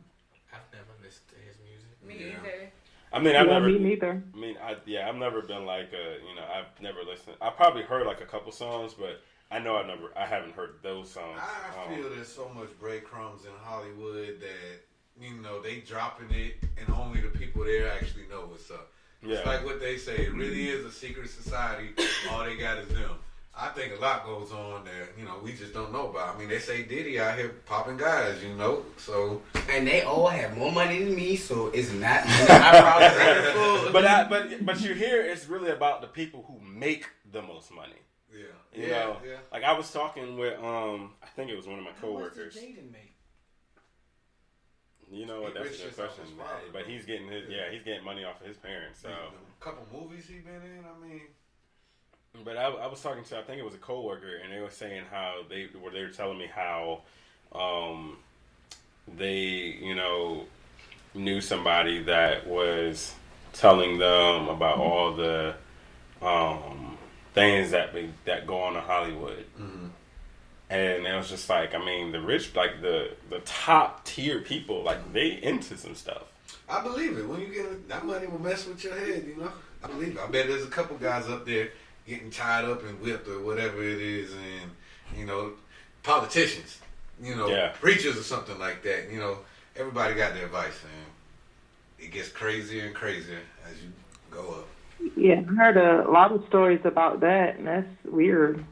I've never listened to his music. Me either. I mean, me neither. I mean, I've never been like I've never listened. I probably heard like a couple songs, but I know I haven't heard those songs. I feel there's so much breadcrumbs in Hollywood that they dropping it and only the people there actually know what's up. Yeah. It's like what they say. It really is a secret society. All they got is them. I think a lot goes on there, we just don't know about. I mean, they say Diddy out here popping guys, so. And they all have more money than me, so it's not my problem. But you hear it's really about the people who make the most money. Yeah. Like I was talking with, I think it was one of my coworkers. How much did Jaden make? You know what? That's a good question. But he's getting he's getting money off of his parents. So a couple movies he been in. I mean. But I was talking to, I think it was a coworker, and they were saying how they were telling me how they knew somebody that was telling them about all the things that go on in Hollywood. Mm-hmm. And it was just like, I mean, the rich, like the top tier people, like they into some stuff. I believe it. When you get that money will mess with your head, I believe it. I bet there's a couple guys up there getting tied up and whipped or whatever it is, and politicians, preachers or something like that. Everybody got their vice, and it gets crazier and crazier as you go up. Yeah, I heard a lot of stories about that, and that's weird.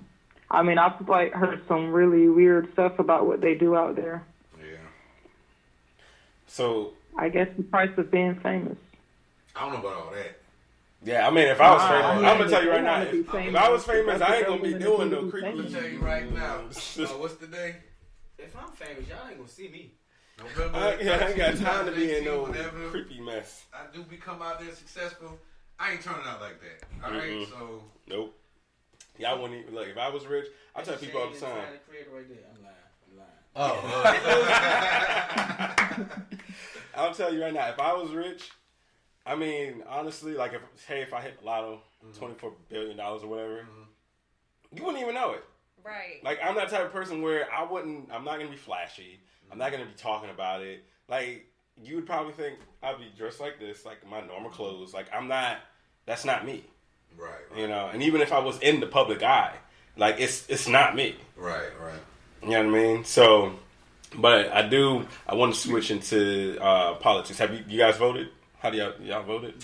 I mean, I've heard some really weird stuff about what they do out there. Yeah. So I guess the price of being famous. I don't know about all that. Yeah, I mean, if I was famous, I'm gonna tell you right now. If I was famous, I ain't gonna be doing no creepy. I'm gonna tell you right now. What's the day? If I'm famous, y'all ain't gonna see me. November. I ain't got time to be in no creepy mess. I do become out there successful. I ain't turning out like that. All right, so nope. Yeah, I wouldn't even look. If I was rich, I tell people all the time. I'll tell you right now. If I was rich. I mean, honestly, like if I hit the lotto, $24 billion or whatever, you wouldn't even know it. Right. Like I'm that type of person where I'm not gonna be flashy. I'm not gonna be talking about it. Like you would probably think I'd be dressed like this, like my normal clothes. Like I'm not. That's not me. Right. And even if I was in the public eye, like it's not me. Right. You know what I mean? So, but I want to switch into politics. Have you guys voted? How do y'all voted?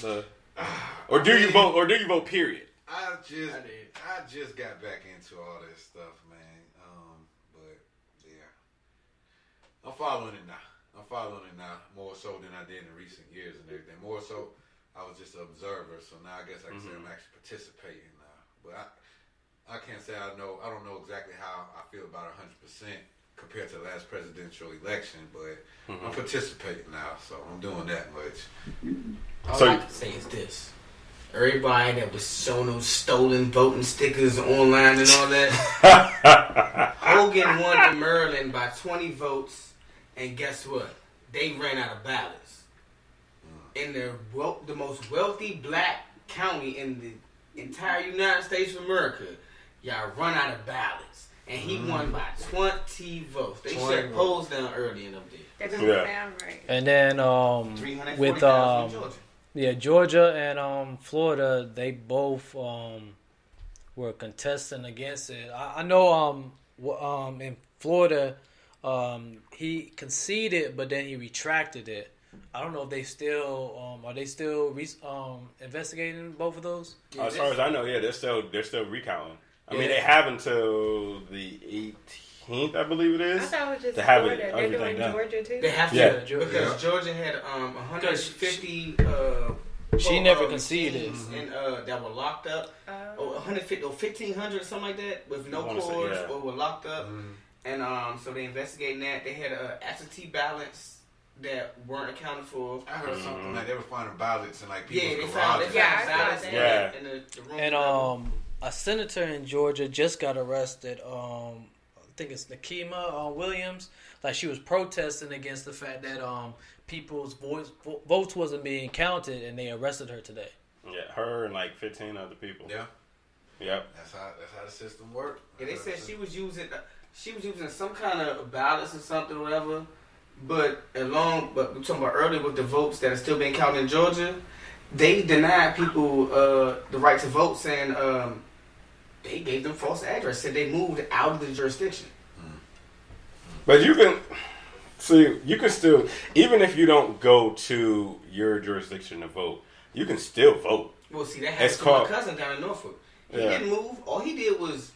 Or do you vote? Period. I just got back into all this stuff, man. But yeah, I'm following it now more so than I did in recent years and everything. More so, I was just an observer. So now I guess I can say I'm actually participating now. But I can't say I don't know exactly how I feel about 100%. Compared to the last presidential election, but I'm participating now, so I'm doing that much. All I can say is this. Everybody that was showing those stolen voting stickers online and all that, Hogan won in Maryland by 20 votes, and guess what? They ran out of ballots. In the most wealthy black county in the entire United States of America, y'all run out of ballots. and he won by 20 votes. They shut polls down early in them days. That doesn't sound right. And then with Georgia and Florida, they both were contesting against it. I know in Florida, he conceded, but then he retracted it. I don't know if they still are they still investigating both of those. As far as I know, they're still recounting. I mean, they have until the 18th, I believe it is. I thought it was just to have Florida. They're doing Georgia too. They have to because Georgia had 150. She never conceded. And that were locked up. 150 or 1,500, something like that, with no cords or were locked up. And so they investigating that. They had absentee ballots that weren't accounted for. I heard something like they were finding ballots and like people's they found ballots in the room. And a senator in Georgia just got arrested. I think it's Nakima Williams. Like she was protesting against the fact that people's votes wasn't being counted, and they arrested her today. Yeah, her and like 15 other people. Yeah. Yep. That's how the system worked. Yeah, they said she was using some kind of ballots or something or whatever. But we're talking about earlier with the votes that are still being counted in Georgia, they denied people the right to vote, saying they gave them false address, said they moved out of the jurisdiction. But you can still, even if you don't go to your jurisdiction to vote, you can still vote. Well, see, that happened to my cousin down in Norfolk. He didn't move. All he did was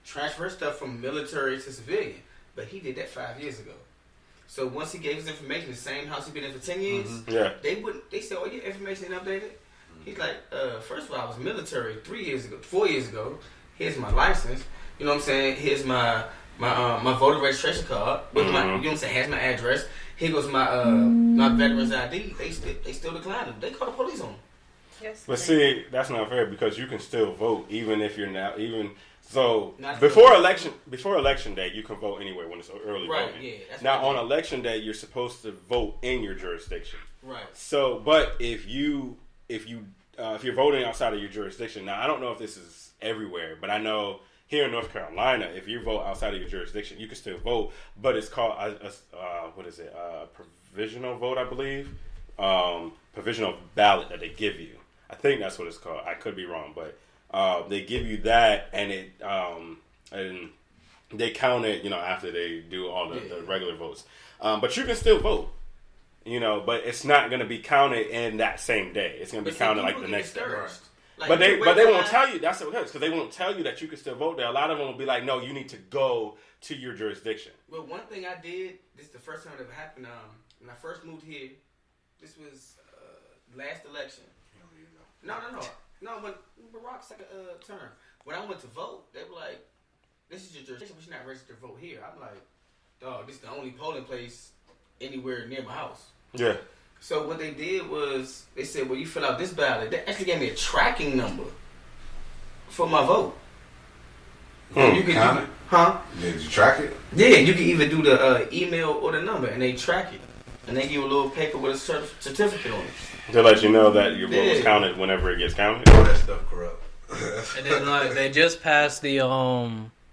transfer stuff from military to civilian. But he did that 5 years ago. So once he gave his information, the same house he'd been in for 10 years, they said, your information ain't updated? He's like, first of all, I was military 4 years ago. Here's my license. You know what I'm saying? Here's my voter registration card. With my, you know what I'm saying? Has my address. Here goes my my veterans ID. They still declined him. They called the police on him. Yes. But see, that's not fair because you can still vote even if you're before election day you can vote anywhere when it's early voting. Yeah, now on election day you're supposed to vote in your jurisdiction. Right. So, but if you're voting outside of your jurisdiction, now I don't know if this is everywhere, but I know here in North Carolina, if you vote outside of your jurisdiction, you can still vote, but it's called provisional vote, I believe. Provisional ballot that they give you. I think that's what it's called. I could be wrong, but they give you that, and and they count it, after they do all the regular votes. But you can still vote, but it's not going to be counted in that same day. It's going to be counted like the next day. Like, but they won't tell you. That's because they won't tell you that you can still vote there. A lot of them will be like, no, you need to go to your jurisdiction. Well, one thing I did, this is the first time it ever happened. When I first moved here, this was last election. No, when Barack's second term. When I went to vote, they were like, this is your jurisdiction, but you're not registered to vote here. I'm like, dog, this is the only polling place anywhere near my house. Yeah. So what they did was, they said, well, you fill out this ballot. They actually gave me a tracking number for my vote. You can Did you track it? Yeah, you can either do the email or the number, and they track it. And they give you a little paper with a certificate on it. To let you know that your vote was counted whenever it gets counted. All that stuff corrupt. And then they just passed the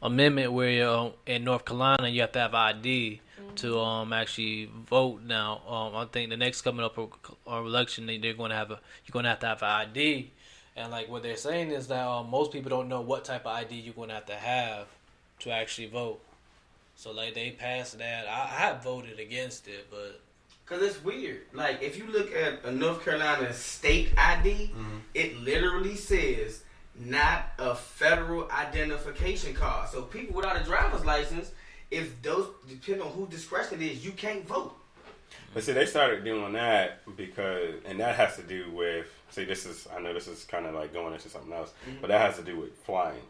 amendment where in North Carolina you have to have ID to actually vote now. I think the next coming up election you're going to have to have an ID, and like what they're saying is that most people don't know what type of ID you're going to have to actually vote. So like they passed that. I voted against it, but because it's weird. Like if you look at a North Carolina state ID, it literally says not a federal identification card. So people without a driver's license, if those, depending on whose discretion it is, you can't vote. But see, they started doing that and that has to do with, I know this is kind of like going into something else, but that has to do with flying.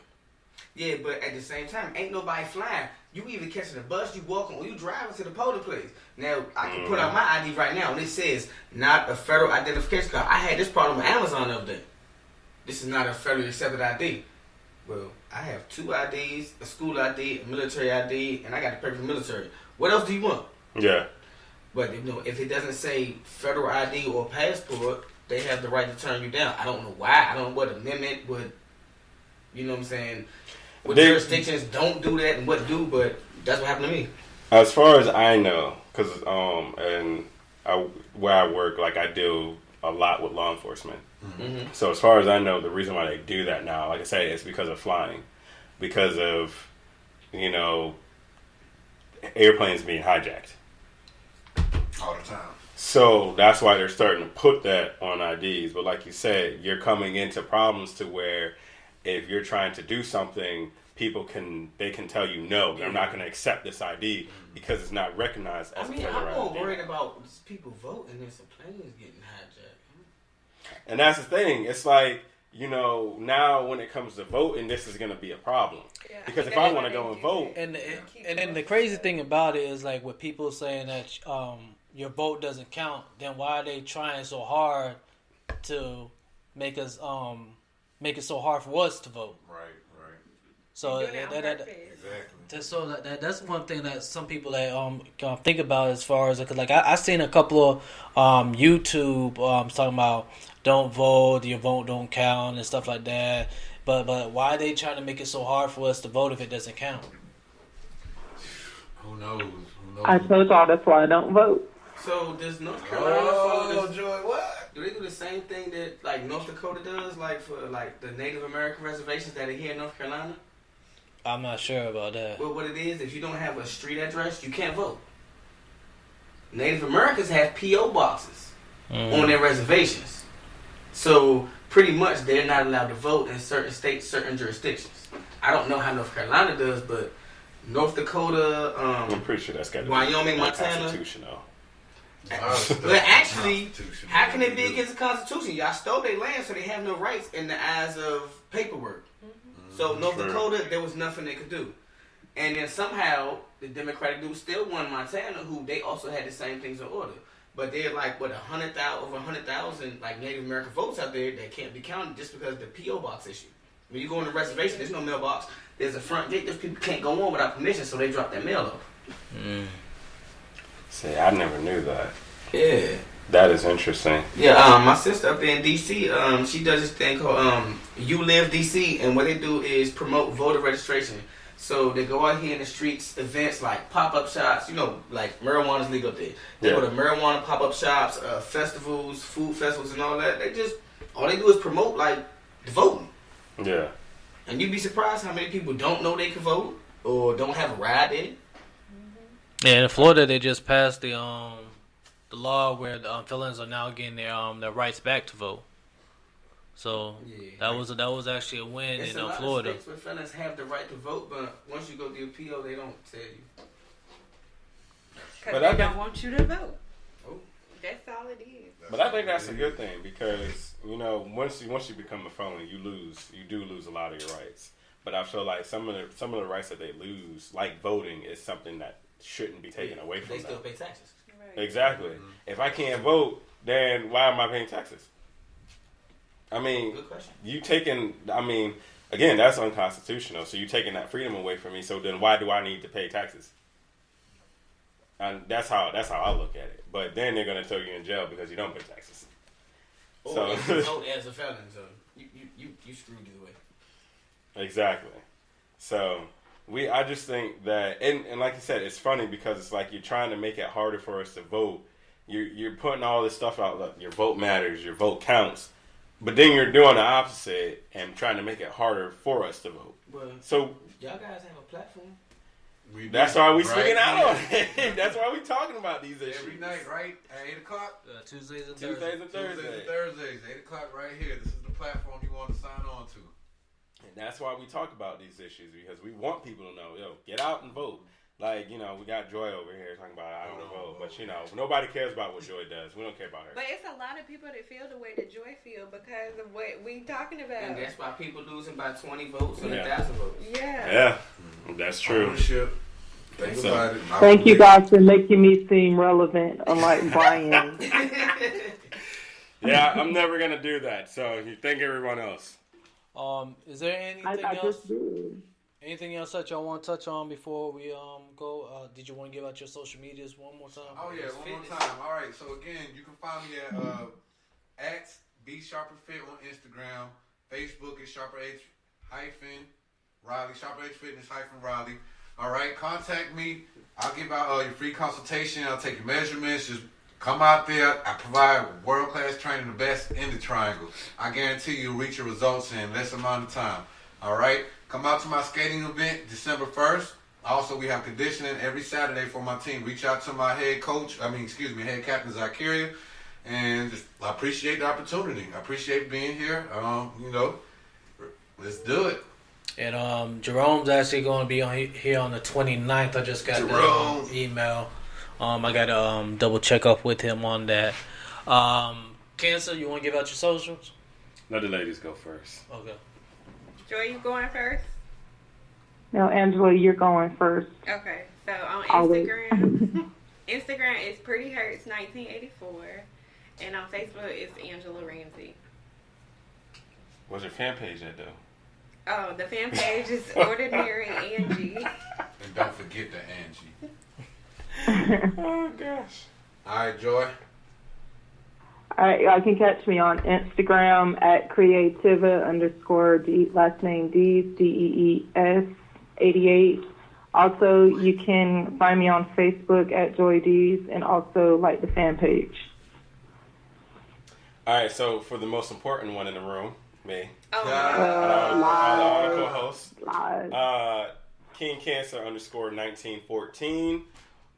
Yeah, but at the same time, ain't nobody flying. You either catching a bus, you walking, or you driving to the polling place. Now, I can put out my ID right now, and it says not a federal identification card. I had this problem with Amazon the other day. This is not a federally accepted ID. Well, I have 2 IDs, a school ID, a military ID, and I got the paper for military. What else do you want? Yeah. But if it doesn't say federal ID or passport, they have the right to turn you down. I don't know why. I don't know what amendment would, you know what I'm saying? what jurisdictions don't do that and what do, but that's what happened to me. As far as I know, because where I work, like I deal a lot with law enforcement. Mm-hmm. So as far as I know, the reason why they do that now, like I say, is because of flying, because of airplanes being hijacked all the time. So that's why they're starting to put that on IDs. But like you said, you're coming into problems to where if you're trying to do something, people can tell you no, they're not going to accept this ID because it's not recognized as a federal ID. I'm more worried about people voting and some planes getting hijacked. And that's the thing. It's like, now when it comes to voting, this is going to be a problem. Yeah. Because if I want to go and vote. And the crazy thing about it is like with people saying that your vote doesn't count, then why are they trying so hard to make us make it so hard for us to vote? Right. So that's one thing that some people that think about as far as like I seen a couple of YouTube talking about don't vote, your vote don't count and stuff like that. But why are they trying to make it so hard for us to vote if it doesn't count? Who knows? I told y'all that's why I don't vote. So does North Carolina follow this? Joy, what? Do they do the same thing that like North Dakota does, like for like the Native American reservations that are here in North Carolina? I'm not sure about that. Well, what it is, if you don't have a street address, you can't vote. Native Americans have P.O. boxes on their reservations. So pretty much they're not allowed to vote in certain states, certain jurisdictions. I don't know how North Carolina does, but North Dakota, I'm pretty sure that's got to Wyoming, be Montana. Constitutional. But actually, how can it be against the Constitution? Y'all stole their land, so they have no rights in the eyes of paperwork. So North Dakota, there was nothing they could do. And then somehow, the Democratic dude still won Montana, who they also had the same things in order. But they're like, over 100,000 like Native American votes out there that can't be counted just because of the P.O. box issue. When you go on the reservation, there's no mailbox. There's a front gate. Those people can't go on without permission, so they drop their mail off. See, I never knew that. Yeah. That is interesting. Yeah, my sister up there in D.C., she does this thing called You Live D.C., and what they do is promote voter registration. So they go out here in the streets, events like pop-up shops, like marijuana's legal up there. They go to marijuana pop-up shops, festivals, food festivals and all that. All they do is promote, like, the voting. Yeah. And you'd be surprised how many people don't know they can vote or don't have a ride in it. Yeah, in Florida, they just passed the law where the felons are now getting their rights back to vote. So that was actually a win in Florida. It's a lot of states where felons have the right to vote, but once you go to appeal, they don't tell you. Because they don't want you to vote. Oh. That's all it is. But I think that's a good thing because once you become a felon, you do lose a lot of your rights. But I feel like some of the rights that they lose, like voting, is something that shouldn't be taken away from them. They still pay taxes. Right. Exactly. If I can't vote, then why am I paying taxes? I mean, good question. Again, that's unconstitutional. So you're taking that freedom away from me. So then why do I need to pay taxes? And that's how I look at it. But then they're going to throw you in jail because you don't pay taxes. Or if you vote as a felon, so you screwed either way. Exactly. So I just think that, and like you said, it's funny because it's like you're trying to make it harder for us to vote. You're putting all this stuff out. Look, your vote matters. Your vote counts. But then you're doing the opposite and trying to make it harder for us to vote. Well, so y'all guys have a platform. That's why we speaking out on it. That's why we talking about these issues. Every night, right? At 8 o'clock? Tuesdays and Thursdays. 8 o'clock right here. This is the platform you want to sign on to. And that's why we talk about these issues because we want people to know, get out and vote. Like, we got Joy over here talking about I don't vote. But, nobody cares about what Joy does. We don't care about her. But it's a lot of people that feel the way that Joy feel because of what we talking about. And that's why people losing by 20 votes and 1,000 votes. Yeah. That's true. Ownership. Think about it. Thank you guys for making me seem relevant, unlike Brian. Yeah, I'm never going to do that. So you thank everyone else. Is there anything else? Just did. Anything else that y'all want to touch on before we go? Did you want to give out your social medias one more time? Oh yeah, one more time. All right. So again, you can find me at BSharperFit on Instagram. Facebook is Sharper H Raleigh, Shop H Fitness Raleigh. All right, contact me. I'll give out your free consultation. I'll take your measurements. Just come out there. I provide world-class training, the best in the triangle. I guarantee you'll reach your results in less amount of time. All right, come out to my skating event December 1st. Also, we have conditioning every Saturday for my team. Reach out to my head captain Zakiria. And I appreciate the opportunity. I appreciate being here. Let's do it. And Jerome's actually going to be here on the 29th. I just got the email. I got to double check up with him on that. Cancer, you want to give out your socials? Let the ladies go first. Okay. Joy, you going first? No, Angela, you're going first. Okay. So on Always. Instagram is Pretty Hurts 1984, and on Facebook it's Angela Ramsey. What's your fan page at, though? Oh, the fan page is Ordinary Angie. And don't forget the Angie. Oh, gosh. All right, Joy. I can catch me on Instagram at Creativa_D, last name Dees 88. Also, you can find me on Facebook at Joy Dees and also like the fan page. All right, so for the most important one in the room, me. Oh, all the co-hosts. King Cancer _1914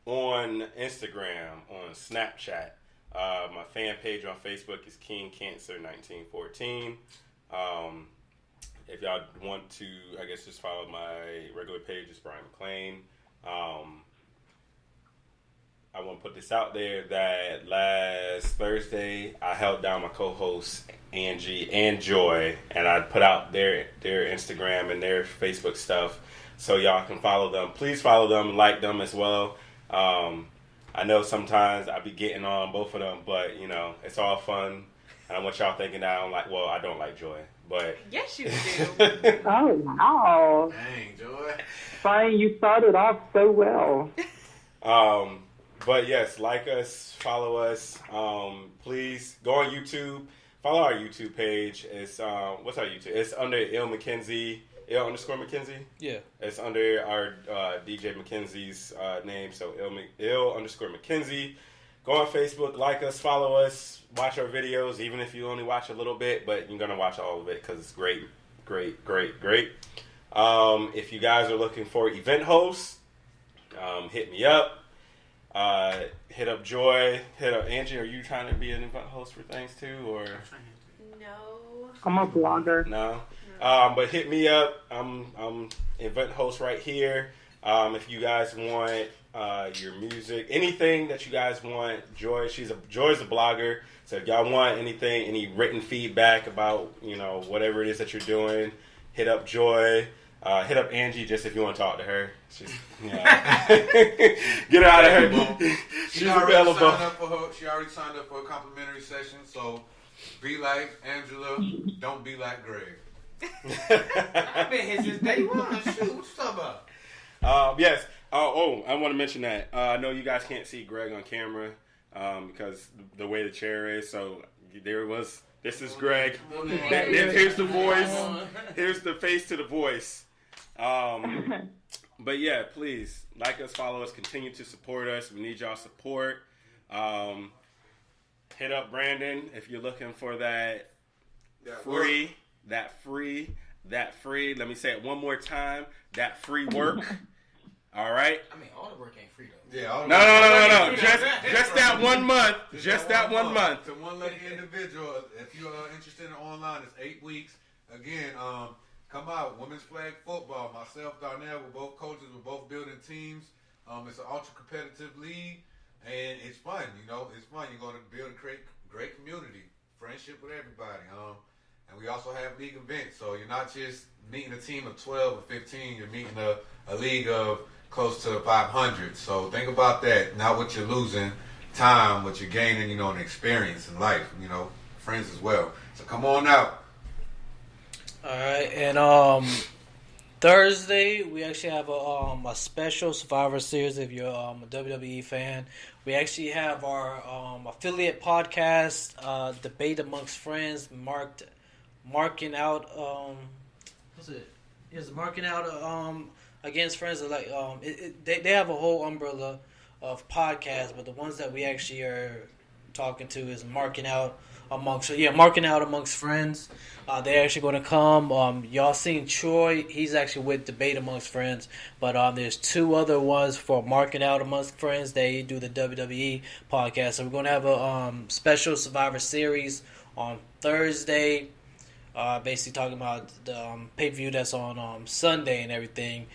on Instagram, on Snapchat. My fan page on Facebook is King Cancer 1914. If y'all want to, I guess, just follow my regular page, it's Brian McClain. I want to put this out there that last Thursday I held down my co-hosts Angie and Joy, and I put out their Instagram and their Facebook stuff so y'all can follow them. Please follow them, like them as well. I know sometimes I be getting on both of them, but it's all fun. And I want y'all thinking that I don't like Joy, but yes, you do. Oh wow! Dang, Joy. Fine, you started off so well. But yes, like us, follow us. Please go on YouTube. Follow our YouTube page. It's what's our YouTube? It's under Il_McKenzie. Il_McKenzie? Yeah. It's under our DJ McKenzie's name. So Il_McKenzie. Go on Facebook, like us, follow us, watch our videos, even if you only watch a little bit, but you're going to watch all of it because it's great, great, great, great. If you guys are looking for event hosts, hit me up. Hit up Joy. Hit up Angie. Are you trying to be an event host for things too, or? No. I'm a blogger. No. But hit me up. I'm event host right here. If you guys want your music, anything that you guys want, Joy's a blogger. So if y'all want anything, any written feedback about whatever it is that you're doing, hit up Joy. Hit up Angie just if you want to talk to her. She's, get her out of her. She's available. She already signed up for a complimentary session. So be like Angela, don't be like Greg. I've been here since day one. Shoot, what you talking about? Yes. I want to mention that. I know you guys can't see Greg on camera because the way the chair is. So there was. This is Greg. Here's the voice. Here's the face to the voice. But yeah, please like us, follow us, continue to support us. We need y'all support. Hit up Brandon if you're looking for that free. Let me say it one more time. That free work. All right. I mean, all the work ain't free though. Yeah. No. Just that 1 month. Just that 1 month. To one lucky individual. If you are interested in online, it's 8 weeks. Again, come out. Women's flag football. Myself, Darnell, we're both coaches. We're both building teams. It's an ultra competitive league, and it's fun. It's fun. You're going to build a great community, friendship with everybody. And we also have league events. So you're not just meeting a team of 12 or 15. You're meeting a league of close to 500. So think about that. Not what you're losing time, what you're gaining, an experience in life, friends as well. So come on out. All right, and Thursday we actually have a special Survivor Series. If you're a WWE fan, we actually have our affiliate podcast, Debate Amongst Friends, marking out what's it? Is marking out against friends are like they have a whole umbrella of podcasts, but the ones that we actually are talking to is marking out amongst friends. They're actually going to come. Y'all seen Troy? He's actually with Debate Amongst Friends, but there's two other ones for marking out amongst friends. They do the WWE podcast, so we're going to have a special Survivor Series on Thursday. Basically talking about the pay-per-view that's on Sunday and everything.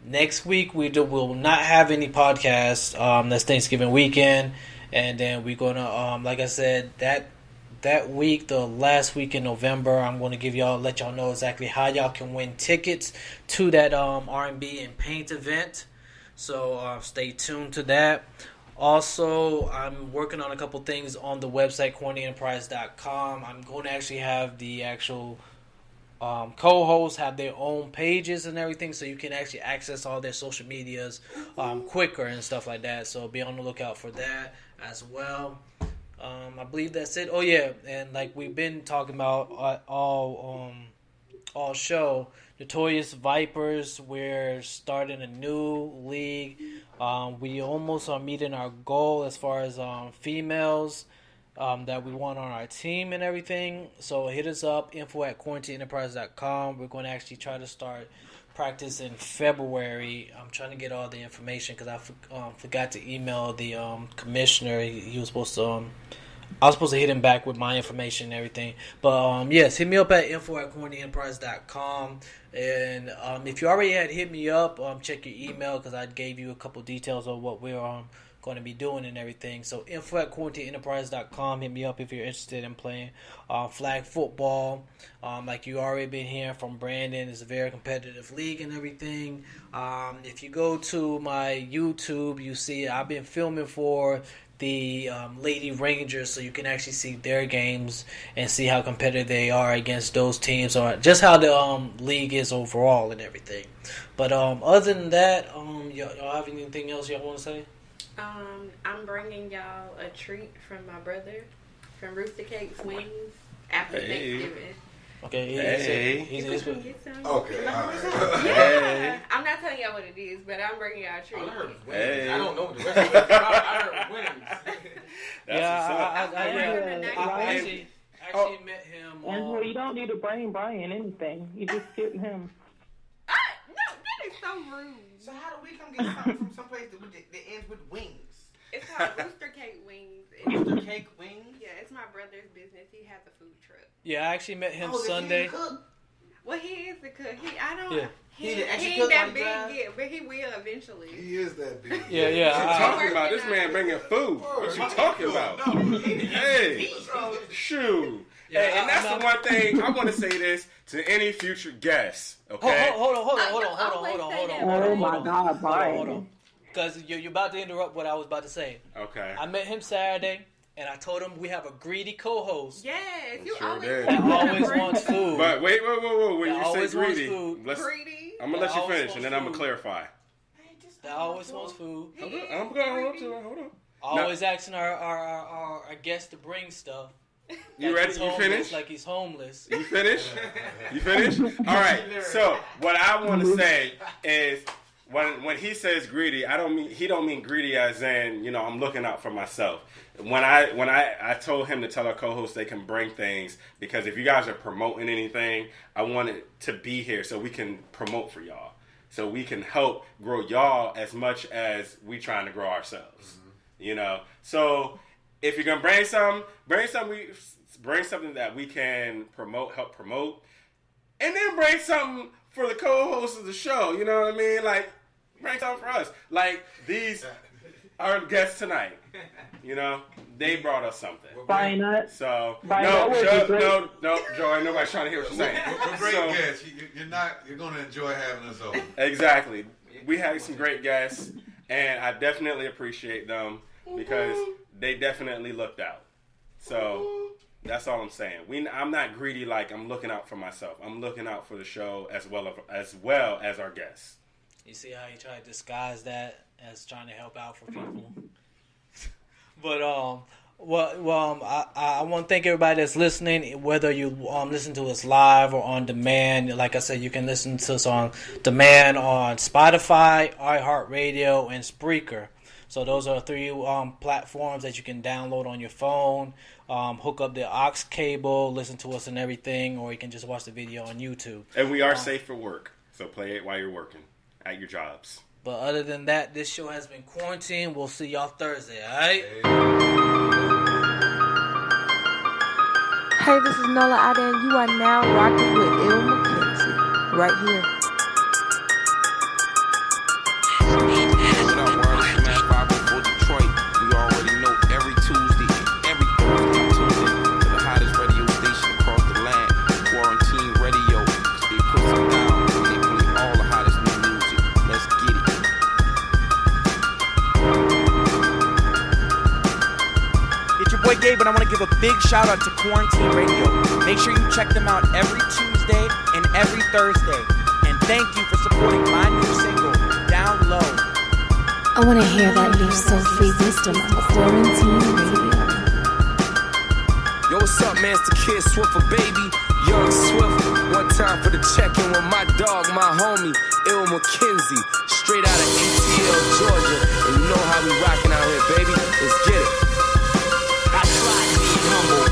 Next week we will not have any podcasts. That's Thanksgiving weekend, and then we're gonna like I said that week, the last week in November, I'm gonna let y'all know exactly how y'all can win tickets to that R&B and Paint event. So stay tuned to that. Also, I'm working on a couple things on the website, cornyenterprise.com. I'm going to actually have the actual co-hosts have their own pages and everything, so you can actually access all their social medias quicker and stuff like that. So be on the lookout for that as well. I believe that's it. Oh, yeah, and like we've been talking about all show, Notorious Vipers, we're starting a new league. We almost are meeting our goal as far as females that we want on our team and everything. So hit us up, info@quarantineenterprise.com. We're going to actually try to start practice in February. I'm trying to get all the information because I forgot to email the commissioner. He was supposed to... I was supposed to hit him back with my information and everything. But, yes, hit me up at info@quarantineenterprise.com. And if you already had hit me up, check your email because I gave you a couple details of what we're going to be doing and everything. So, info@quarantineenterprise.com. Hit me up if you're interested in playing flag football. Like you already been hearing from Brandon, it's a very competitive league and everything. If you go to my YouTube, you see I've been filming for the Lady Rangers, so you can actually see their games and see how competitive they are against those teams, or just how the league is overall and everything. But other than that, y'all have anything else y'all want to say? I'm bringing y'all a treat from my brother from Rooster Cakes Wings after Thanksgiving. Okay, he's get some. Okay, yeah. I'm not telling y'all what it is, but I'm bringing y'all a treat. I heard wings. I don't know what the rest of it is. I heard wings. I actually met him. Angela, you don't need to bring Brian anything. You just get him. No, that is so rude. So how do we come get something from someplace that ends with wings? It's called Rooster Cake Wings. Rooster Cake Wings? Yeah, it's my brother's business. He has a food truck. Yeah, I actually met him Sunday. Well, he is the cook. He the extra ain't cook that like big that? yet, but he will eventually. He is that big. What you talking about? This man bringing food. What you talking about? Hey, shoot. Hey, and that's the one thing I want to say this to any future guests. Okay. Hold on. Oh my God, Brian. Because you're about to interrupt what I was about to say. Okay. I met him Saturday, and I told him we have a greedy co-host. Yes, you Sure always did. That always wants food. But wait. When That you say greedy, greedy. I'm gonna let you finish, and then I'm gonna clarify. That always wants food. I'm going to hold on. Always asking our guests to bring stuff. You ready? You finished? Like he's homeless. You finished? You finished? All right. So what I want to say is, when he says greedy, he don't mean greedy as in, I'm looking out for myself. When I told him to tell our co-hosts they can bring things, because if you guys are promoting anything, I want it to be here so we can promote for y'all, so we can help grow y'all as much as we trying to grow ourselves. So if you're gonna bring something that we can help promote, and then bring something for the co-hosts of the show. You know what I mean? Like, bring something for us. Like these our guests tonight. They brought us something. Brian, So Brian, no, Joey, nobody's trying to hear what you're saying. We're great guests. You're going to enjoy having us over. Exactly. We had some great guests, and I definitely appreciate them because they definitely looked out. So that's all I'm saying. I'm not greedy like I'm looking out for myself. I'm looking out for the show as well as our guests. You see how he tried to disguise that as trying to help out for people? But I want to thank everybody that's listening, whether you listen to us live or on demand. Like I said, you can listen to us on demand on Spotify, iHeartRadio, and Spreaker. So those are 3 platforms that you can download on your phone, hook up the aux cable, listen to us and everything, or you can just watch the video on YouTube. And we are safe for work, so play it while you're working at your jobs. But other than that, this show has been quarantined. We'll see y'all Thursday, alright? Hey, this is Nola Ada, and you are now rocking with Il McKenzie, right here. What up, world? It's Man 504 Detroit. You already know every Tuesday, every Thursday, I'm tuned in to the hottest radio station across the land, Quarantine Radio. They put it down, and they play all the hottest new music. Let's get it. It's your boy Gabe, and I want to give a big shout out to Quarantine Radio. Make sure you check them out every Tuesday and every Thursday. And thank you for supporting my new single, Down Low. I want to hear that new soul-free wisdom on Quarantine Radio. Yo, what's up, man? It's the Kid Swift, a baby, Young Swift. One time for the check-in with my dog, my homie, Il McKenzie, straight out of ATL, Georgia. And you know how we rocking out here, baby. Let's get it. I tried being humble.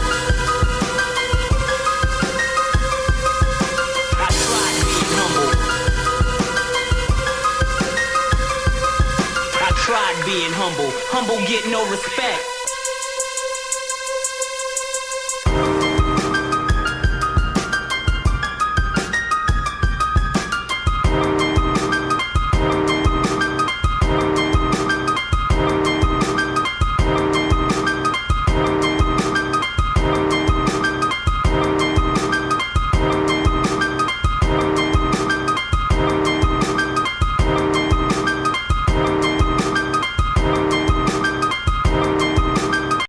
I tried being humble. I tried being humble. Humble get no respect.